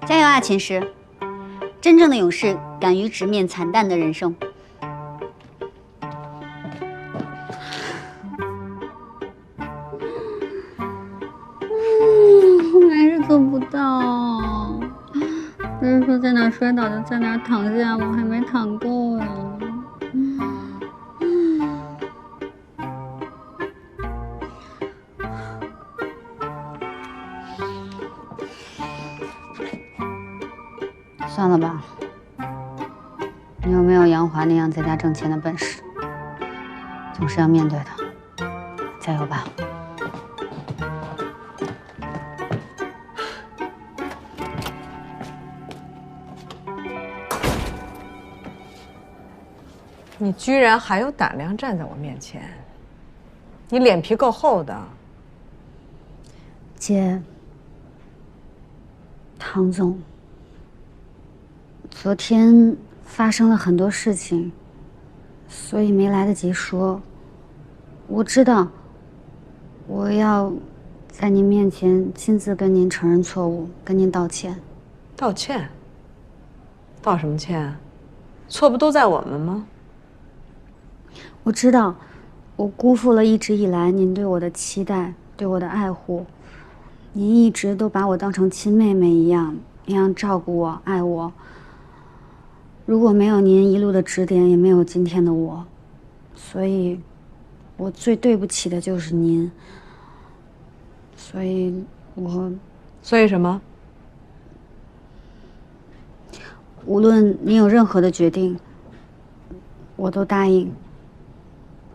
加油啊，秦师！真正的勇士敢于直面惨淡的人生。还是做不到。不是说在哪摔倒就在哪躺下吗？还没躺够呀。算了吧，你有没有杨华那样在家挣钱的本事，总是要面对的。加油吧。你居然还有胆量站在我面前，你脸皮够厚的。姐，唐总，昨天发生了很多事情，所以没来得及说。我知道，我要在您面前亲自跟您承认错误，跟您道歉。道歉？道什么歉？错不都在我们吗？我知道，我辜负了一直以来您对我的期待，对我的爱护。您一直都把我当成亲妹妹一样，那样照顾我、爱我。如果没有您一路的指点，也没有今天的我。所以，我最对不起的就是您。所以什么？无论您有任何的决定，我都答应。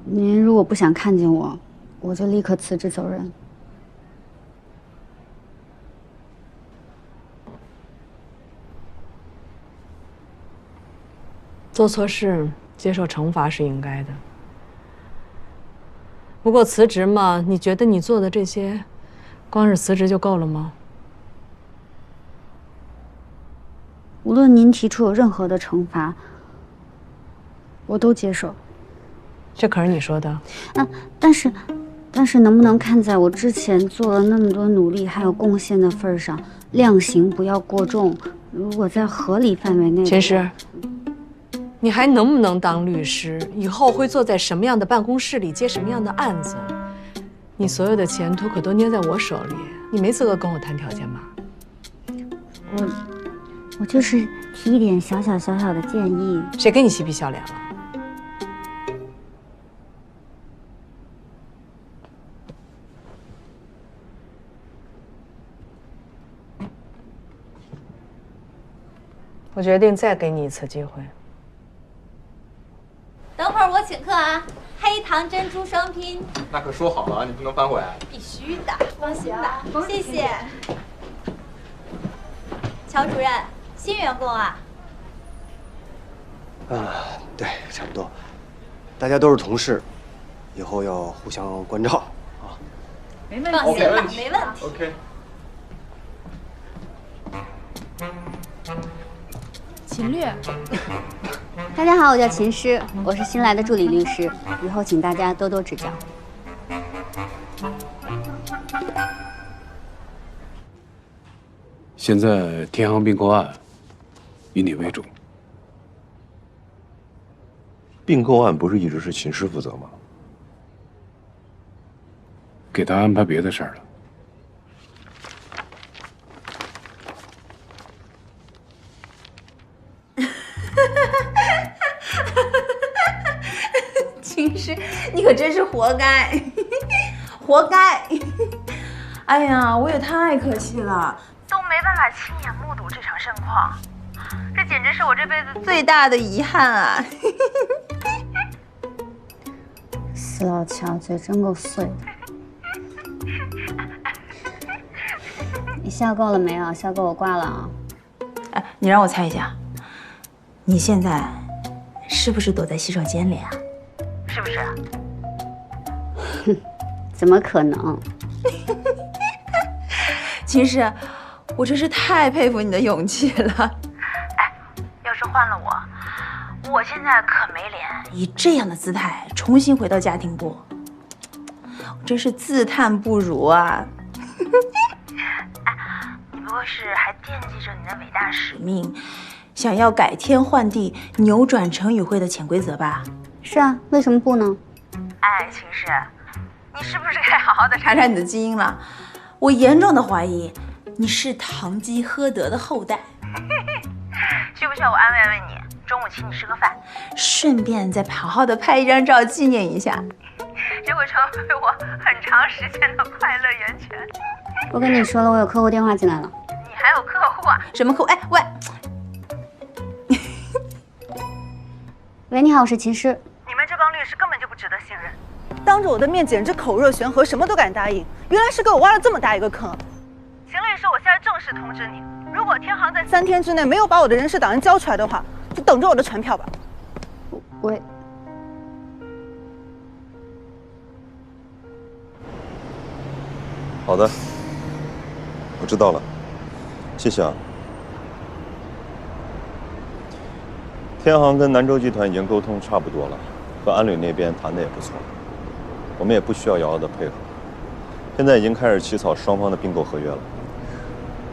您如果不想看见我，我就立刻辞职走人。做错事，接受惩罚是应该的。不过辞职嘛，你觉得你做的这些，光是辞职就够了吗？无论您提出有任何的惩罚，我都接受。这可是你说的。但是能不能看在我之前做了那么多努力还有贡献的份上，量刑不要过重，如果在合理范围内。秦师，你还能不能当律师？以后会坐在什么样的办公室里，接什么样的案子？你所有的前途可都捏在我手里，你没资格跟我谈条件吧？我就是提一点小小的建议。谁跟你嬉皮笑脸了？我决定再给你一次机会。等会儿我请客啊，黑糖珍珠双拼。那可说好了，你不能反悔。必须的，恭喜啊！谢谢。乔主任，新员工啊？对，差不多。大家都是同事，以后要互相关照啊。没问题，放心吧，没问题。 OK。秦律，大家好，我叫秦诗，我是新来的助理律师，以后请大家多多指教。现在天航并购案以你为主。并购案不是一直是秦诗负责吗？给他安排别的事儿了。 秦诗，你可真是活该，活该！哎呀，我也太可惜了，都没办法亲眼目睹这场盛况，这简直是我这辈子最大的遗憾啊！死老乔，嘴真够碎的。你笑够了没有？笑够我挂了啊！哎，你让我猜一下，你现在是不是躲在洗手间里啊？ 是不是？哼，怎么可能？秦诗，我真是太佩服你的勇气了。哎，要是换了我现在可没脸以这样的姿态重新回到家庭部，我真是自叹不如啊！哎，你不会是还惦记着你的伟大使命，想要改天换地，扭转成语会的潜规则吧？ 是啊，为什么不呢？哎，秦诗，你是不是该好好的查查你的基因了？我严重的怀疑你是堂吉诃德的后代。需不需要我安慰安慰你？中午请你吃个饭，顺便再好好的拍一张照纪念一下，这会成为我很长时间的快乐源泉。我跟你说了，我有客户电话进来了。你还有客户啊？什么客户？哎，喂，喂，你好，我是秦师。你们这帮律师根本就不值得信任，当着我的面简直口若悬河，什么都敢答应，原来是给我挖了这么大一个坑。秦律师，我现在正式通知你，如果天航在3天之内没有把我的人事档案交出来的话，就等着我的传票吧。喂。好的，我知道了，谢谢啊。天航跟南洲集团已经沟通差不多了，和安旅那边谈的也不错，我们也不需要瑶瑶的配合。现在已经开始起草双方的并购合约了。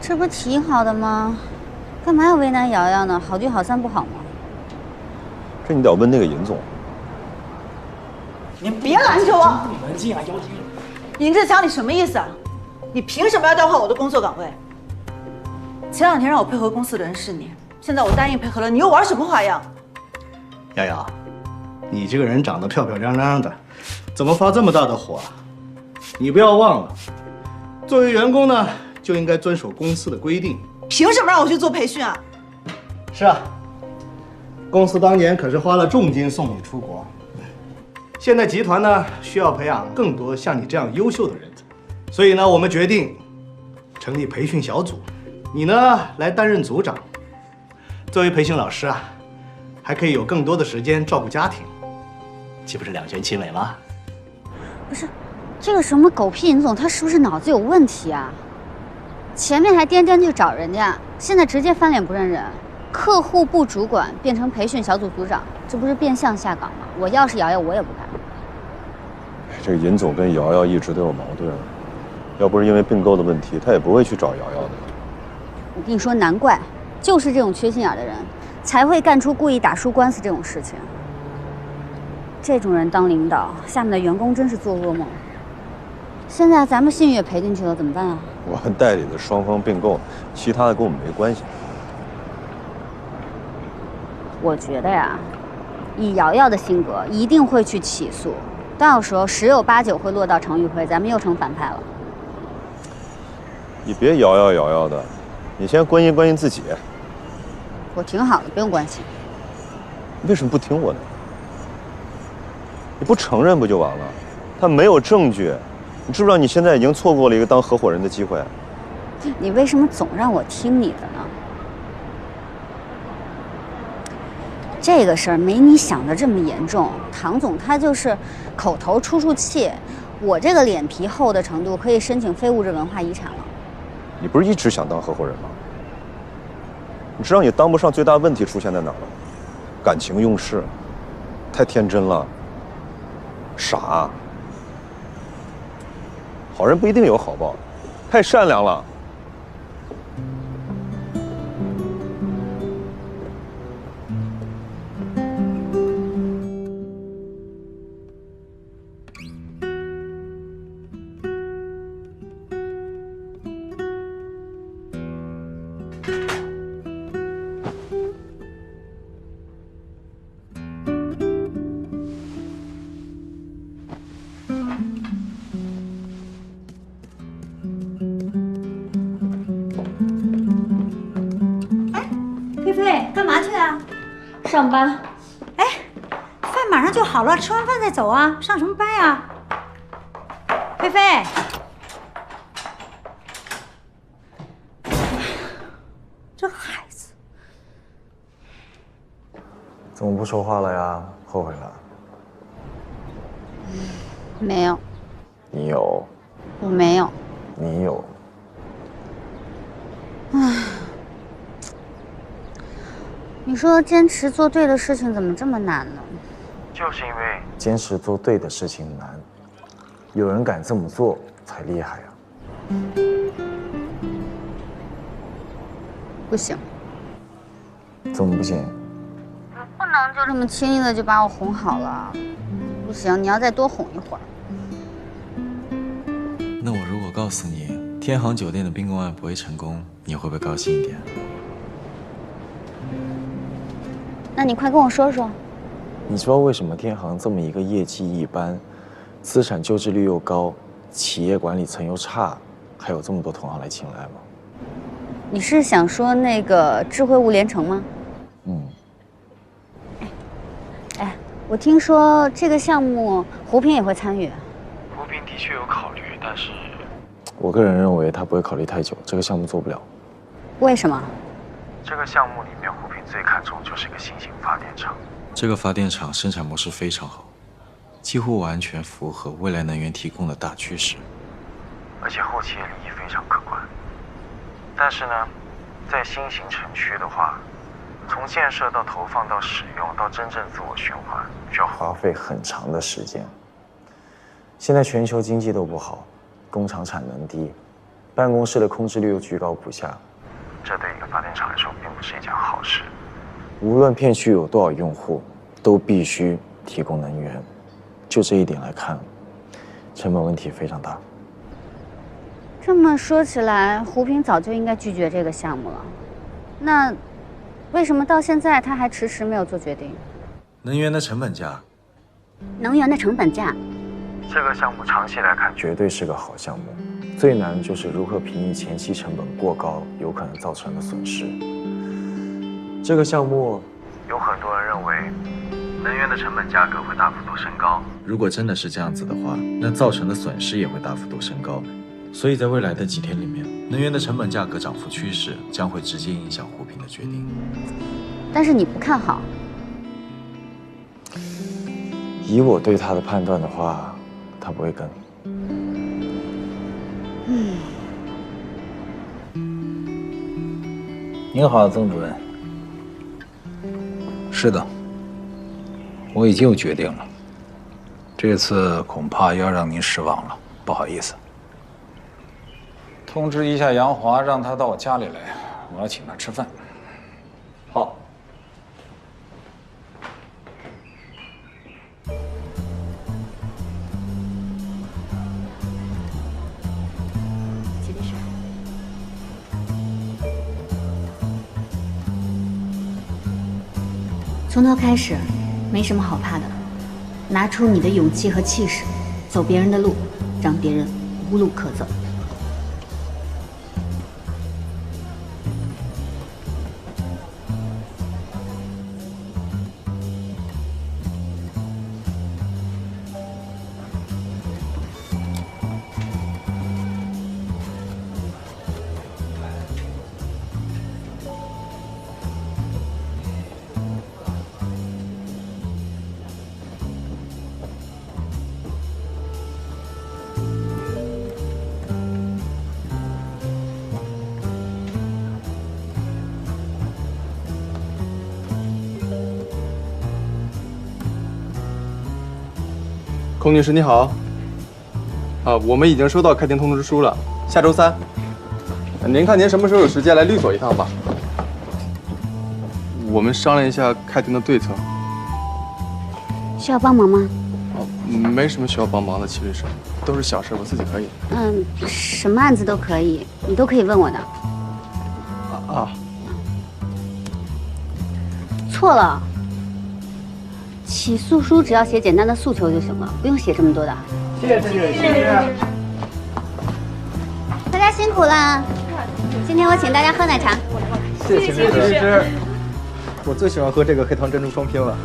这不挺好的吗？干嘛要为难瑶瑶呢？好聚好散不好吗？这你得问那个尹总。你别拦着我！你冷静啊，姚婷。尹志强，你什么意思啊？你凭什么要调换我的工作岗位？前2天让我配合公司的人事你，现在我答应配合了，你又玩什么花样？瑶瑶，你这个人长得漂漂亮亮的，怎么发这么大的火啊？你不要忘了，作为员工呢，就应该遵守公司的规定。凭什么让我去做培训啊？是啊，公司当年可是花了重金送你出国。现在集团呢，需要培养更多像你这样优秀的人才，所以呢，我们决定成立培训小组，你呢来担任组长。作为培训老师啊，还可以有更多的时间照顾家庭，岂不是两全其美吗？不是，这个什么狗屁尹总，他是不是脑子有问题啊？前面还颠颠去找人家，现在直接翻脸不认人。客户部主管变成培训小组组长，这不是变相下岗吗？我要是瑶瑶，我也不干。这个尹总跟瑶瑶一直都有矛盾，要不是因为并购的问题，他也不会去找瑶瑶的。我跟你说，难怪，就是这种缺心眼的人，才会干出故意打输官司这种事情。这种人当领导，下面的员工真是做噩梦。现在咱们信誉也赔进去了，怎么办啊？我们代理的双方并购，其他的跟我们没关系。我觉得呀，以瑶瑶的性格，一定会去起诉，到时候10有89会落到常玉辉，咱们又成反派了。你别摇摇的，你先关心关心自己。我挺好的，不用关心。你为什么不听我的？你不承认不就完了？他没有证据，你知不知道你现在已经错过了一个当合伙人的机会？你为什么总让我听你的呢？这个事儿没你想的这么严重，唐总他就是口头出气，我这个脸皮厚的程度可以申请非物质文化遗产了。你不是一直想当合伙人吗？你知道你当不上最大问题出现在哪儿吗？感情用事，太天真了，傻。好人不一定有好报，太善良了。干嘛去啊？上班。哎，饭马上就好了，吃完饭再走啊！上什么班呀？菲菲，这孩子怎么不说话了呀？后悔了？没有。你有。我没有。你有。唉。你说坚持做对的事情怎么这么难呢？就是因为坚持做对的事情难，有人敢这么做才厉害啊！不行。怎么不行？你不能就这么轻易的就把我哄好了。不行，你要再多哄一会儿。那我如果告诉你天航酒店的并购案不会成功，你会不会高兴一点？那你快跟我说说。你知道为什么天航这么一个业绩一般、资产旧质率又高、企业管理层又差，还有这么多同行来青睐吗？你是想说那个智慧物联城吗？嗯。哎，我听说这个项目胡平也会参与。胡平的确有考虑，但是我个人认为他不会考虑太久，这个项目做不了。为什么？这个项目里面，胡平最看重就是一个新型发电厂。这个发电厂生产模式非常好，几乎完全符合未来能源提供的大趋势，而且后期利益非常可观。但是呢，在新型城区的话，从建设到投放到使用到真正自我循环，需要花费很长的时间。现在全球经济都不好，工厂产能低，办公室的空置率又居高不下，这对一个发电厂来说并不是一件好事。无论片区有多少用户，都必须提供能源。就这一点来看，成本问题非常大。这么说起来，胡平早就应该拒绝这个项目了。那为什么到现在他还迟迟没有做决定？能源的成本价，能源的成本价，这个项目长期来看绝对是个好项目。最难就是如何平抑前期成本过高有可能造成的损失。这个项目有很多人认为，能源的成本价格会大幅度升高。如果真的是这样子的话，那造成的损失也会大幅度升高。所以在未来的几天里面，能源的成本价格涨幅趋势将会直接影响胡平的决定。但是你不看好？以我对他的判断的话，他不会跟。您好，曾主任。是的，我已经有决定了。这次恐怕要让您失望了，不好意思。通知一下杨华，让他到我家里来，我要请他吃饭。好。从头开始，没什么好怕的，拿出你的勇气和气势，走别人的路，让别人无路可走。孔女士你好，我们已经收到开庭通知书了，下周3。您看您什么时候有时间来律所一趟吧？我们商量一下开庭的对策。需要帮忙吗？没什么需要帮忙的，齐律师，都是小事，我自己可以。什么案子都可以，你都可以问我的。错了。起诉书只要写简单的诉求就行了，不用写这么多的。谢谢陈女士。大家辛苦了，今天我请大家喝奶茶。谢谢陈律师。我最喜欢喝这个黑糖珍珠双拼了。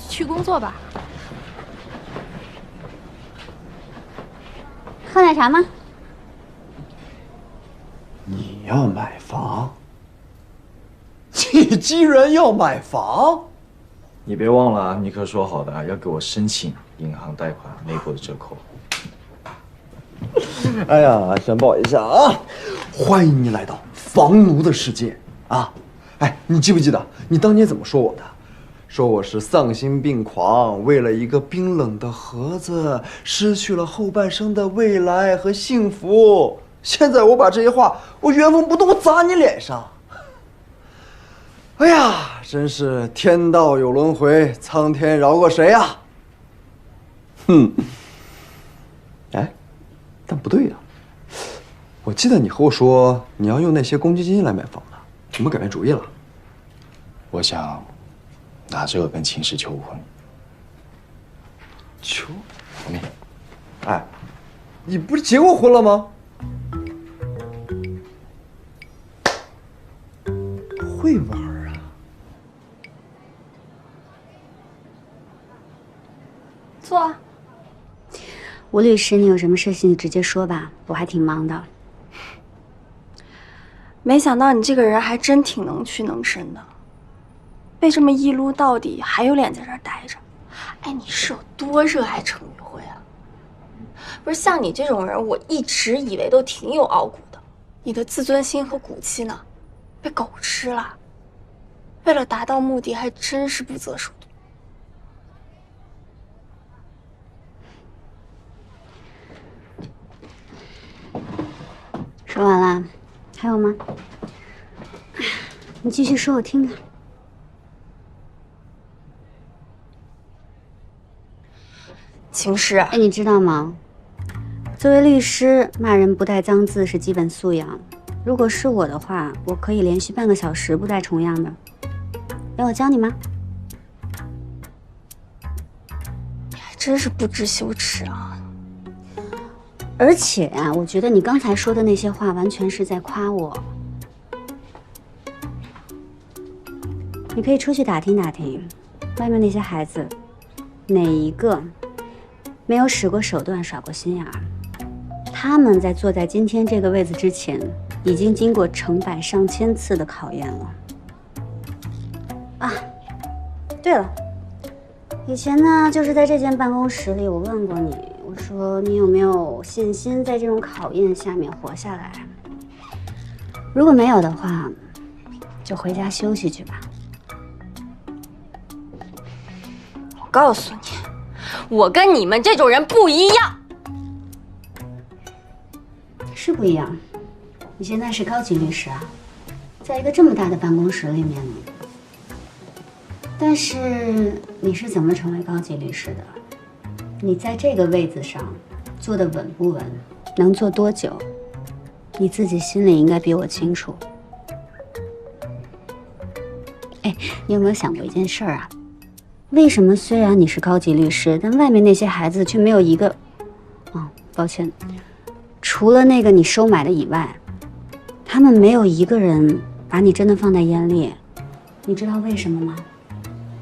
去工作吧。喝奶茶吗？你要买房？你居然要买房？你别忘了，尼克说好的要给我申请银行贷款内部的折扣。哎呀，先抱一下啊！欢迎你来到房奴的世界啊！哎，你记不记得你当年怎么说我的？说我是丧心病狂，为了一个冰冷的盒子，失去了后半生的未来和幸福。现在我把这些话，我原封不动砸你脸上。哎呀，真是天道有轮回，苍天饶过谁呀？哎，但不对呀。我记得你和我说你要用那些公积金来买房的，怎么改变主意了？我想拿这个跟秦氏求婚。求？哎，你不是结过婚了吗？会玩啊？坐啊。吴律师，你有什么事情你直接说吧，我还挺忙的。没想到你这个人还真挺能屈能伸的，被这么一撸到底，还有脸在这儿待着。哎，你是有多热爱成语会啊？不是像你这种人，我一直以为都挺有傲骨的，你的自尊心和骨气呢，被狗吃了。为了达到目的，还真是不择手段。说完了，还有吗？你继续说，我听听。秦师，哎，你知道吗？作为律师，骂人不带脏字是基本素养。如果是我的话，我可以连续半个小时不带重样的。要我教你吗？你还真是不知羞耻啊！而且啊，我觉得你刚才说的那些话完全是在夸我。你可以出去打听打听，外面那些孩子，哪一个没有使过手段、耍过心眼儿？他们在坐在今天这个位子之前，已经经过成百上千次的考验了。啊，对了，以前呢，就是在这间办公室里，我问过你。我说你有没有信心在这种考验下面活下来？如果没有的话，就回家休息去吧。我告诉你，我跟你们这种人不一样。是不一样。你现在是高级律师啊，在一个这么大的办公室里面呢。但是你是怎么成为高级律师的？你在这个位子上坐得稳不稳，能坐多久，你自己心里应该比我清楚。哎，你有没有想过一件事啊？为什么虽然你是高级律师，但外面那些孩子却没有一个……哦，抱歉，除了那个你收买的以外，他们没有一个人把你真的放在眼里。你知道为什么吗？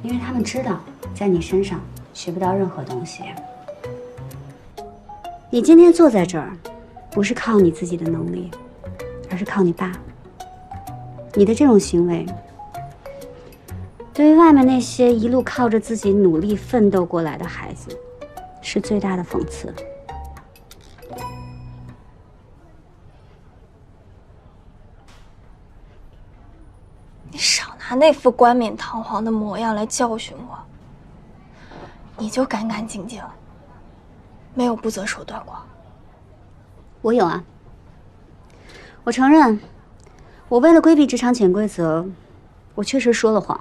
因为他们知道在你身上学不到任何东西。你今天坐在这儿，不是靠你自己的能力，而是靠你爸。你的这种行为，对于外面那些一路靠着自己努力奋斗过来的孩子，是最大的讽刺。你少拿那副冠冕堂皇的模样来教训我，你就干干净净，没有不择手段过。我有啊，我承认，我为了规避职场潜规则，我确实说了谎，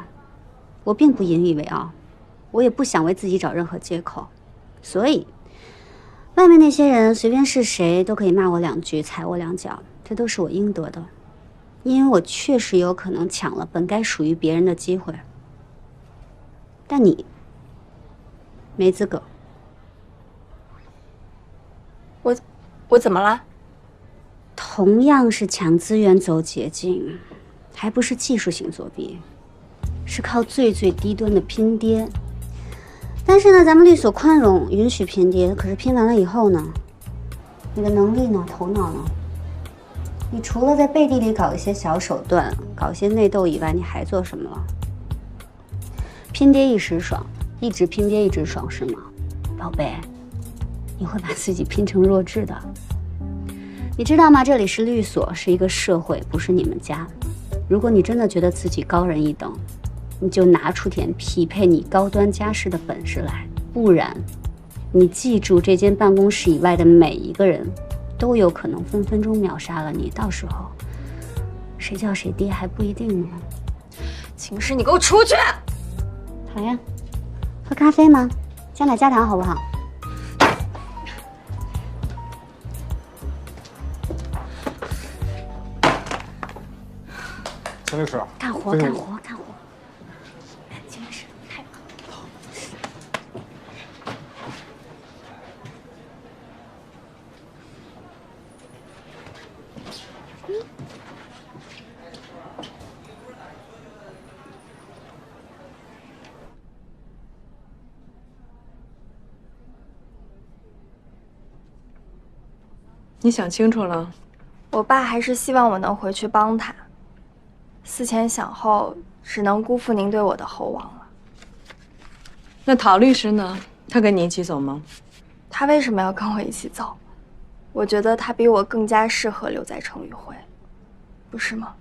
我并不引以为傲，我也不想为自己找任何借口，所以，外面那些人随便是谁都可以骂我两句，踩我两脚，这都是我应得的，因为我确实有可能抢了本该属于别人的机会，但你没资格。我怎么了？同样是抢资源走捷径，还不是技术性作弊，是靠最低端的拼爹。但是呢，咱们律所宽容，允许拼爹。可是拼完了以后呢，你的能力呢，头脑呢？你除了在背地里搞一些小手段，搞一些内斗以外，你还做什么了？拼爹一时爽，一直拼爹一直爽是吗？宝贝，你会把自己拼成弱智的。你知道吗？这里是律所，是一个社会，不是你们家。如果你真的觉得自己高人一等，你就拿出点匹配你高端家世的本事来，不然，你记住，这间办公室以外的每一个人，都有可能分分钟秒杀了你。到时候，谁叫谁爹还不一定呢。秦师，你给我出去！好呀，喝咖啡吗？加奶加糖好不好？陈律师，干活干活干活！秦律师，太好。你想清楚了？我爸还是希望我能回去帮他，思前想后，只能辜负您对我的厚望了。那陶律师呢？他跟你一起走吗？他为什么要跟我一起走？我觉得他比我更加适合留在城宇会，不是吗？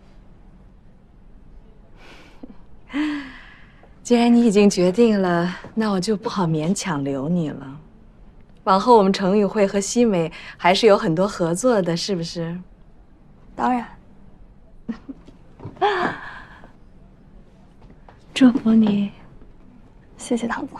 既然你已经决定了，那我就不好勉强留你了。往后我们城宇会和西美还是有很多合作的，是不是？当然。祝福你。谢谢唐总。